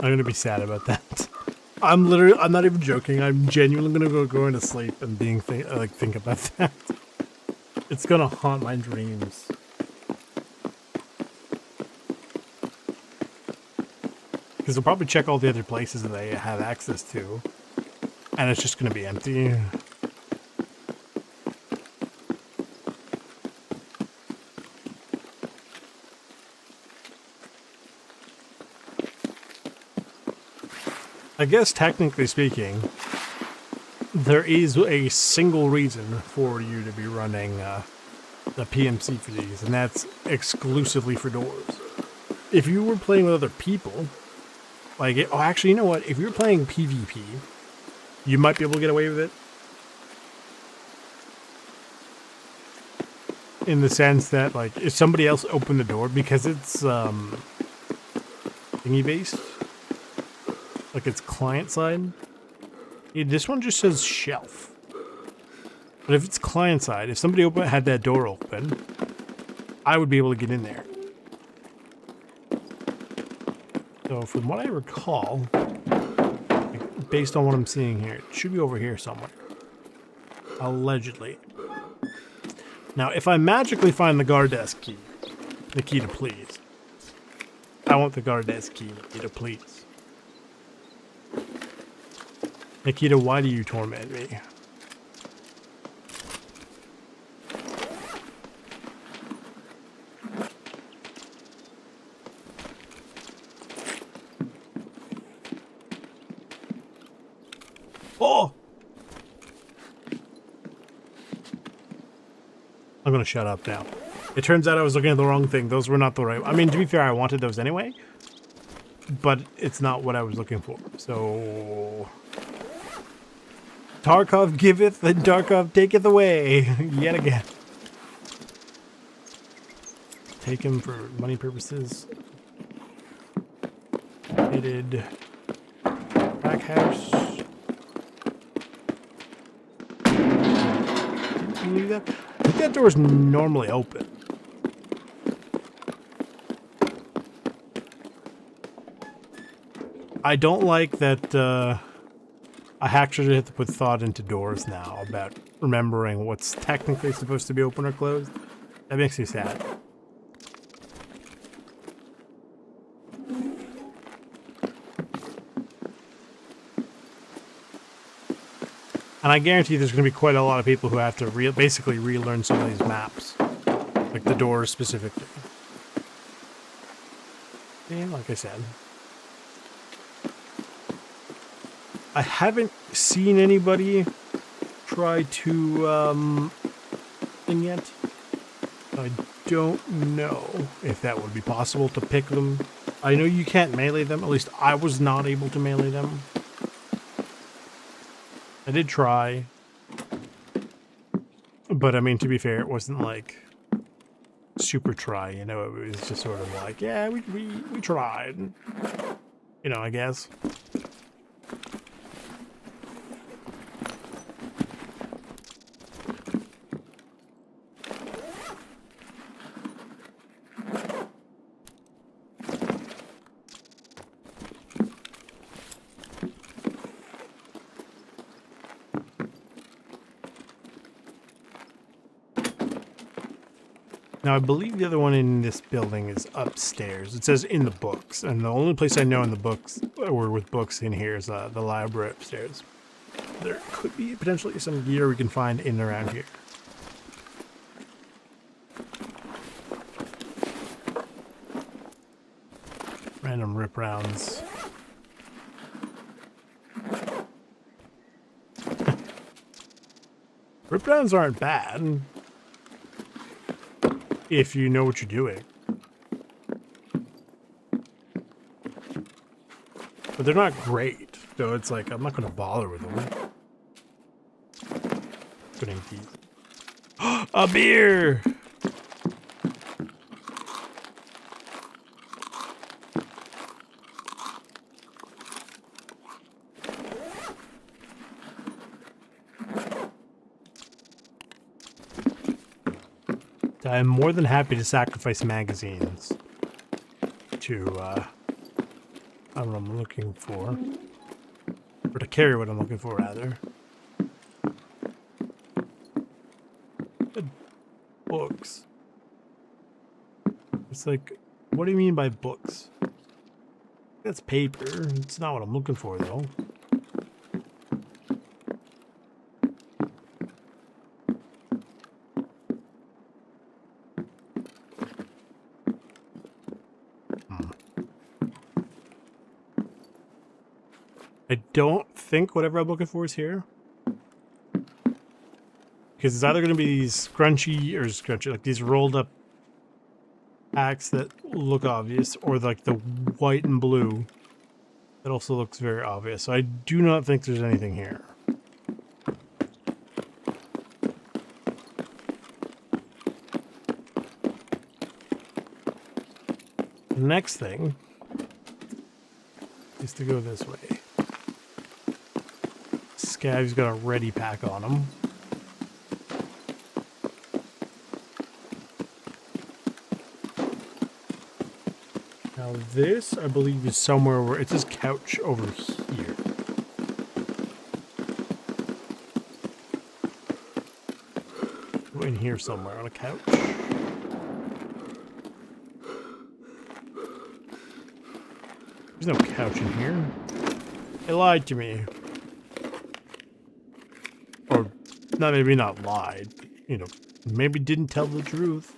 I'm gonna be sad about that. I'm not even joking. I'm genuinely gonna go going to sleep and think about that. It's gonna haunt my dreams. Because they'll probably check all the other places that they have access to, and it's just gonna be empty. I guess technically speaking, there is a single reason for you to be running the PMC for these, and that's exclusively for doors. If you were playing with other people, actually, you know what? If you're playing PvP, you might be able to get away with it. In the sense that, like, if somebody else opened the door, because it's thingy based, like it's client side. Yeah, this one just says shelf. But if it's client side, if somebody had that door open, I would be able to get in there. So from what I recall, based on what I'm seeing here, it should be over here somewhere. Allegedly. Now, if I magically find the guard desk key, the key to please, I want the guard desk key to please. Nikita, why do you torment me? Oh! I'm gonna shut up now. It turns out I was looking at the wrong thing. Those were not the right... I mean, to be fair, I wanted those anyway. But it's not what I was looking for. So... Tarkov giveth and Tarkov taketh away. Yet again. Take him for money purposes. Fitted. Back house. Can you do that? I think that door's normally open. I don't like that I actually have to put thought into doors now about remembering what's technically supposed to be open or closed. That makes me sad. And I guarantee there's going to be quite a lot of people who have to basically relearn some of these maps. Like the doors specifically. Yeah, like I said. I haven't seen anybody try to thing yet. I don't know if that would be possible to pick them. I know you can't melee them. At least I was not able to melee them. I did try. But I mean, to be fair, it wasn't like super try, you know, it was just sort of like, yeah, we tried. You know, I guess. Now, I believe the other one in this building is upstairs. It says in the books, and the only place I know in the books, or with books in here, is the library upstairs. There could be potentially some gear we can find in and around here. Random rip rounds. Rip rounds aren't bad. If you know what you're doing. But they're not great. So it's like, I'm not going to bother with them. Putting these. A beer! I am more than happy to sacrifice magazines to, I don't know what I'm looking for. Or to carry what I'm looking for, rather. Good. Books. It's like, what do you mean by books? That's paper. It's not what I'm looking for, though. I don't think whatever I'm looking for is here. Because it's either going to be these scrunchy, like these rolled up packs that look obvious, or like the white and blue that also looks very obvious. So I do not think there's anything here. The next thing is to go this way. Scav's got a ready pack on him. Now this, I believe, is somewhere where it says couch over here. Go in here somewhere on a couch. There's no couch in here. They lied to me. Or, maybe not lied, but, you know, maybe didn't tell the truth.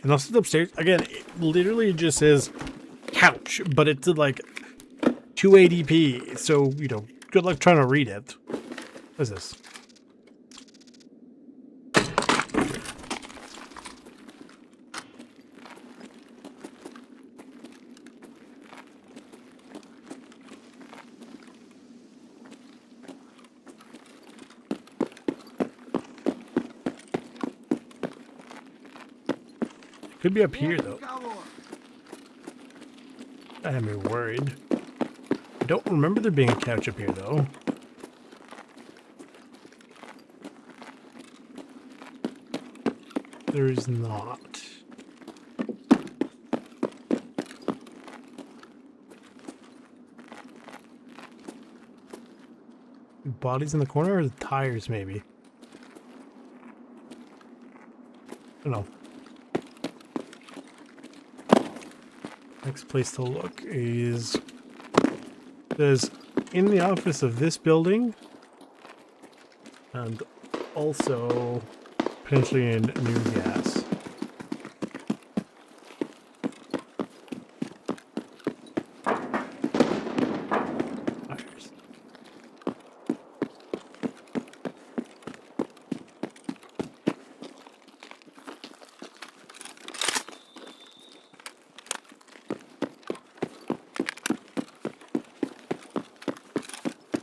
And also upstairs, again, it literally just says couch, but it's like 280p, so, you know, good luck trying to read it. What is this? Could be up here, though. That had me worried. I don't remember there being a couch up here, though. There is not. Bodies in the corner, or the tires, maybe? I don't know. Next place to look is, says in the office of this building and also potentially in new gas. Fires.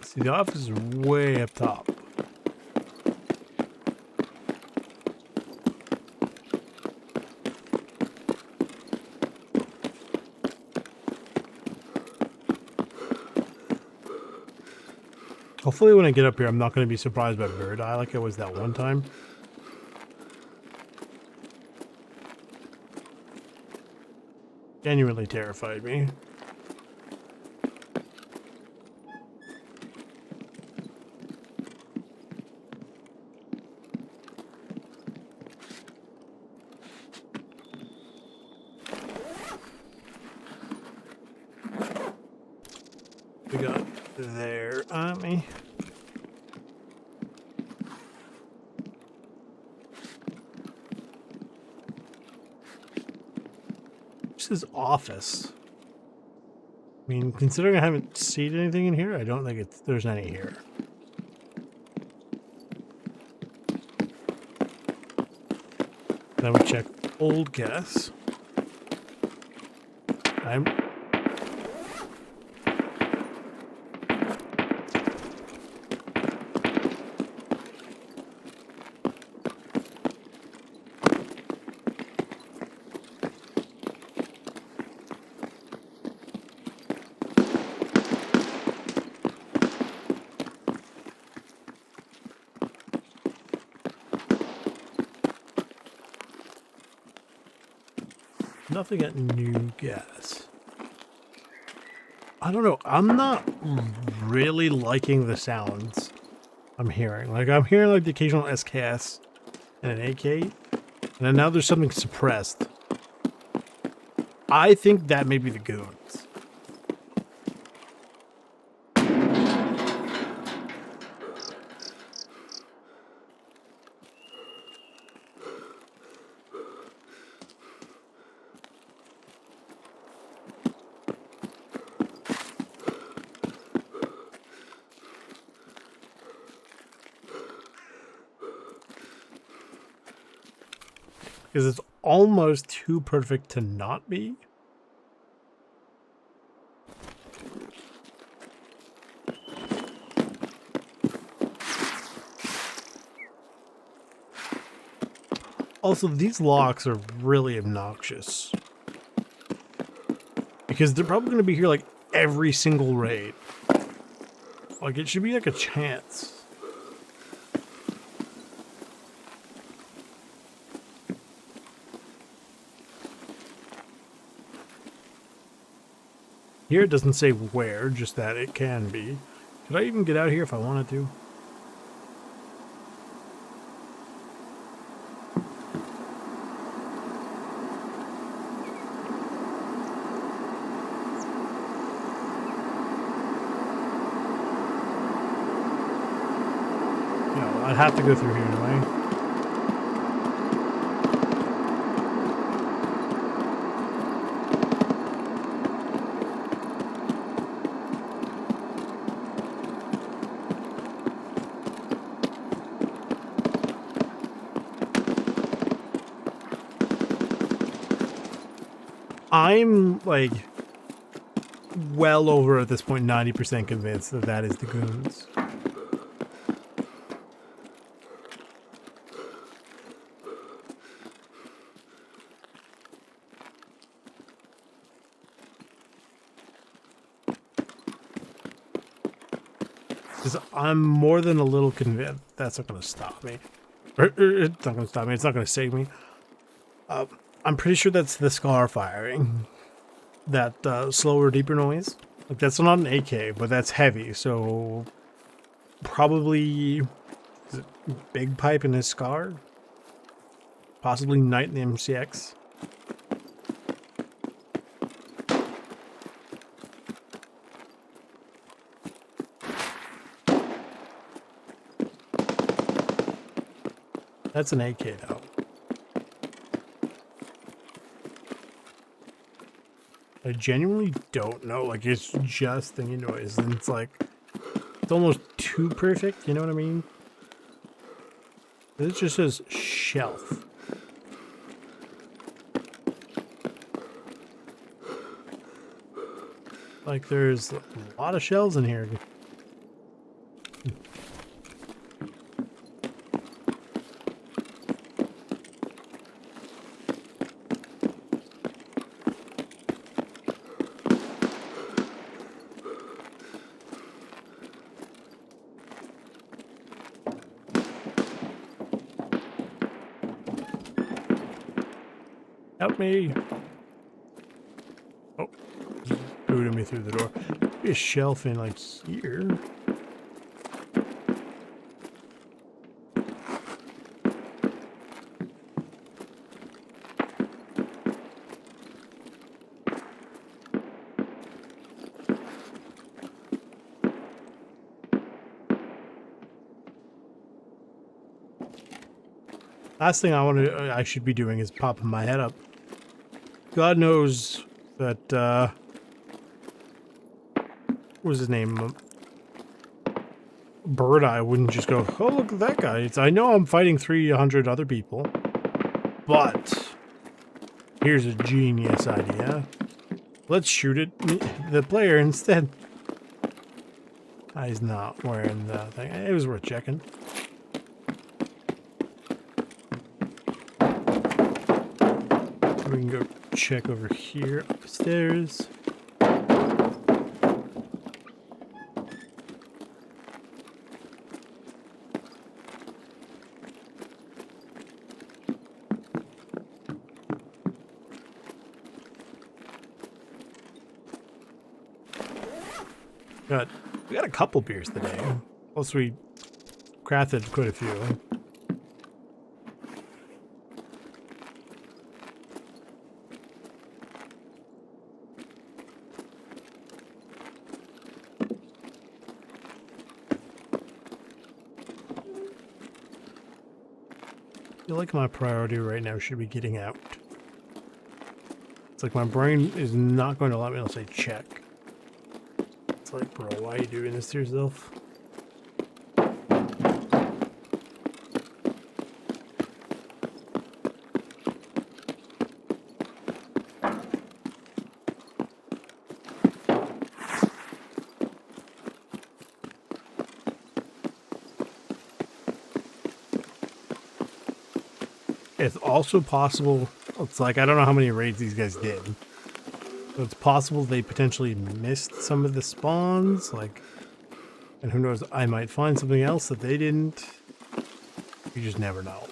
See, the office is way up top. Hopefully when I get up here, I'm not going to be surprised by bird eye like I was that one time. Genuinely terrified me. We got there, me. This is office. I mean, considering I haven't seen anything in here, I don't think there's any here. Then we check old gas. Nothing at new gas. I don't know. I'm not really liking the sounds I'm hearing. Like, I'm hearing like the occasional SKS and an AK, and then now there's something suppressed. I think that may be the goons. Because it's almost too perfect to not be. Also, these locks are really obnoxious. Because they're probably going to be here like every single raid. Like, it should be like a chance. Here it doesn't say where, just that it can be. Could I even get out here if I wanted to? No, I'd have to go through here anyway. I'm like well over at this point 90% convinced that that is the goons. Because I'm more than a little convinced that's not going to stop me. It's not going to stop me. It's not going to save me. I'm pretty sure that's the SCAR firing. That slower, deeper noise. Like, that's not an AK, but that's heavy, so probably is it Big Pipe in his SCAR? Possibly Knight in the MCX. That's an AK though. I genuinely don't know. Like, it's just thinking noise, and it's like, it's almost too perfect. You know what I mean? It just says shelf. Like, there's a lot of shelves in here. Help me. Oh, booted me through the door. Be a shelf in like here. Last thing I should be doing is popping my head up. God knows that, what was his name? Bird Eye wouldn't just go, oh, look at that guy. I know I'm fighting 300 other people, but here's a genius idea. Let's shoot it, the player instead. He's not wearing the thing. It was worth checking. We can go check over here upstairs. We got a couple beers today. Plus we crafted quite a few. I feel like my priority right now should be getting out. It's like my brain is not going to let me unless I check. It's like, bro, why are you doing this to yourself? It's also possible, it's like, I don't know how many raids these guys did. So it's possible they potentially missed some of the spawns, like, and who knows, I might find something else that they didn't. You just never know.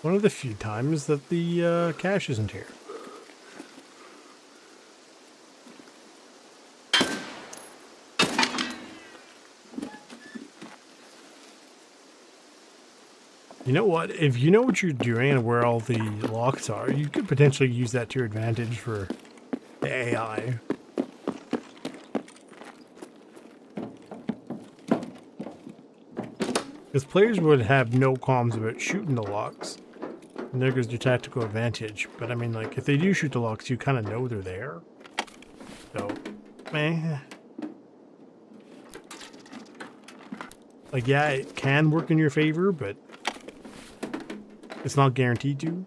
One of the few times that the cache isn't here. You know what? If you know what you're doing and where all the locks are, you could potentially use that to your advantage for the AI. Because players would have no qualms about shooting the locks. And there goes your tactical advantage. But I mean, like, if they do shoot the locks, you kind of know they're there. So, meh. Like, yeah, it can work in your favor, but it's not guaranteed to.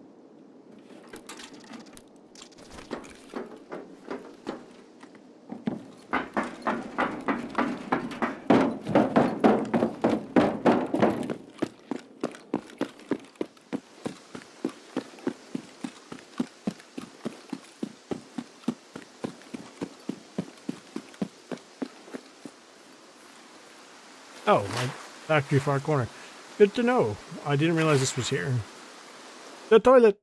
Oh, my factory far corner. Good to know. I didn't realize this was here. The toilet.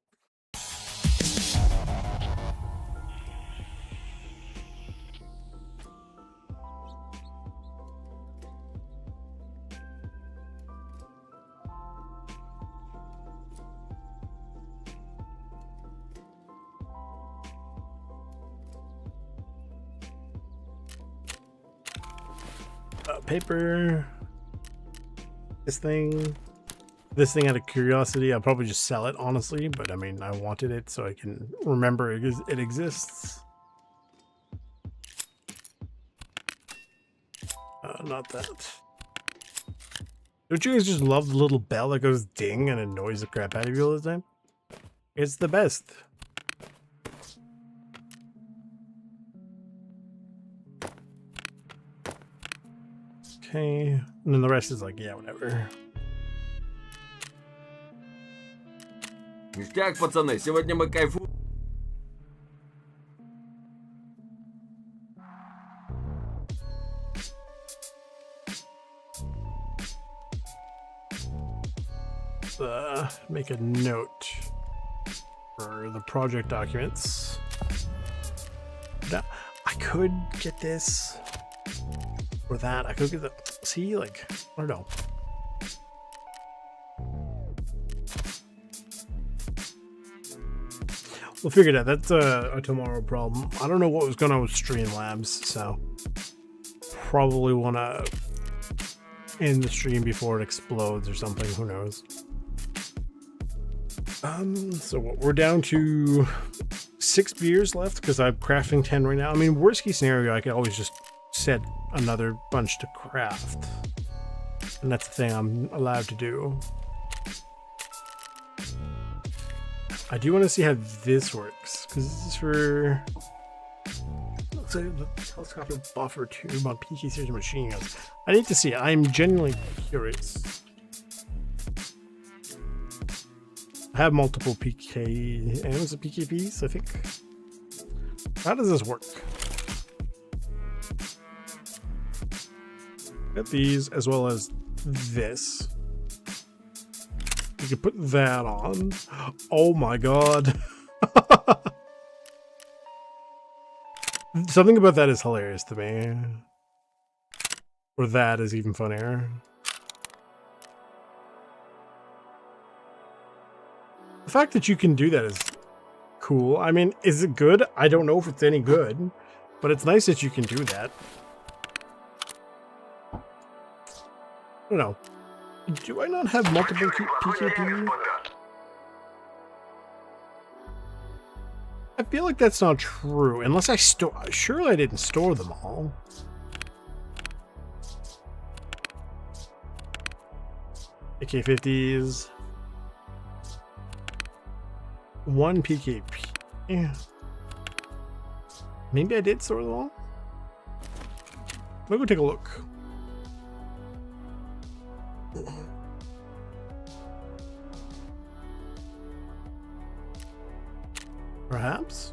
paper. This thing out of curiosity, I'll probably just sell it, honestly, but I mean, I wanted it so I can remember it exists. Not that. Don't you guys just love the little bell that goes ding and annoys the crap out of you all the time? It's the best. Okay, and then the rest is like, yeah, whatever. Ништяк, пацаны, сегодня мы кайфуем. Make a note for the project documents. Now, I could get this or that. I could get the, see, like, I don't know. We'll figure it out. That's a tomorrow problem. I don't know what was going on with Streamlabs, so probably want to end the stream before it explodes or something. Who knows? So what, we're down to 6 beers left because I'm crafting 10 right now. I mean, worst case scenario, I could always just set another bunch to craft, and that's the thing I'm allowed to do. I do want to see how this works because this is for, looks like the telescopic buffer tube on PK series machine guns. I need to see it. I'm genuinely curious. I have multiple PKMs and PKPs, I think. How does this work? Got these as well as this. You can put that on. Oh my god. Something about that is hilarious to me. Or that is even funnier. The fact that you can do that is cool. I mean, is it good? I don't know if it's any good, but it's nice that you can do that. I don't know. Do I not have multiple PKP? I feel like that's not true, unless I surely I didn't store them all. AK-50s. 1 PKP. Yeah. Maybe I did store them all. Let me go take a look. Perhaps.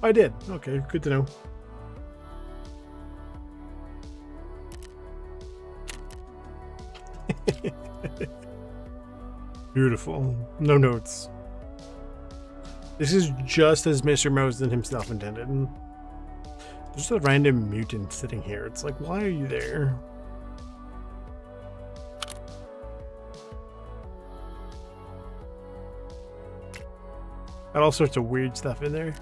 I did. Okay, good to know. Beautiful. No notes. This is just as Mr. Mosen himself intended. There's just a random mutant sitting here. It's like, why are you there? Got all sorts of weird stuff in there.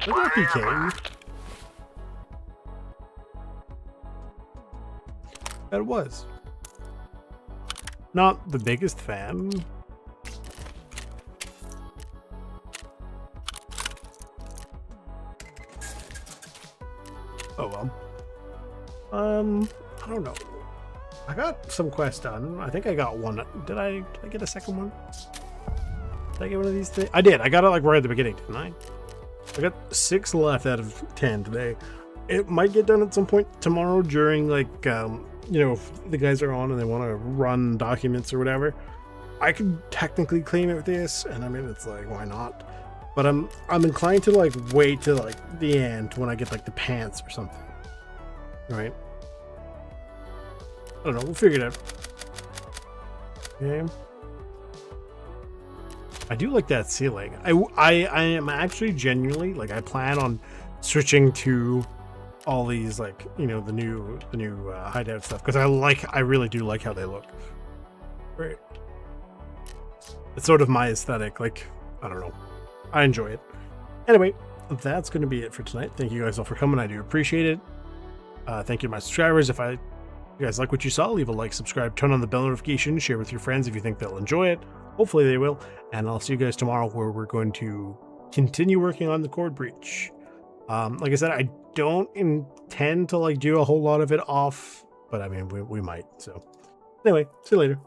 Look at PK. That was. Not the biggest fan. Oh well. I don't know. I got some quests done. I think I got one. Did I get a second one? Did I get one of these things? I did. I got it like right at the beginning, didn't I? I got 6 left out of 10 today. It might get done at some point tomorrow during like you know, if the guys are on and they want to run documents or whatever. I could technically claim it with this, and I mean, it's like, why not? But I'm inclined to like wait till like the end when I get like the pants or something. Right? I don't know. We'll figure it out. Okay. I do like that ceiling. I am actually genuinely like, I plan on switching to all these, like, you know, the new hideout stuff, because I really do like how they look. Right. It's sort of my aesthetic. Like, I don't know. I enjoy it. Anyway, that's going to be it for tonight. Thank you guys all for coming. I do appreciate it. Thank you to my subscribers. If you guys like what you saw, leave a like, subscribe, turn on the bell notification, share with your friends if you think they'll enjoy it. Hopefully they will. And I'll see you guys tomorrow where we're going to continue working on the cord breach. Like I said, I don't intend to like do a whole lot of it off, but I mean, we might. So anyway, see you later.